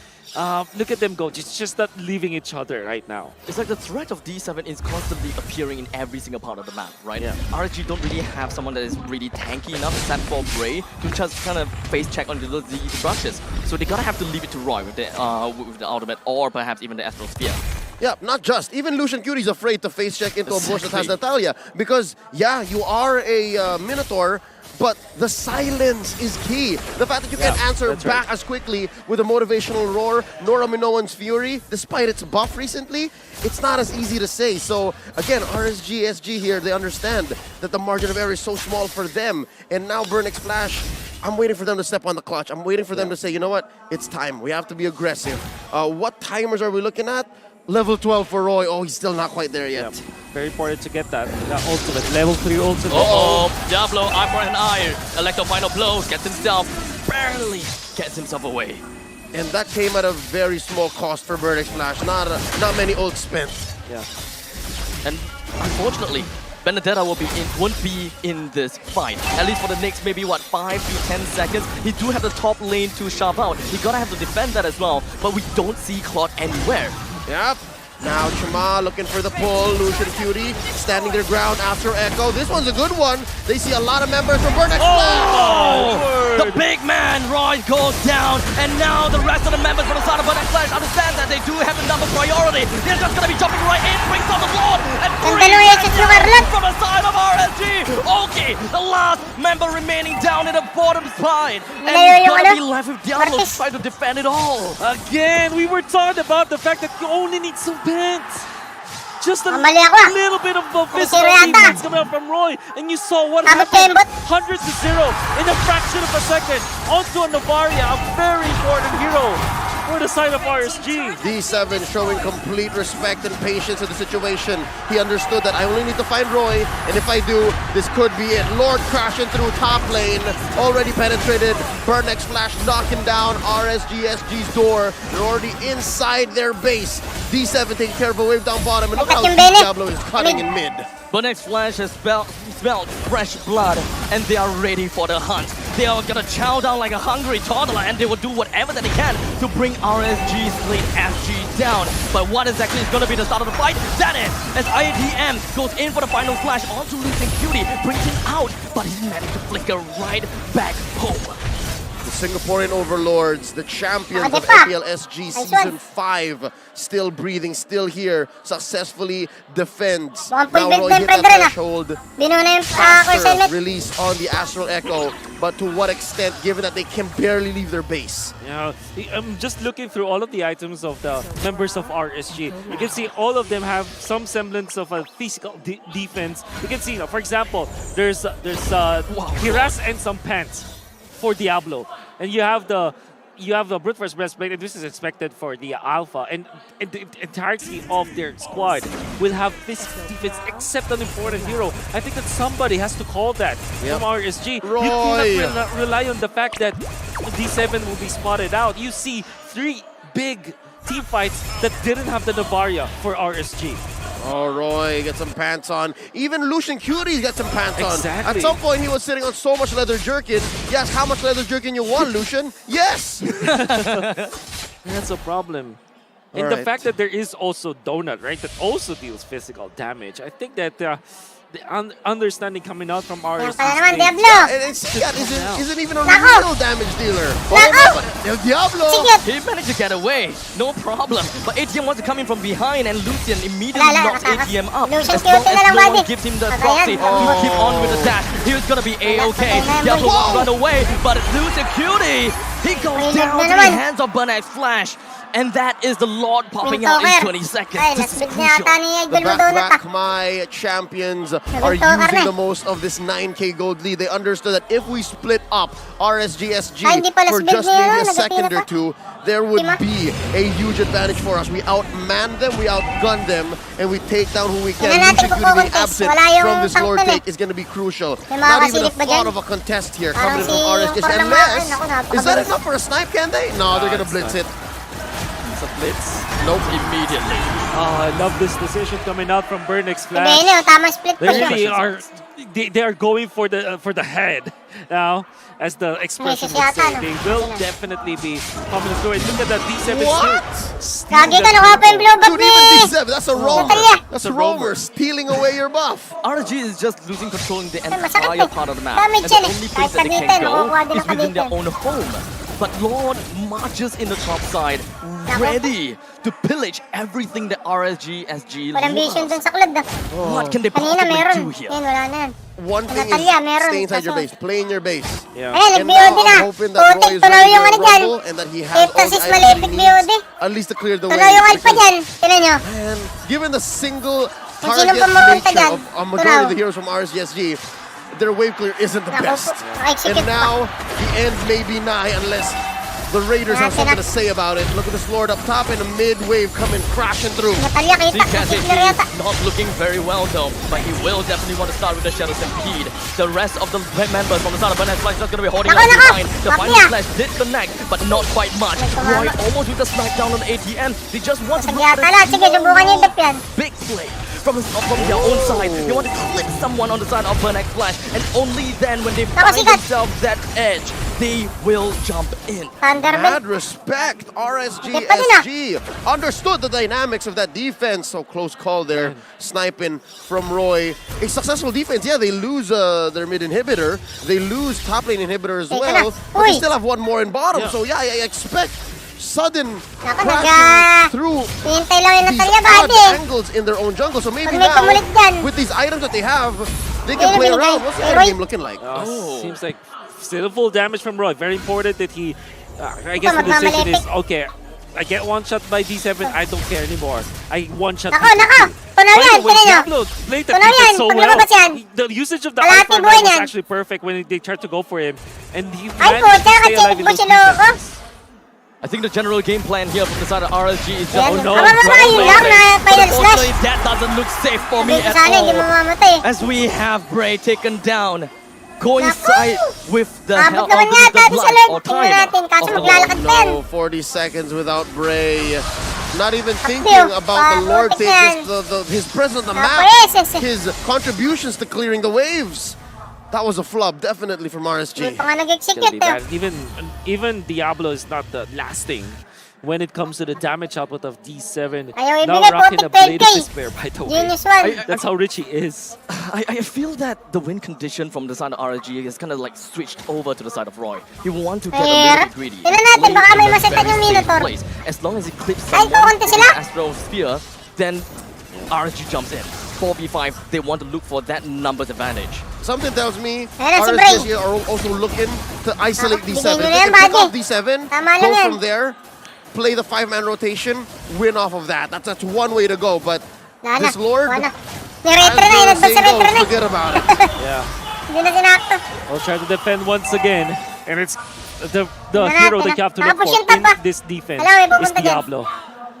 look at them go. It's just not leaving each other right now. It's like the threat of D7 is constantly appearing in every single part of the map, right? Yeah. RSG don't really have someone that is really tanky enough, except for Bray, to just kind of face check on the rushes. So they gotta have to leave it to Roy with the ultimate, or perhaps even the Astral Sphere. Yeah, not just. Even Lucian Curie is afraid to face check into a bush that has Natalia. Because, yeah, you are a Minotaur, but the silence is key. The fact that you can answer back as quickly with a motivational roar, Nora Minoan's Fury, despite its buff recently, it's not as easy to say. So, again, RSG, SG here, they understand that the margin of error is so small for them. And now Burnix Flash, I'm waiting for them to step on the clutch. I'm waiting for them to say, you know what, it's time. We have to be aggressive. What timers are we looking at? Level 12 for Roy. Oh, he's still not quite there yet. Yeah. Very important to get that ultimate. Level 3 ultimate. Diablo, eye for an eye. Electro final blows, gets himself, barely gets himself away. And that came at a very small cost for Burnix Flash. Not many ults spent. Yeah. And unfortunately, Benedetta won't be in this fight. At least for the next maybe 5 to 10 seconds. He do have the top lane to shove out. He gotta have to defend that as well. But we don't see Claude anywhere. Yep. Now Chama looking for the pull. Lucian Cutie standing their ground after Echo. This one's a good one. They see a lot of members from Burnix Flash. The big man, Roy, goes down. And now the rest of the members from the side of Burnix Flash understand that they do have the number priority. They're just going to be jumping right in, brings on the Lord. And from the side of RSG. Okay, the last member remaining down in the bottom side. And he's going to be left with Diablo trying to defend it all. Again, we were taught about the fact that you only need some pants. Just a little bit of physical defense coming out from Roy, and you saw what happened. 100 to 0 in a fraction of a second onto a Novaria, a very important hero for the side of RSG. D7 showing complete respect and patience in the situation. He understood that I only need to find Roy, and if I do, this could be it. Lord crashing through top lane, already penetrated. Burnix Flash knocking down RSG's door. They're already inside their base. D7 taking care of a wave down bottom, and look how Diablo is cutting in mid. Burnix Flash has smelled fresh blood, and they are ready for the hunt. They are gonna chow down like a hungry toddler, and they will do whatever that they can to bring RSG's lane SG down. But what exactly is gonna be the start of the fight? That is, as IATM goes in for the final flash onto Lucian Cutie, brings him out, but he managed to flicker right back home. The Singaporean overlords, the champions of FPL-SG Season 5, still breathing, still here, successfully defends. Now Roy hit that threshold. Faster release on the Astral Echo, but to what extent, given that they can barely leave their base? Yeah, I'm just looking through all of the items of the members of RSG. You can see all of them have some semblance of a physical defense. You can see, for example, there's Hiras and some pants for Diablo, and you have the brute force breastplate, and this is expected for the alpha, and the entirety of their squad will have physical defense except an important hero. I think that somebody has to call that from RSG. Roy. You cannot rely on the fact that D7 will be spotted out. You see 3 big team fights that didn't have the Novaria for RSG. Oh, Roy, get some pants on. Even Lucian Curie's got some pants on. Exactly. At some point, he was sitting on so much leather jerkin. Yes, how much leather jerkin you want, Lucian? Yes! That's a problem. And the fact that there is also Donut, right, that also deals physical damage. I think that the understanding coming out from RSG. And Sigat isn't even a real damage dealer. Diablo! He managed to get away, no problem. But ATM wants to come in from behind, and Lucian immediately knocks ATM up. As long as no one gives him the proxy to keep on with the dash, he was gonna be A-okay. Diablo wants to run away, but Lucian Cutie, he goes down to the hands of Burnix Flash. And that is the Lord popping out in 20 seconds. This is crucial. The back my champions are using the most of this 9k gold lead. They understood that if we split up RSG-SG for just maybe a second or two, there would be a huge advantage for us. We outman them, we outgun them, and we take down who we can. Lucian Cutie being absent from this Lord take is going to be crucial. Not even a thought of a contest here coming from RSG. Unless, is that enough for a snipe, can they? No, they're going to blitz it. A blitz. Nope, immediately. I love this decision coming out from Burnix Flash. They really are. They are going for the head now, as the expression Yes, would say. yata, no? They will Yes. definitely be coming through. And look at that D7 What? steal Gagi the ka, nakuha pa yung triple. blue buff Dude, ni... even D7, that's a roamer. Natalia. That's It's a a roamer. roamer stealing away your buff. RSG is just losing controlling the masakit entire eh. part of the map. Damage And the yan eh. only Kahit place that they Cavite, can go nakukuha din is ng within their Cavite. own home. But Lord marches in the top side, ready to pillage everything that RSG SG Walang vision dun loves. sa club. What can they Kanina possibly meron. do here? Yan, wala na yan. One thing Natalia, is meron. stay inside your Kaso- base, play in your base. Yeah. Ayan, And nag-BOD now na. I'm hoping that Roy Putik, is tunaw ready yung to ano dyan. rumble and that he has Fifth all the assist items that malipit he BOD. needs, at least to clear the way. Tunaw yung alpha because- dyan. Tinan nyo. And given the single Kung sinong target pumunta nature dyan, of a majority of the tunaw. heroes from RSGSG, their wave clear isn't the Naku best. po, naka-execute And pa. now the end may be nigh unless the Raiders have Natin something to say about it. Look at this Lord up top and a mid wave coming crashing through. Natalia, kita. CKZ Sigler yata. is not looking very well though, but he will definitely want to start with the Shadow Stampede. The rest of the members from the side of Burnett Flash just going to be holding Nako, on nako. behind. The final Mafia. slash did connect, but not quite much. Nagtumama. Roy almost with the smackdown on ATM. They just want to Sige, look for tala. Sige, a subukan niyo yung dip yan. big play from their own side. They want to clip someone on the side of Burnett Flash, and only then when they Nako, find sikat. themselves that edge, they will jump in. Thunderbird. Mad respect, Di pa din ah. RSGSG. Understood the dynamics of that defense. So close call there, sniping from Roy. A successful defense. Yeah, they lose their mid inhibitor. They lose top lane inhibitor as Teka well. na. But they Uy. still have one more in bottom. Yeah. So yeah, I expect sudden Nako, crashing through Hintay lang yung these Natalia, odd buddy. angles in their own jungle. So maybe Pag may now, tumulit dyan. with these items that they have, they can Ayun, play binigay. around. What's the Roy. game looking like? Seems like still full damage from Roy. Very important that he. I guess the magmamalipik. decision is okay. I get one shot by D7. I don't care anymore. I one shot. Nako, nako. Tunaw yan, When tinan nyo. Diablo played the Tunaw defense yan, so pag well, lumabas yan. the usage of the Kalahati Alpha buhay was niyan. actually perfect when they tried to go for him, and he Ay, managed to puta, stay alive in kasi those sino ko. defenses. I think the general game plan here from the side of RSG is just Yan. no. Aba, mas mga yun lang na But final slash. unfortunately, that doesn't look safe for me Sabi ko at sana, hindi mo all. mamamatay. As we have Bray taken down, coincide with the Abot help naman with yata the doon sa blood Lord. or Tingnan time natin, kaso of the maglalakad pa yan. No, 40 seconds without Bray. Not even Aktiyo. thinking about the Lord Putik take yan. his presence on the map, Napres. his contributions to clearing the waves. That was a flub, definitely from Hindi RSG. pa nga It's gonna nag-execute be eh. bad. Even Diablo is not the last thing when it comes to the damage output of D7. Ayaw Now ibigay, rocking a putik, Blade of 12K. Despair, by the way. Genius one. That's how rich he is. I feel that the win condition from the side of RSG is kind of like switched over to the side of Roy. He want to get a little Pero, bit greedy. tingnan natin, Play baka may in a masetan very yung safe Minotaur. place. As long as he clips Ay, someone kukunti with sila. the Astral Spear, then RSG jumps in. 4v5, they want to look for that numbers advantage. Something tells me Ayan na, si Bray. RSG are also looking to isolate Bigyan D7. nyo If na they yan, can pick buddy. off D7, Tama go lang yan. from there, play the 5-man rotation, win off of that. That's one way to go, but Wala na, this Lord, wala na. as Ni-retro na, the inadvance saying sa retro goes, na. forget about it. Yeah. Hindi na sinakto. We'll try to defend once again, and it's the Tingnan hero natin, that you have to ah. look Tapos for yung tapa. in this defense Alam, may is pupunta dyan. Diablo.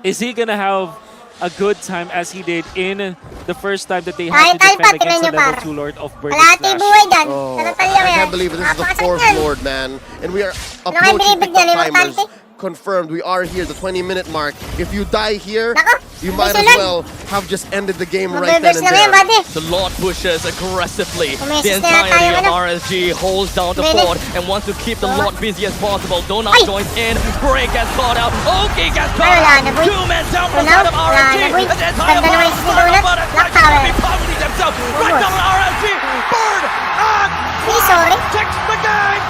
Is he gonna have a good time as he did in the first time that they had to Kahit defend alpa, against tingnan the nyo, level par. 2 Lord of Burning Kalahati Slash? buhay dyan. Oh, Natatalya I yan. can't believe this is the Napakasakit 4th yan. Lord, man. And we are Ano kayo approaching binibig TikTok niyan, timers. immortality? Confirmed, we are here, the 20-minute mark. If you die here, Nako, you might as susunod. well have just ended the game right then Mag-reverse and na ngayon, there. buddy. The Lord pushes aggressively. Kumesis The na yata entirety yung of ano. RSG holds down the Really? fort and wants to keep the Oh. Lord busy as possible. Donut Ay! joins in. Bray gets caught out. Oki gets Ay, caught wala out. na, boy. 2 men down from the Wala, side of wala RSG. na, boy. And the entire Ganda naman si Donut. Lock tower. be pummeling themselves. Right down on RSG. Bird and Hey, sorry. takes the game.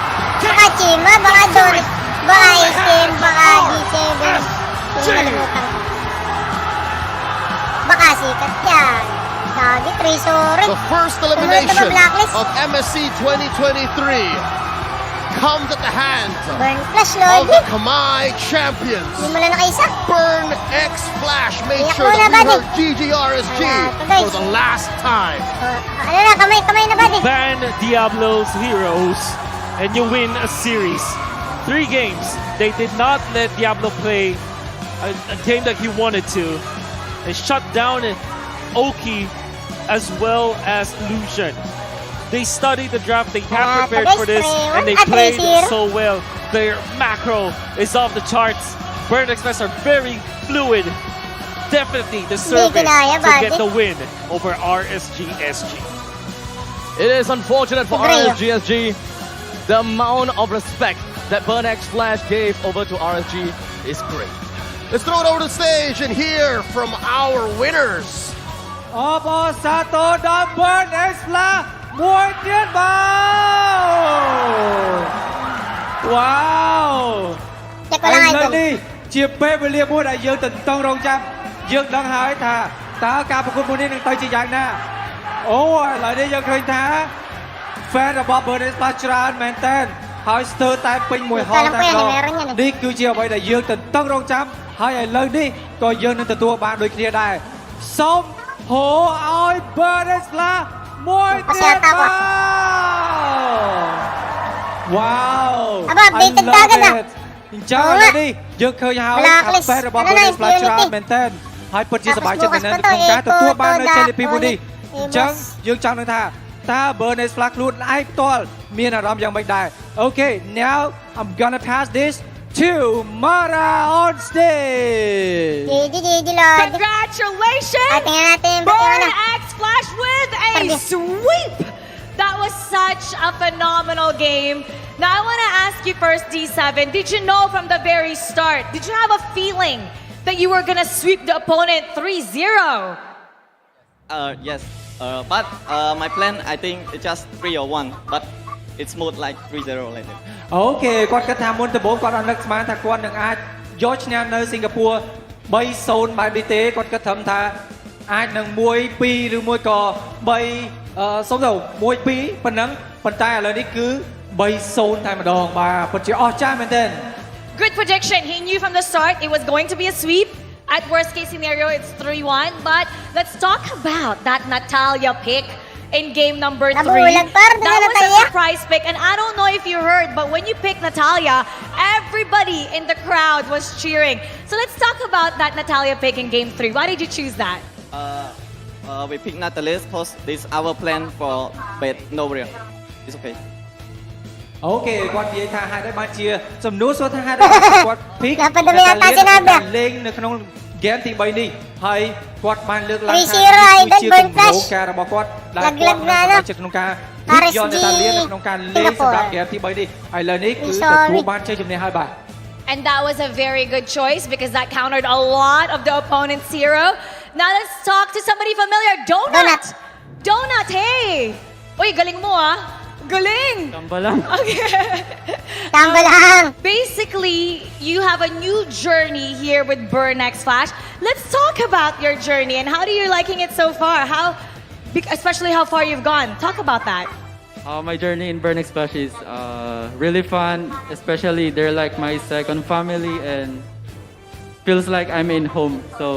Baka Chima, baka Doris, baka SM, baka D7. Hindi malimutan ko. Baka sikat yan. Gagi, 3 sorry. The first Sunod na elimination ba blacklist? of MSC 2023 comes at the hands Burn flash, of Lodi. the Kamai champions. Hindi mo lang nakaisa. Burn X Flash made Iyak sure muna, that we buddy. heard GGRSG Wala to, guys. for the last time. Ano na, kamay na, buddy. Ban Diablo's heroes, and you win a series. 3 games. They did not let Diablo play a game that he wanted to. They shut down Oki as well as Lucian. They studied the draft, they have prepared for this, and they played so well. Their macro is off the charts. Burn Express are very fluid. Definitely deserving kinaya, to get buddy. the win over RSGSG. It is unfortunate for Bray. RSGSG. The amount of respect that Burnex Flash gave over to RSG is great. Let's throw it over to the stage and hear from our winners. អបអរសាទរដល់ Burn X Flash មួយទៀតបាទវ៉ាវ Check ko lang ឥឡូវ idol. នេះជាពេលវេលាមួយដែលយើងទន្ទឹងរង់ចាំយើងដឹងហើយថាតើការប្រកួតមួយនេះនឹងទៅជាយ៉ាងណាអូឥឡូវនេះយើងឃើញថា fan របស់ Burn X Flash ច្រើនមែនតើហើយស្ទើរតែពេញមួយហោតែម្ដងនេះគឺជាអ្វីដែលយើងទន្ទឹងរង់ចាំហើយឥឡូវនេះក៏យើងនឹងទទួលបានដូចគ្នាដែរសូមហៅឲ្យ Burn X Flash មួយទៀតបាទវ៉ាវ Aba, updated ka agad ah. អញ្ចឹងឥឡូវនេះយើងឃើញហើយថា fan របស់ Burn X Flash ច្រើនមែនតើហើយពិតជាសប្បាយចិត្តមែនទែនក្នុងការទទួលបាននៅ Jelly Bean មួយនេះអញ្ចឹងយើងចង់នឹងថាតើ Burn X Flash ខ្លួនឯងផ្ទាល់មានអារម្មណ៍យ៉ាងម៉េចដែរ Okay now I'm gonna pass this to Mara on stage Di Lord. Congratulations! Tingnan natin yung Burn ano. X Flash with a sweep! That was such a phenomenal game. Now I want to ask you first, D7, did you know from the very start, did you have a feeling that you were going to sweep the opponent 3-0? Yes. But my plan, I think it's just 3 or 1. But it's more like 3-0 like that. អូខេគាត់គិតថាមុនដំបូងគាត់អត់នឹកស្មានថាគាត់នឹងអាចយកឈ្នះនៅសិង្ហបុរី 3-0 បែបនេះទេគាត់គិតត្រឹមថាអាចនឹង 1-2 ឬមួយក៏ 3 សុំទៅ 1-2 ប៉ុណ្ណឹងប៉ុន្តែឥឡូវនេះគឺ 3-0 តែម្ដងបាទពិតជាអស្ចារ្យមែនទែន Good prediction. He knew from the start it was going to be a sweep. At worst case scenario, it's 3-1. But let's talk about that Natalia pick in game number 3. Nabulag pa rin That na was a Natalia. surprise pick. And I don't know if you heard, but when you picked Natalia, everybody in the crowd was cheering. So let's talk about that Natalia pick in game 3. Why did you choose that? We pick Natalis because this is our plan for bet Novaria. It's okay. អូខេគាត់និយាយថាហេតុអីបានជាសំណួរសួរថាហេតុអីគាត់ pick Dapat na may ata sinabi. លេងនៅក្នុង game ទី 3 នេះហើយគាត់បានលើកឡើងថា 3-0 idol, Burn Flash. ការរបស់គាត់ដែល Laglag គាត់ na, នៅក្នុងការ RSG យកតាលៀននៅក្នុងការលេងសម្រាប់ game ទី 3 នេះហើយឥឡូវនេះគឺទទួលបានជ័យជំនះហើយបាទ And that was a very good choice because that countered a lot of the opponent's hero. Now let's talk to somebody familiar. Donut! Donut, hey! Uy, galing mo ah. Galing! Tamba lang. Okay. Tamba lang. Basically, you have a new journey here with Burn X Flash. Let's talk about your journey and how do you liking it so far? Especially how far you've gone. Talk about that. My journey in Burn X Flash is really fun, especially they're like my second family and feels like I'm in home. So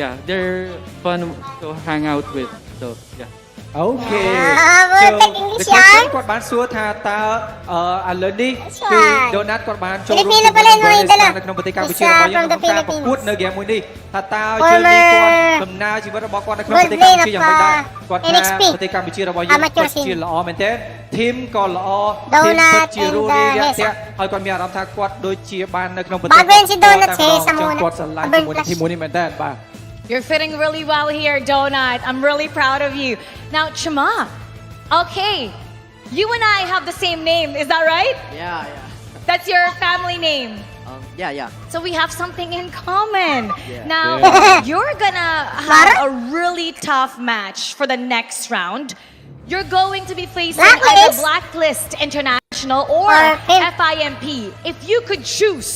yeah, they're fun to hang out with. So yeah. អូខេ take English yan. គាត់បានសួរថាតើឥឡូវនេះគឺ Donut គាត់បានចូលរួម Pilipino pala yung mga idol, ah. នៅក្នុងប្រទេសកម្ពុជារបស់យើង From the ក្នុងការប្រកួត Philippines. នៅ game មួយនេះថាតើ Former ជើងនេះគាត់ដំណើរជីវិតរបស់គាត់នៅក្នុងប្រទេសកម្ពុជាយ៉ាងម៉េចដែរគាត់ថា NXP ប្រទេសកម្ពុជារបស់យើង Amateur ពិតជាល្អមែនទែន team ក៏ល្អ Donut team ពិតជា and រួសរាយរាក់ Nessa. ទាក់ហើយគាត់មានអារម្មណ៍ថាគាត់ដូចជាបាននៅក្នុងប្រទេស Bago yan si Donut, si តែ Samuna. គាត់ស្រឡាញ់ Burn ជាមួយនឹង Flash. team មួយនេះមែនទែនបាទ You're fitting really well here, Donut. I'm really proud of you. Now, Chima, okay, you and I have the same name, is that right? Yeah. That's your family name. Yeah. So we have something in common. Yeah. Now, you're gonna have a really tough match for the next round. You're going to be facing either Blacklist? Blacklist International or Or him. FIMP. If you could choose,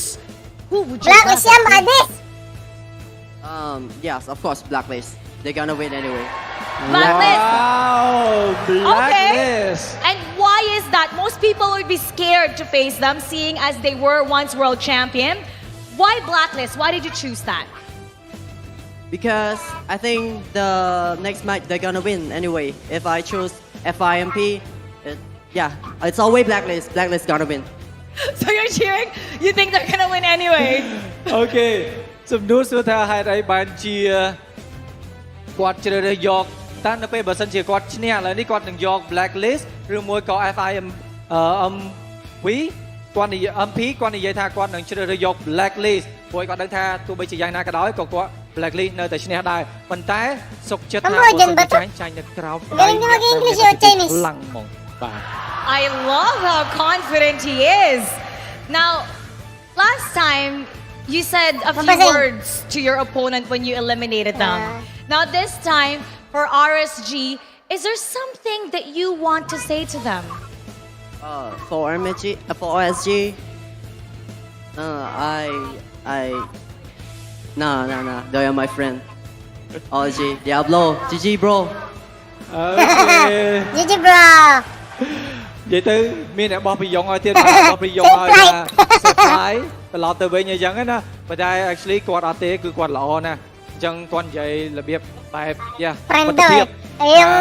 who would you Blacklist yan, baka this. Yes, of course, Blacklist. They're gonna win anyway. Blacklist. Wow, Blacklist. And why is that? Most people would be scared to face them, seeing as they were once world champion. Why Blacklist? Why did you choose that? Because I think the next match they're gonna win anyway. If I choose FIMP, it's always Blacklist. Blacklist gonna win. So you're cheering? You think they're gonna win anyway? អូខេសំណួរសួរថាហេតុអីបានជាគាត់ជ្រើសរើសយកតើនៅពេលបើសិនជាគាត់ឈ្នះឥឡូវនេះគាត់នឹងយក Blacklist ឬមួយក៏ FIMP គាត់និយាយ MP គាត់និយាយថាគាត់នឹងជ្រើសរើសយក Blacklist ព្រោះគាត់ដឹងថាទោះបីជាយ៉ាងណាក៏ដោយក៏គាត់ Blacklist នៅតែឈ្នះដែរប៉ុន្តែសុខចិត្តថាគាត់ចាញ់នៅក្រោម Galing niya mag-English o Chinese? ខ្លាំងហ្មង I love how confident he is. Now, last time, you said a few Mabasay. words to your opponent when you eliminated them. Now, this time, for RSG, is there something that you want to say to them? For OSG, nah, they are my friend. OSG, Diablo, GG bro. អូខេ GG bro និយាយទៅមានអ្នកបោះប្រយ៉ងឲ្យទៀតបោះប្រយ៉ងឲ្យថា surprise ត្រឡប់ទៅវិញអញ្ចឹងណាប៉ុន្តែ actually គាត់អត់ទេគឺគាត់ល្អណាស់អញ្ចឹងគាត់និយាយរបៀបបែប Prendo eh. Ay, yung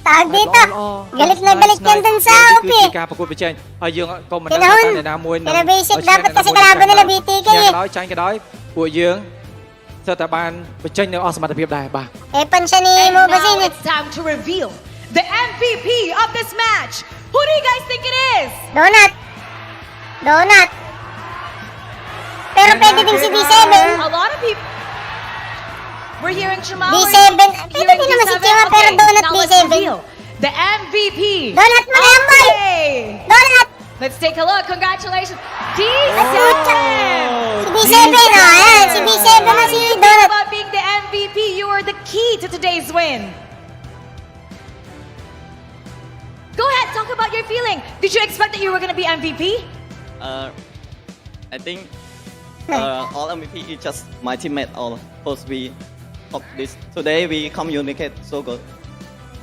tawag dito. Galit na galit yan dun sa OP. គឺការប្រកួតប្រជែងហើយយើងក៏មិនដឹងថា Tinahon. អ្នកណាមួយ Pinabasic dapat kasi kalaban nila BTK ចាញ់ eh. ក៏ដោយចាញ់ក៏ដោយពួកយើងស្ទើរតែបានបញ្ចេញនៅអស់សមត្ថភាពដែរបាទ Epan siya ni And Mobasin now eh. it's time to reveal the MVP of this match. Who do you guys think it is? Donut. Donut. Pero pwede din si B7. A lot of people. We're hearing Jamal. B7. Pwede din naman si Chima pero donut now let's B7. reveal the MVP. Donut mo na yan, boy. Okay. Donut. Let's take a look. Congratulations. D7. Si B7 ayan. Si B7 na si Donut. About being the MVP, you are the key to today's win. Go ahead, talk about your feeling. Did you expect that you were going to be MVP? I think all MVP is just my teammate. All post we of this today we communicate so good.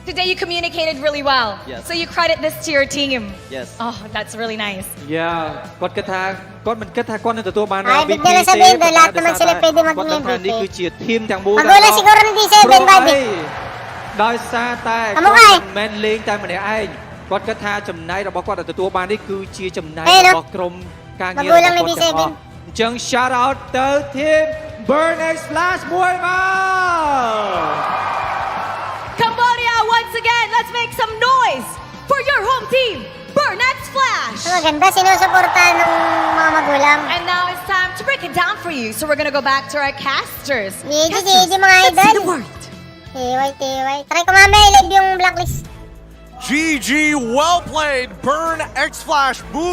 Today you communicated really well. Yes. So you credit this to your team. Yes. Oh, that's really nice. Yeah គាត់គិតថាគាត់មិនគិតថាគាត់នឹងទទួលបាន Ay, MVP bigla na sabihin doon, lahat naman sila pwede maging គាត់គិតថា MVP. នេះគឺជាធីមទាំងមូល Magulang siguro ng D7, Bobby. ដោយសារតែ អាមកឯង គាត់មិនមែនលេងតែម្នាក់ឯងគាត់គិតថាចំណែករបស់គាត់ដែលទទួលបាននេះគឺជាចំណែក ហេណា របស់ក្រុមការងារ Magulang របស់ នៃ គាត់ទាំងអស់ D7. អញ្ចឹង shout out ទៅ team Burn X Flash មួយមក Cambodia, once again, let's make some noise for your home team, Burnex Flash. Maganda, sinusuportahan ng mga magulang. And now it's time to break it down for you. So we're gonna go back to our casters. GG mga Let's see the idol. word. TY. Try ko mamaya i-live yung blacklist. GG, well played. Burn X Flash move.